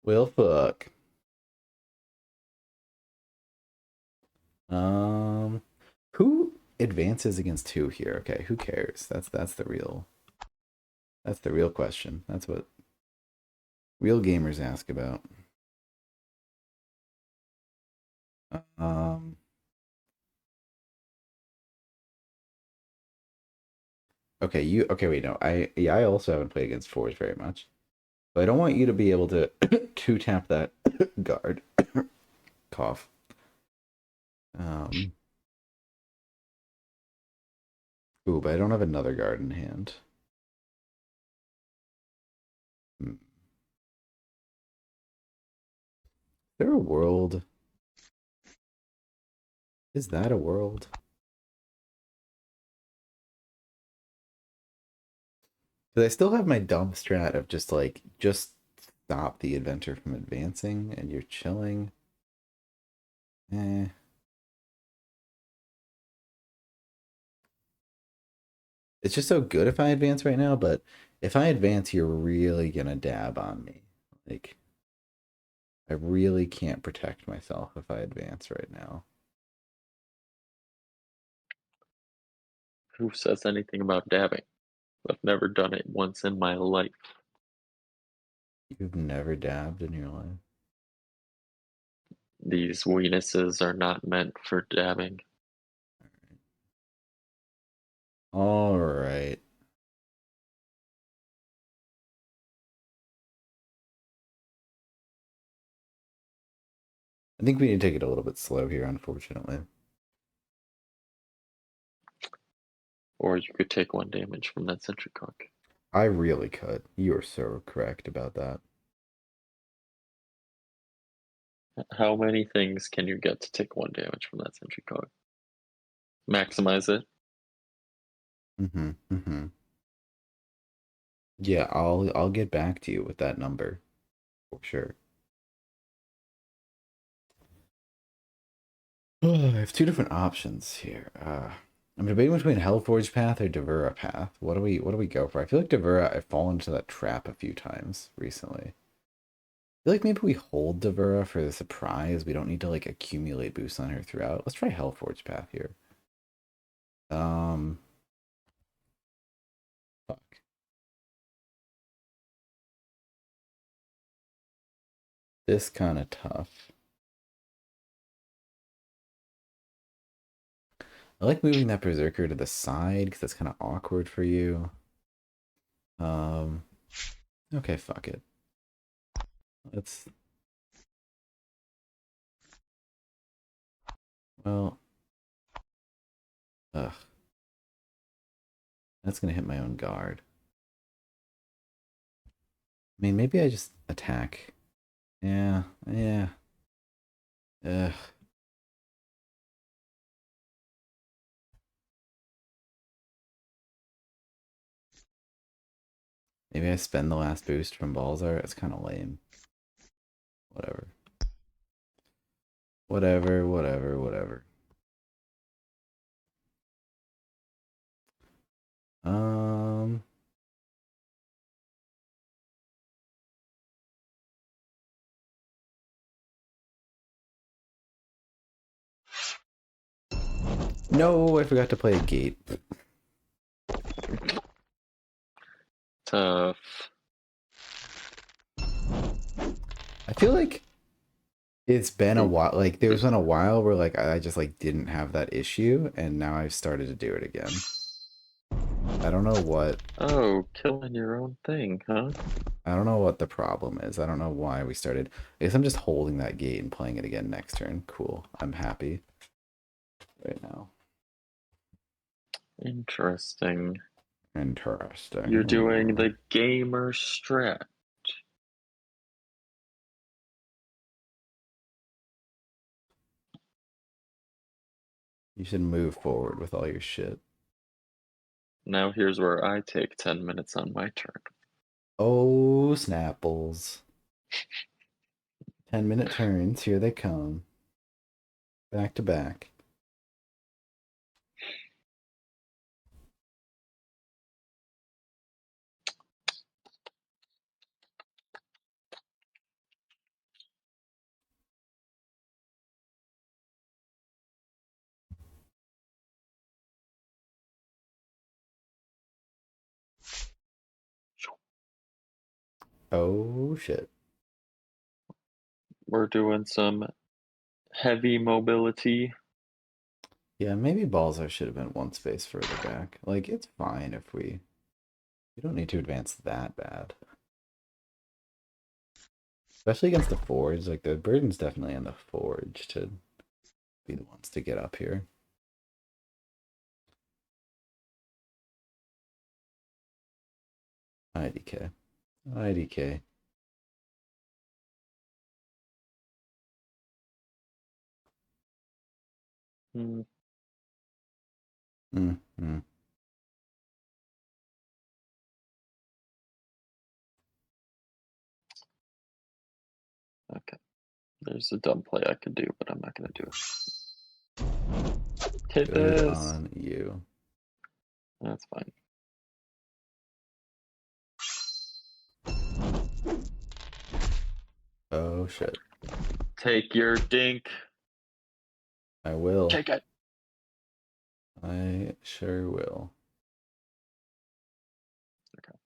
Well, fuck. Um. Who advances against who here? Okay, who cares? That's the real. That's the real question. That's what real gamers ask about. Um. Okay, you. Okay, wait, no. I also haven't played against fours very much. But I don't want you to be able to two tap that guard. Cough. Um. Ooh, but I don't have another guard in hand. Hmm. Is there a world? Is that a world? Because I still have my dumb strat of just stop the inventor from advancing and you're chilling. Eh. It's just so good if I advance right now, but if I advance, you're really gonna dab on me. Like, I really can't protect myself if I advance right now. Who says anything about dabbing? I've never done it once in my life. You've never dabbed in your life. These weenuses are not meant for dabbing. All right. I think we need to take it a little bit slow here, unfortunately. Or you could take one damage from that sentry cog. I really could. You are so correct about that. How many things can you get to take one damage from that sentry cog? Maximize it. Mm-hmm. Mm-hmm. Yeah, I'll get back to you with that number for sure. I have two different options here. I'm debating between Hellforge Path or Devura Path. What do we go for? I feel like Devura, I've fallen into that trap a few times recently. I feel like maybe we hold Devura for the surprise. We don't need to like accumulate boosts on her throughout. Let's try Hellforge Path here. Um, Fuck. This kind of tough. I like moving that berserker to the side because that's kind of awkward for you. Okay, fuck it. Let's. Well, ugh. That's gonna hit my own guard. I mean, maybe I just attack. Yeah, yeah. Ugh. Maybe I spend the last boost from Balzar. It's kind of lame. Whatever. Whatever, whatever, whatever. Um. No, I forgot to play a gate. Tough. I feel like it's been a while. Like there's been a while where like I just like didn't have that issue, and now I've started to do it again. I don't know what. Oh, killing your own thing, huh? I don't know what the problem is. I don't know why we started. I guess I'm just holding that gate and playing it again next turn. Cool. I'm happy right now. Interesting. Interesting. You're doing the gamer strat. You should move forward with all your shit. Now here's where I take 10 minutes on my turn. Oh, Snapples. 10-minute turns. Here they come. Back to back. Oh, shit. We're doing some heavy mobility. Yeah, maybe Balzar should have been one space further back. Like, it's fine if we... You don't need to advance that bad. Especially against the Forge. Like, the burden's definitely on the Forge to be the ones to get up here. IDK. IDK. Hmm. Mm-hmm. Okay. There's a dumb play I could do, but I'm not going to do it. Hit Good this. on you. That's fine. Oh, shit. Take your dink. I will. Take it. I sure will. Okay.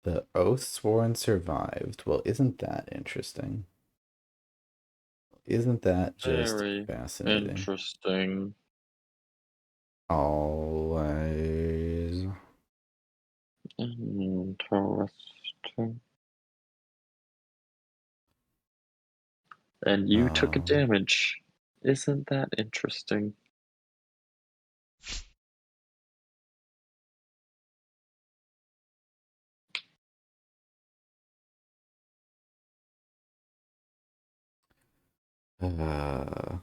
The Oathsworn survived. Well, isn't that interesting? Isn't that just Very fascinating? interesting. Always. Interesting. And you took a Um, damage. Isn't that interesting? uh,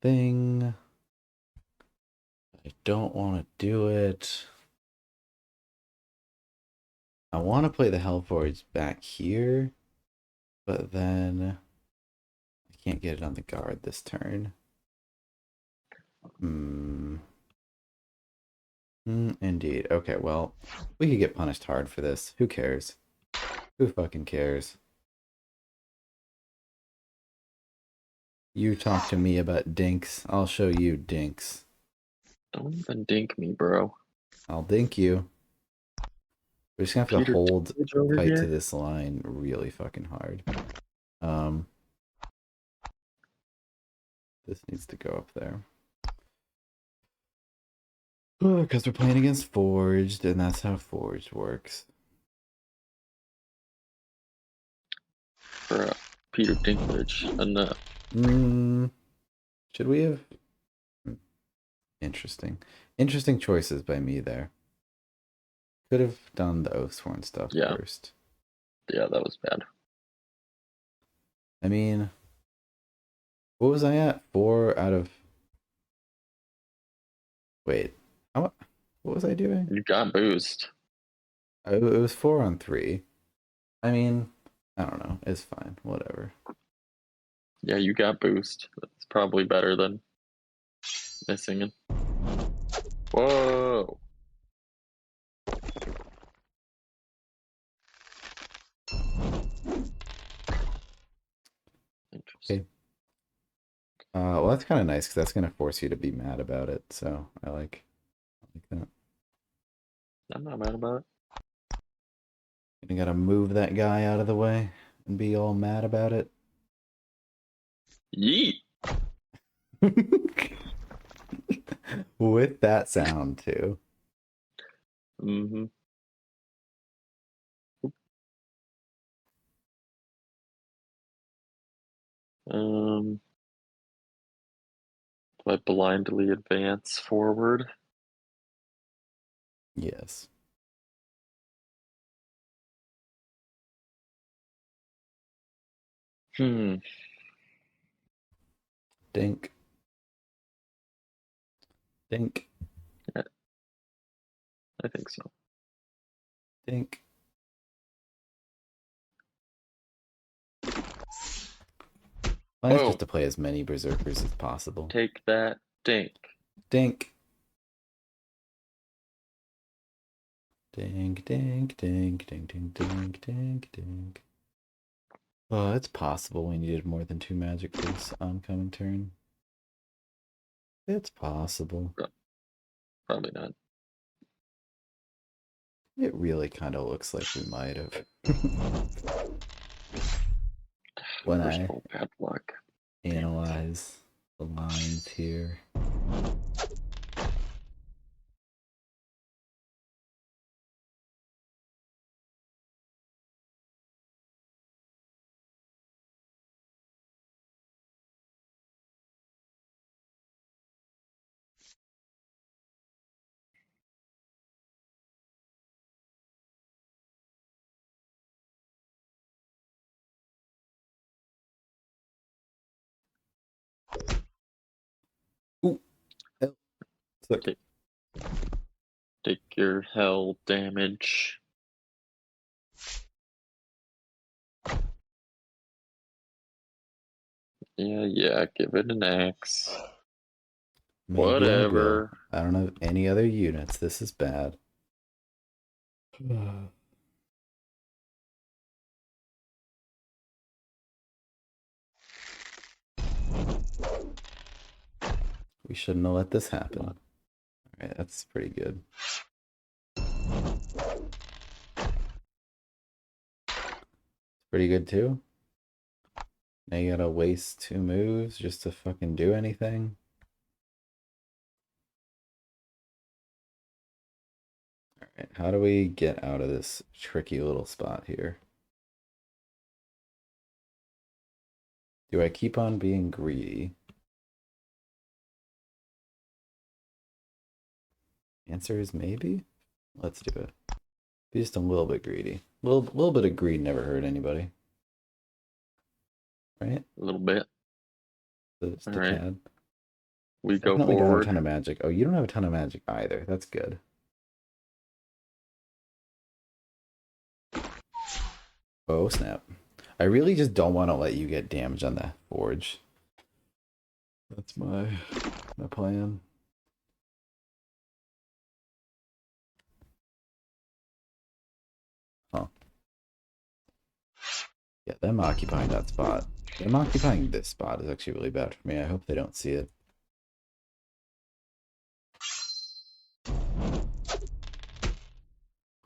thing. I don't want to do it. I want to play the Hellforge back here, but then I can't get it on the guard this turn. Hmm. Indeed. Okay, well, we could get punished hard for this. Who cares? Who fucking cares? You talk to me about dinks. I'll show you dinks. Don't even dink me, bro. I'll dink you. We're just gonna have to Peter hold Dinklage over tight to here. this line really fucking hard. Um, this needs to go up there. Because we're playing against Forged, and that's how Forged works. For Peter Dinklage. Enough. Should we have? Interesting. Interesting choices by me there. Could have done the Oathsworn stuff first. Yeah, that was bad. I mean, what was I at? 4 out of... Wait. What was I doing? You got boost. It was 4 on 3. I mean, I don't know. It's fine. Whatever. Yeah, you got boost. That's probably better than missing it. Whoa. Interesting. Okay. Well, that's kind of nice because that's going to force you to be mad about it. So I like that. I'm not mad about it. You gotta move that guy out of the way and be all mad about it. Yeet. With that sound too. Mm-hmm. Do I blindly advance forward? Yes. Dink. Dink. Yeah, I think so. Dink. Mine's just to play as many berserkers as possible. Take that, dink. Dink. Dink, dink, dink, dink, dink, dink, dink, dink. Oh, it's possible we needed more than 2 magic for this oncoming turn. It's possible. Probably not. It really kind of looks like we might have. When I bad luck. Analyze the lines here. Ooh. Take your hell damage. Yeah, give it an X. Maybe Whatever. I don't have any other units. This is bad. We shouldn't have let this happen. Alright, that's pretty good. Pretty good too. Now you gotta waste 2 moves just to fucking do anything. Alright, how do we get out of this tricky little spot here? Do I keep on being greedy? Answer is maybe. Let's do it. Be just a little bit greedy. Little bit of greed never hurt anybody. Right? A little bit. Just a tad. We Definitely go forward. don't have a ton of magic. Oh, you don't have a ton of magic either. That's good. Oh, snap. I really just don't want to let you get damage on the forge. That's my plan. Huh. Yeah, them occupying that spot. Them occupying this spot is actually really bad for me. I hope they don't see it.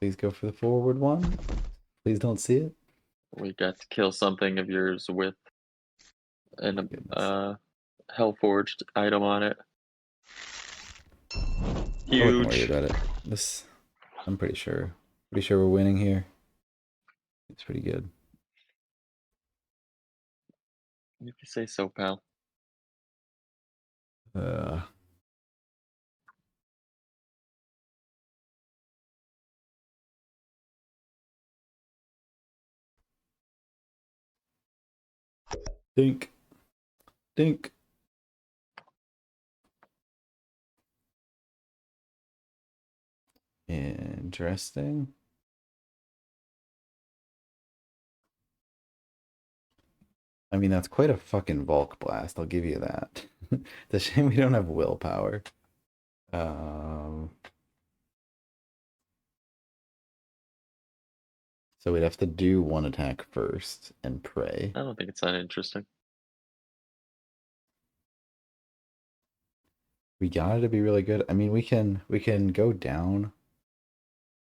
Please go for the forward one. Please don't see it. We got to kill something of yours with Oh my an goodness. Hellforged item on it. I wouldn't worry Huge. about it. This, I'm pretty sure. Pretty sure we're winning here. It's pretty good. If you say so, pal. Uh, dink, dink. Interesting. I mean, that's quite a fucking Volk blast. I'll give you that. It's a shame we don't have willpower. Um, so we'd have to do one attack first and pray. I don't think it's that interesting. We got it to be really good. I mean, we can go down.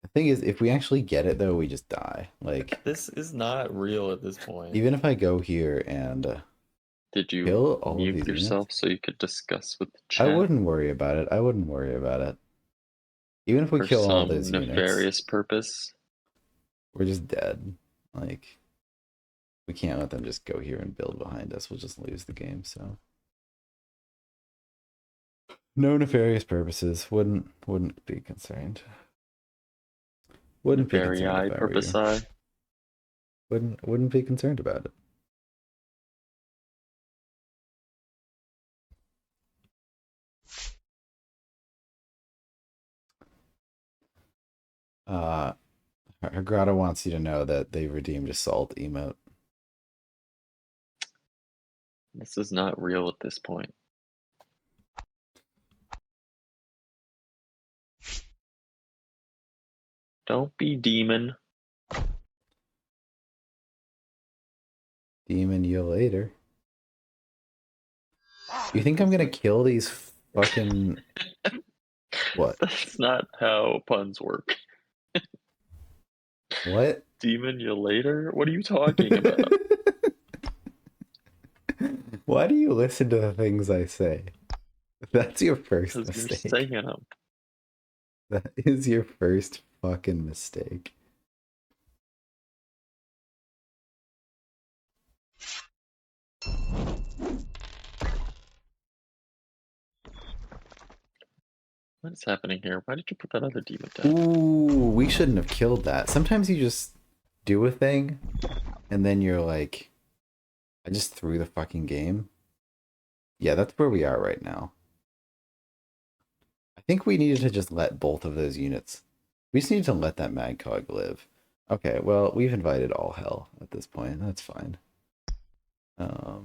The thing is, if we actually get it though, we just die. Like, This is not real at this point. even if I go here and Did you kill all of mute these yourself units, so you could discuss with the I chat wouldn't worry about it. I wouldn't worry about it. Even if we for kill all some those units, nefarious purpose? we're just dead. Like, we can't let them just go here and build behind us. We'll just lose the game. So, no nefarious purposes. Wouldn't be concerned. Wouldn't be concerned Nefarii if I were you. purposi? Wouldn't be concerned about it. Grotto wants you to know that they redeemed Assault emote. This is not real at this point. Don't be demon. Demon you later. You think I'm gonna kill these fucking what? That's not how puns work. What? Demon you later? What are you talking about? Why do you listen to the things I say? That's your first Because you're mistake. saying them. That is your first fucking mistake. What is happening here? Why did you put that other demon down? Ooh, we shouldn't have killed that. Sometimes you just do a thing, and then you're like, I just threw the fucking game. Yeah, that's where we are right now. I think we needed to just let both of those units. We just needed to let that Magcog live. Okay, well, we've invited all hell at this point. That's fine. That's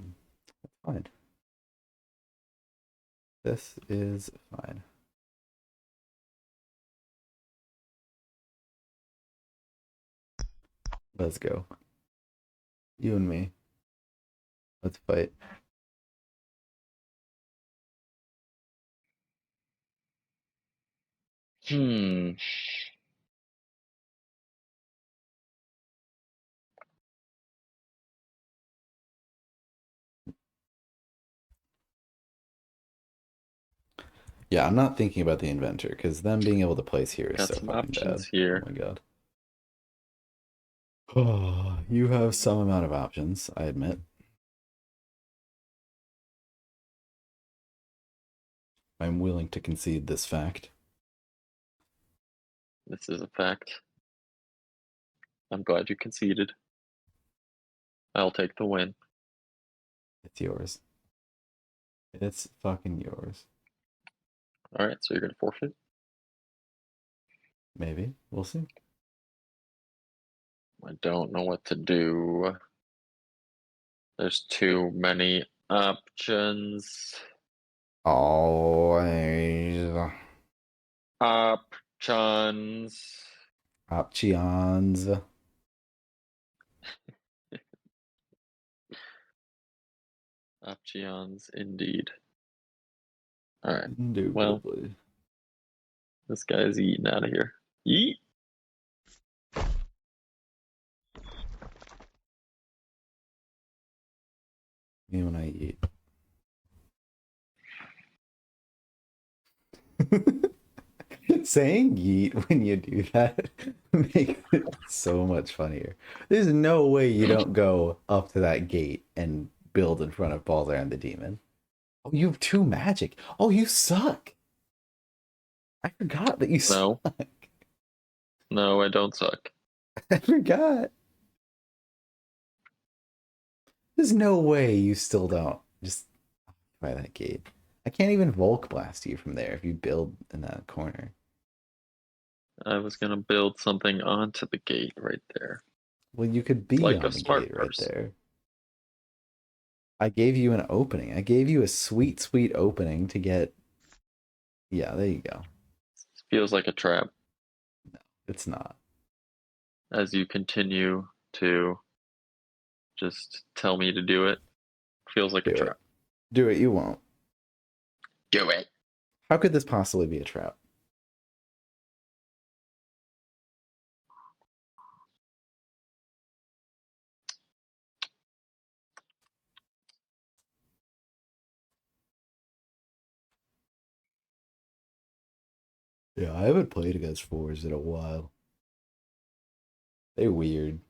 fine. This is fine. Let's go. You and me. Let's fight. Hmm. Yeah, I'm not thinking about the inventor because them being able to place here is Got so some fucking options bad. here. Oh my god. Oh, you have some amount of options, I admit. I'm willing to concede this fact. This is a fact. I'm glad you conceded. I'll take the win. It's yours. It's fucking yours. Alright, so you're gonna forfeit? Maybe. We'll see. I don't know what to do. There's too many options. Always. Options. Options. Options, indeed. Alright, well, Indubitably. this guy's eating out of here. Eat! Me when I eat. Saying yeet when you do that makes it so much funnier. There's no way you don't go up to that gate and build in front of Baldur and the demon. Oh, you have 2 magic. Oh, you suck. I forgot that you No. suck. No, I don't suck. I forgot. There's no way you still don't. Just by that gate. I can't even Volk blast you from there if you build in that corner. I was gonna build something onto the gate right there. Well, you could be Like a on the smart gate right person. there. I gave you an opening. I gave you a sweet, sweet opening to get. Yeah, there you go. Feels like a trap It's not. as you continue to just tell me to do it. Feels like Do a it. trap. Do it. You won't. Do it. How could this possibly be a trap? Yeah, I haven't played against 4s in a while. They're weird.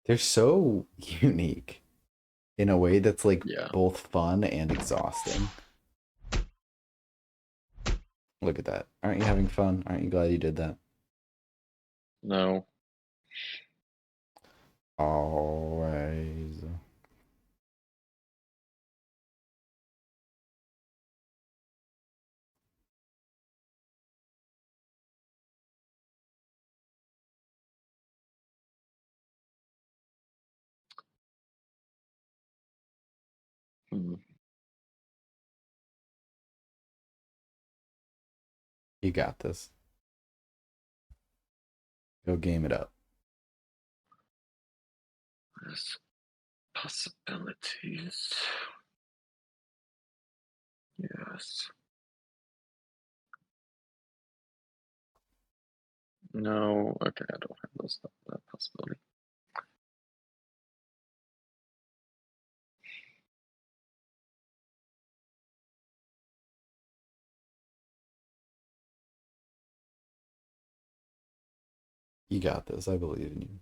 They're so unique in a way that's like Yeah. both fun and exhausting. Look at that. Aren't you having fun? Aren't you glad you did that? No. Always. Hmm. You got this. Go game it up. There's possibilities. Yes. No. Okay, I don't have that possibility. You got this. I believe in you.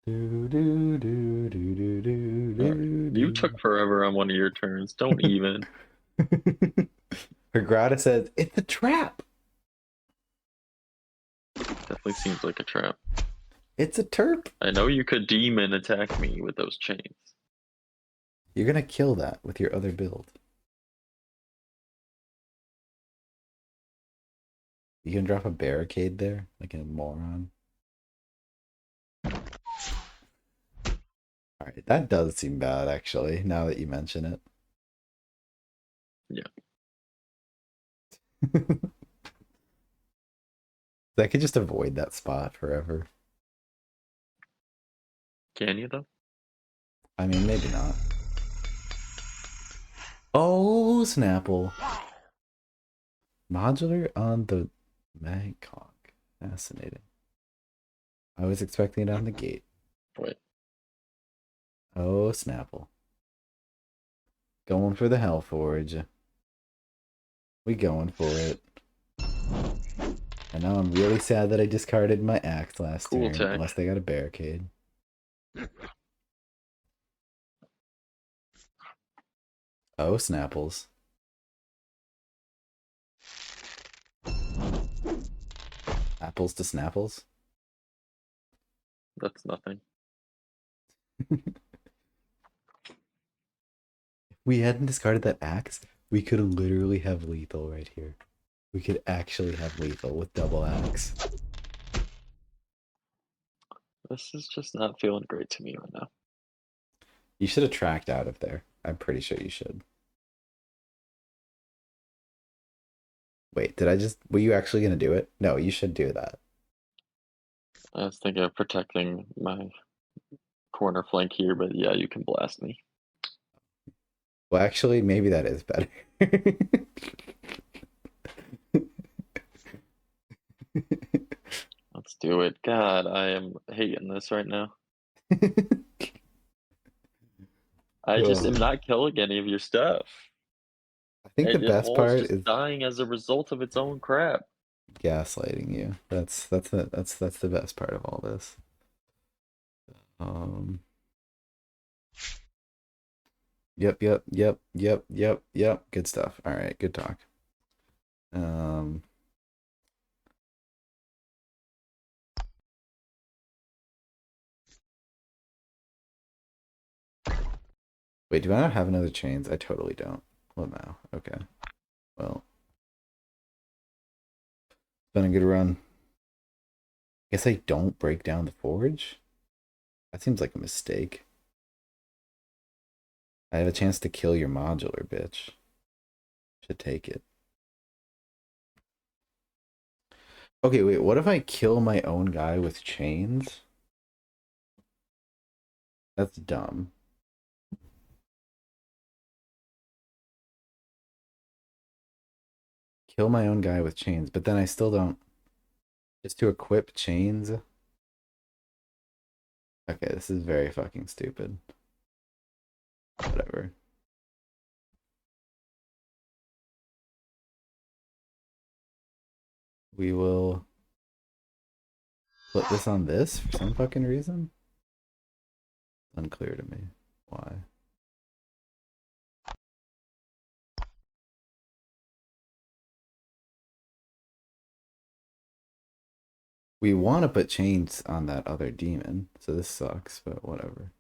Do do do do do do All right. do You do. took forever on one of your turns. Don't even. Hergrata says it's a trap. Definitely seems like a trap. It's a terp. I know you could demon attack me with those chains. You're gonna kill that with your other build. You can drop a barricade there, like a moron. Alright, that does seem bad actually, now that you mention it. Yeah. I could just avoid that spot forever. Can you though? I mean, maybe not. Oh, Snapple. Modular on the Magcock. Fascinating. I was expecting it on the gate. Wait. Oh, Snapple. Going for the Hellforge. We going for it. And now I'm really sad that I discarded my axe last Cool turn, tech. unless they got a barricade. Oh, Snapples. Apples to Snapples? That's nothing. If we hadn't discarded that axe, we could literally have lethal right here. We could actually have lethal with double axe. This is just not feeling great to me right now. You should have tracked out of there. I'm pretty sure you should. Wait, did I just... Were you actually going to do it? No, you should do that. I was thinking of protecting my corner flank here, but yeah, you can blast me. Well, actually, maybe that is better. Let's do it. God, I am hating this right now. I just am Oh. not killing any of your stuff. I think the It best all is part just is dying as a result of its own crap. gaslighting you. That's the best part of all this. Um. Yep. Good stuff. All right, good talk. Um. Wait, do I not have another chains? I totally don't. Well, now. Okay. Well, been a good run. Guess I don't break down the forge? That seems like a mistake. I have a chance to kill your modular, bitch. Should take it. Okay, wait, what if I kill my own guy with chains? That's dumb. Kill my own guy with chains, but then I still don't... Just to equip chains? Okay, this is very fucking stupid. Whatever. We will put this on this for some fucking reason. Unclear to me. Why? We want to put chains on that other demon, so this sucks, but whatever.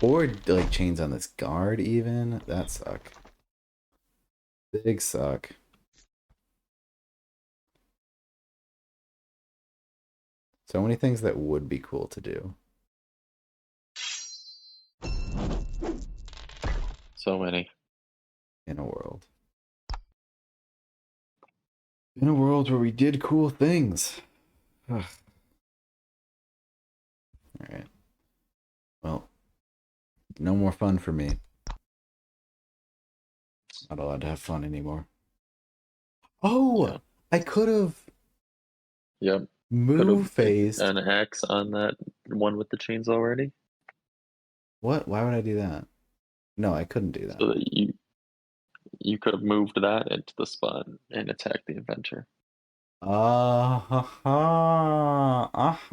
Or like chains on this guard even. That suck. Big suck. So many things that would be cool to do. So many. In a world. In a world where we did cool things. Ugh. Alright. Well, no more fun for me. Not allowed to have fun anymore. Oh! Yeah. I could have Yep. move phased. An X on that one with the chains already. What? Why would I do that? No, I couldn't do So that. that you could have moved that into the spot and attacked the inventor. Ah ha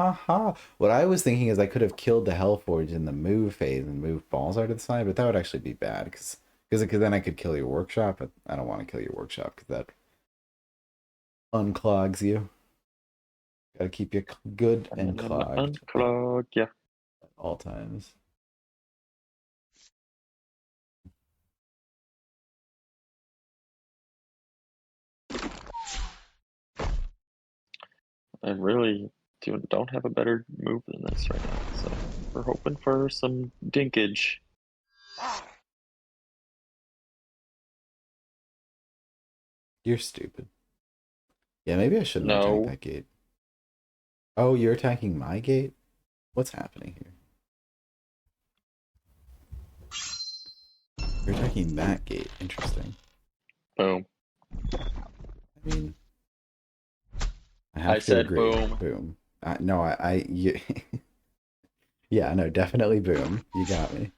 ha. What I was thinking is I could have killed the Hellforge in the move phase and moved Balzar to the side, but that would actually be bad because then I could kill your workshop, but I don't want to kill your workshop because that unclogs you. Gotta keep you good and clogged Unclog, yeah. at all times. I really don't have a better move than this right now, so we're hoping for some dinkage. You're stupid. Yeah, maybe I shouldn't have attacked No. that gate. Oh, you're attacking my gate? What's happening here? You're attacking that gate. Interesting. Boom. I mean, I have I to said agree. boom. Boom. No, yeah, no, definitely boom. You got me.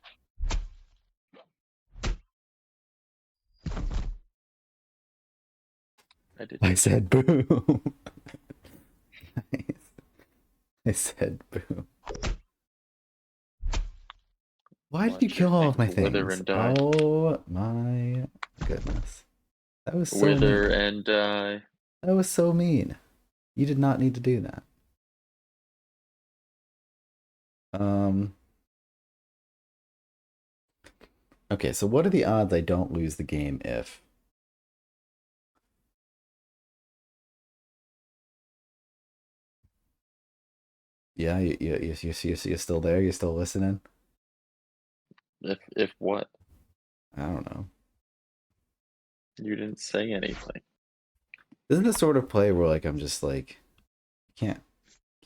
I said boom. I said boom. Why did you kill all of my Wither things? and die. Oh my goodness. That was so Wither mean. and die. That was so mean. You did not need to do that. Okay, so what are the odds I don't lose the game if? Yeah, you're still there? You're still listening? If what? I don't know. You didn't say anything. Isn't this sort of play where like I'm just like can't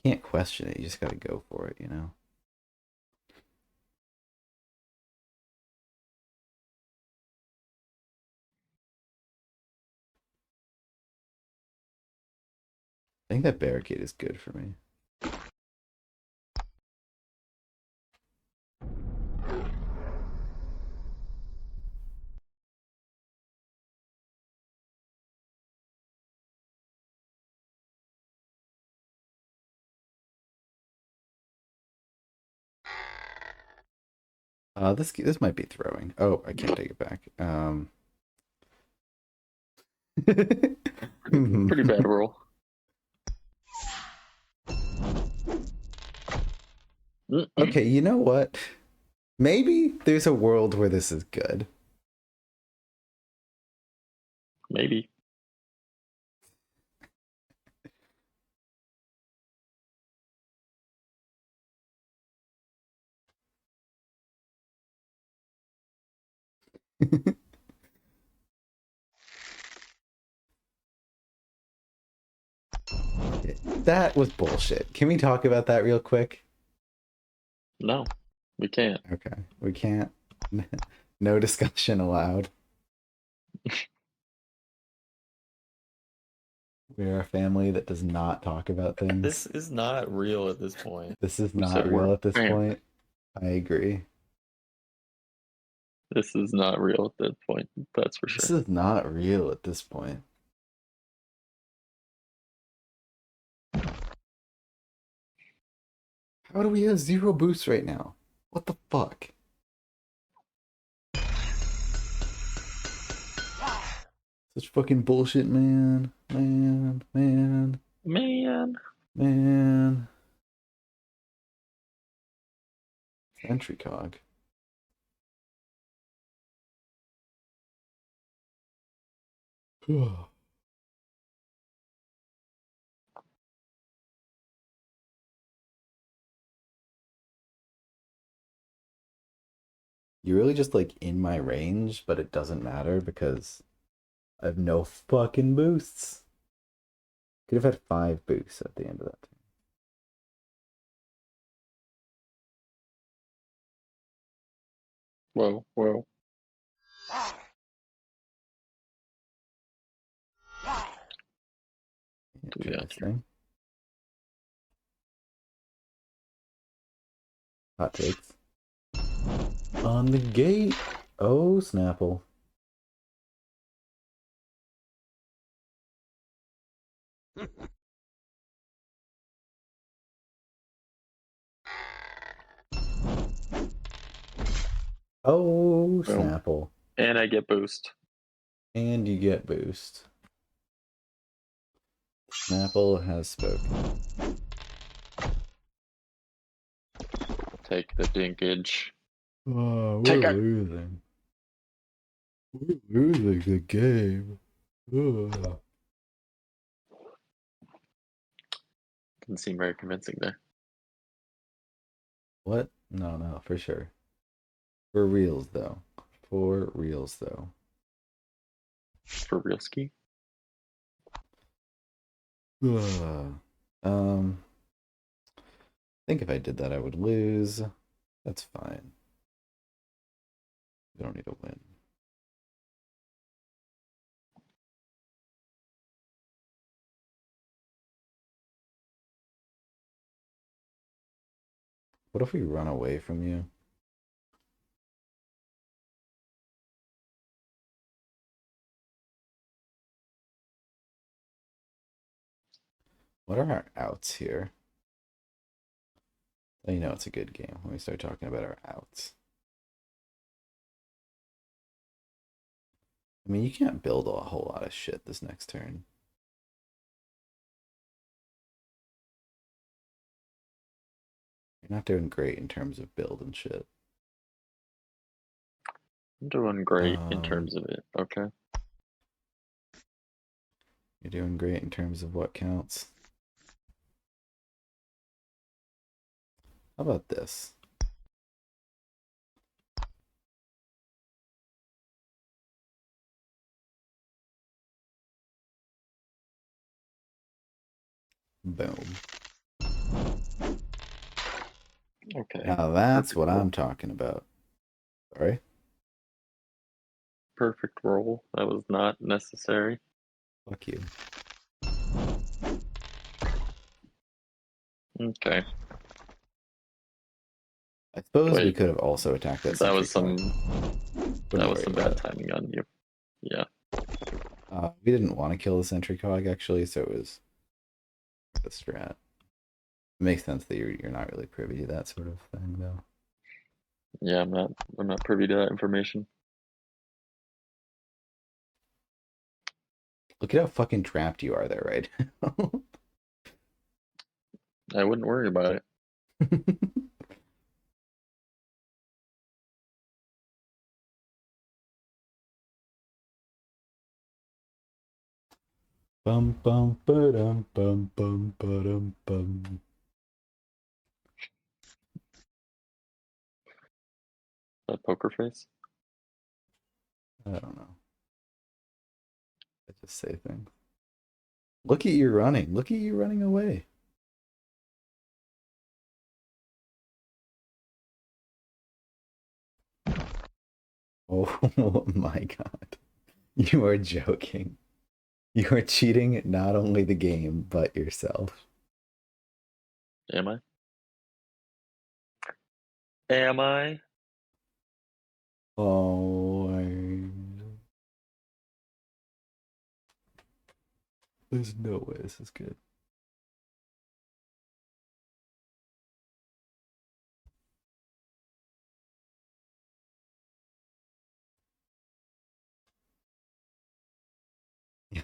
can't question it. You just gotta go for it, you know? I think that barricade is good for me. This might be throwing. Oh, I can't take it back. Pretty bad roll. Okay, you know what? Maybe there's a world where this is good. Maybe. That was bullshit. Can we talk about that real quick? No, we can't. Okay, we can't. No discussion allowed. We're a family that does not talk about things. This is not real at this point. This is Who not said we're real a at this family? point. I agree. This is not real at that point. That's for This sure. is not real at this point. How do we have 0 boosts right now? What the fuck? Such fucking bullshit, man. Man. Entry cog. You're really just like in my range, but it doesn't matter because I have no fucking boosts. Could have had 5 boosts at the end of that turn. Whoa. Interesting. Hot takes. On the gate. Oh, Snapple. Oh, Boom. Snapple. And I get boost. And you get boost. Snapple has spoken. Take the dinkage. Oh, Take we're it. losing. We're losing the game. Ugh. Didn't seem very convincing there. What? No, for sure. For reals, though. For reals, though. For real ski. Ugh. I think if I did that, I would lose. That's fine. We don't need to win. What if we run away from you? What are our outs here? Oh, you know it's a good game when we start talking about our outs. I mean, you can't build a whole lot of shit this next turn. You're not doing great in terms of build and shit. I'm doing great in terms of it. Okay. You're doing great in terms of what counts. How about this? Boom. Okay. Now that's Perfect what roll. I'm talking about. Sorry. Perfect roll. That was not necessary. Fuck you. Okay. I suppose we Wait, could have also attacked that that sentry was some car. that Wouldn't was worry some about bad it. timing on you. Yeah. We didn't want to kill the sentry cog actually, so it was the strat. It makes sense that you're not really privy to that sort of thing though. Yeah, I'm not privy to that information. Look at how fucking trapped you are there right now. I wouldn't worry about it. Bum bum ba-dum bum bum ba-dum bum. That poker face. I don't know. I just say things. Look at you running. Look at you running away. Oh my god. You are joking. You are cheating not only the game, but yourself. Am I? Am I? Oh, there's no way this is good.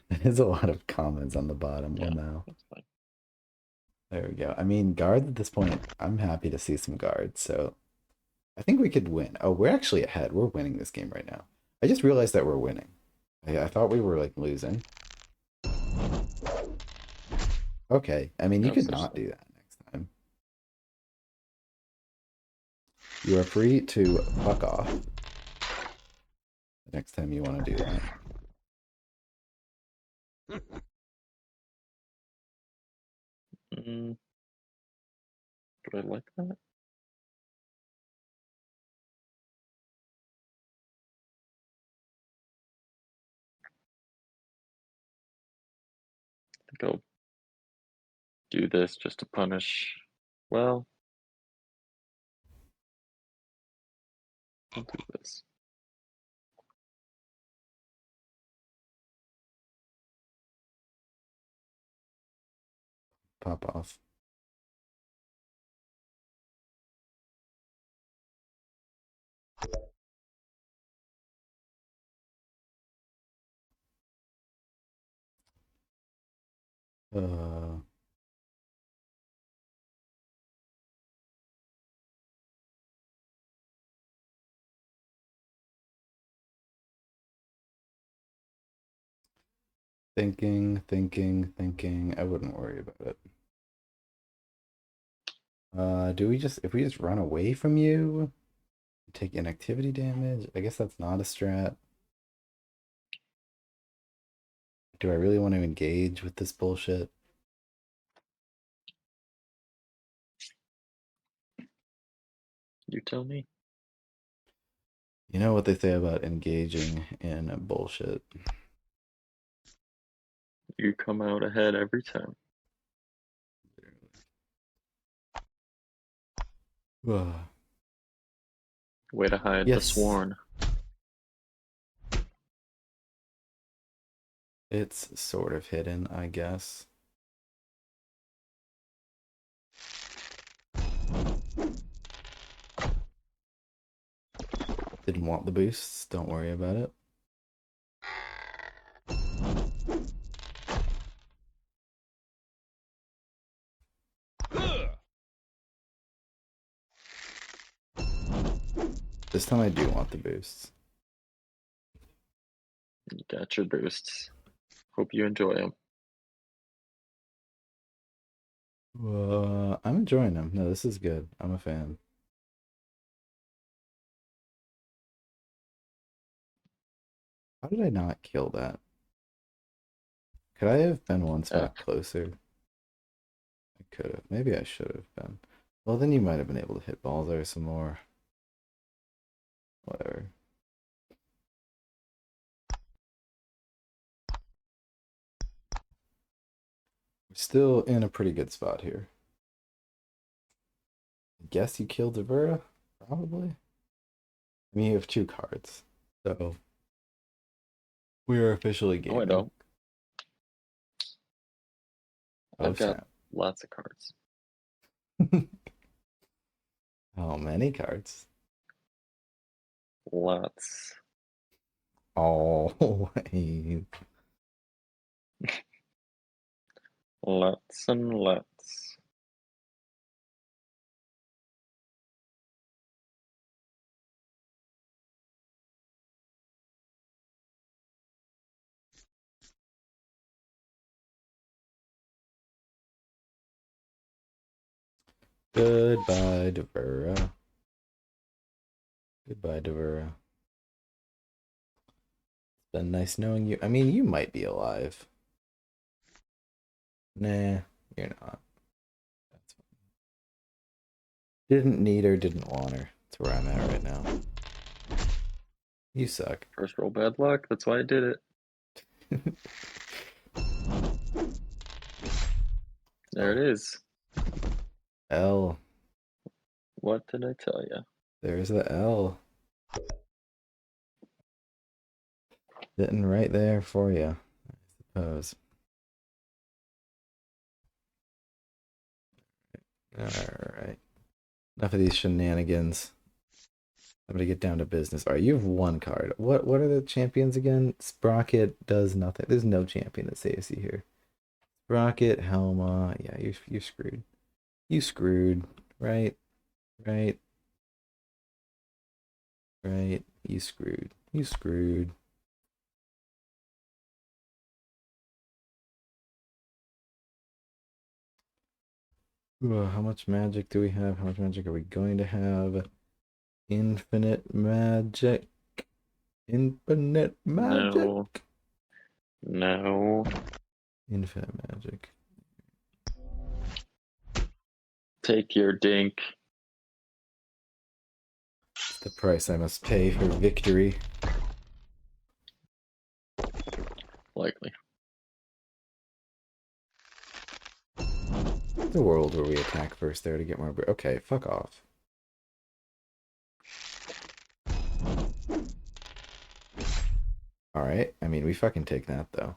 There's a lot of comments on the bottom Yeah, one now. that's fine. There we go. I mean, guards at this point, I'm happy to see some guards, so I think we could win. Oh, we're actually ahead. We're winning this game right now. I just realized that we're winning. I thought we were like losing. Okay. I mean, you No could such not thing. do that next time. You are free to fuck off the next time you want to do that. Mm, do I like that? I think I'll do this just to punish. Well, I'll do this. Pop off. Uh, thinking. I wouldn't worry about it. Do we just, if we just run away from you, take inactivity damage? I guess that's not a strat. Do I really want to engage with this bullshit? You tell me. You know what they say about engaging in bullshit. You come out ahead every time. Ugh. Way to hide the Yes, sworn. it's sort of hidden, I guess. Didn't want the boosts, don't worry about it. This time I do want the boosts. You got your boosts. Hope you enjoy them. I'm enjoying them. No, this is good. I'm a fan. How did I not kill that? Could I have been one spot closer? could have. Maybe I should have been. Well, then you might have been able to hit Balzar some more. Whatever. We're still in a pretty good spot here. I guess you killed Devura? Probably. I mean, you have 2 cards. So we are officially gaming. No, I don't. Oh, I've got snap. lots of cards. How many cards? Lots. Always. Lots and lots. Goodbye, Devura. Goodbye, Devura. It's been nice knowing you. I mean, you might be alive. Nah, you're not. That's fine. Didn't need her, didn't want her. That's where I'm at right now. You suck. First roll bad luck. That's why I did it. There it is. L. What did I tell you? There's the L. Sitting right there for you, I suppose. Alright. Enough of these shenanigans. I'm gonna get down to business. Alright, you have 1 card. What are the champions again? Sprocket does nothing. There's no champion that saves you here. Sprocket, Helma. Yeah, you're screwed. You screwed. Right? Right? Right? You screwed. You screwed. Ooh, how much magic do we have? How much magic are we going to have? Infinite magic. Infinite magic. No. No. Infinite magic. Take your dink. It's the price I must pay for victory. Likely. The world where we attack first there to get more. Okay, fuck off. Alright, I mean, we fucking take that though.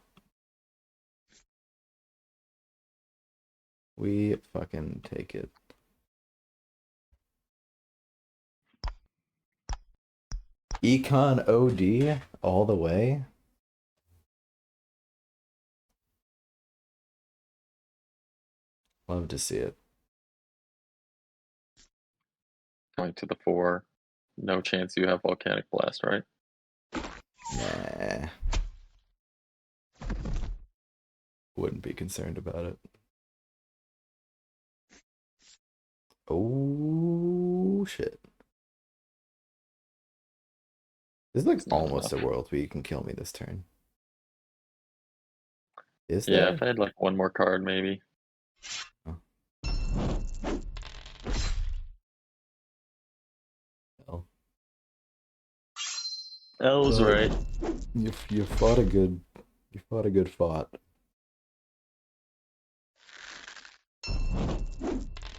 We fucking take it. Econ OD all the way. Love to see it. Going to the 4. No chance you have Volcanic Blast, right? Nah. Wouldn't be concerned about it. Oh shit. This looks Not almost enough. a world where you can kill me this turn. Is Yeah, there? if I had like 1 more card, maybe. Well, L's Well, right. you fought a good fight.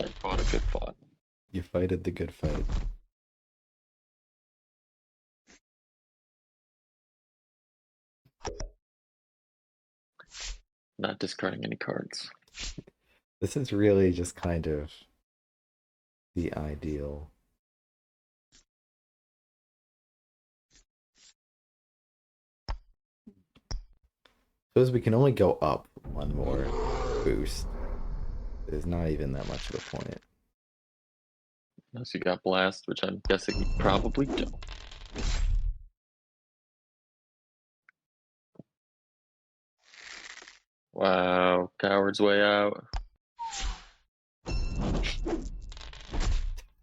I fought a good fight. You fighted the good fight. Not discarding any cards. This is really just kind of the ideal. Suppose we can only go up 1 more boost. There's not even that much of a point. Unless you got Blast, which I'm guessing you probably don't. Wow, Coward's Way out.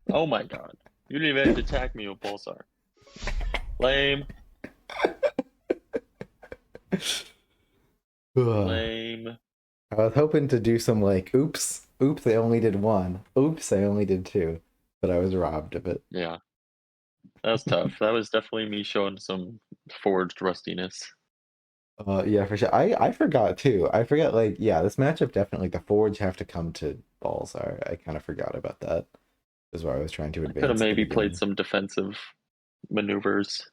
Oh my god. You didn't even have to attack me with Pulsar. Lame. Lame. I was hoping to do some like, oops, Oops, I only did one. Oops, I only did two. But I was robbed of it. Yeah, that was tough. That was definitely me showing some forged rustiness. Yeah, for sure. I forgot too. I forgot, like, yeah, this matchup definitely, the Forge have to come to Balzar. I kind of forgot about that. Is why I was trying to I could have advance at the maybe played beginning. some defensive maneuvers.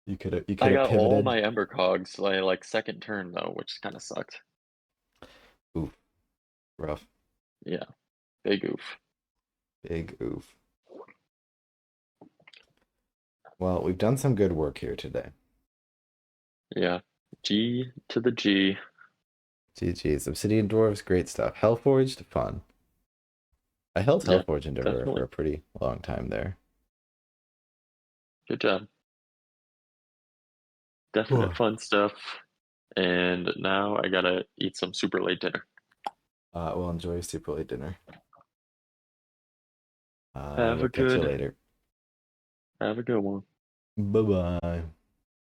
You could I have got all pivoted. my Ember Cogs like second turn though, which kind of sucked. Oof, rough. Yeah, big oof. Big oof. Well, we've done some good work here today. Yeah, G to the G. GG's. Obsidian Dwarves, great stuff. Hellforged, fun. I held Yeah, Hellforged Endeavor for definitely. a pretty long time there. Good job. Whew. Definite fun stuff. And now I gotta eat some super late dinner. Well, enjoy your super late dinner. I Have will a catch you good later. have a good one. Bye bye.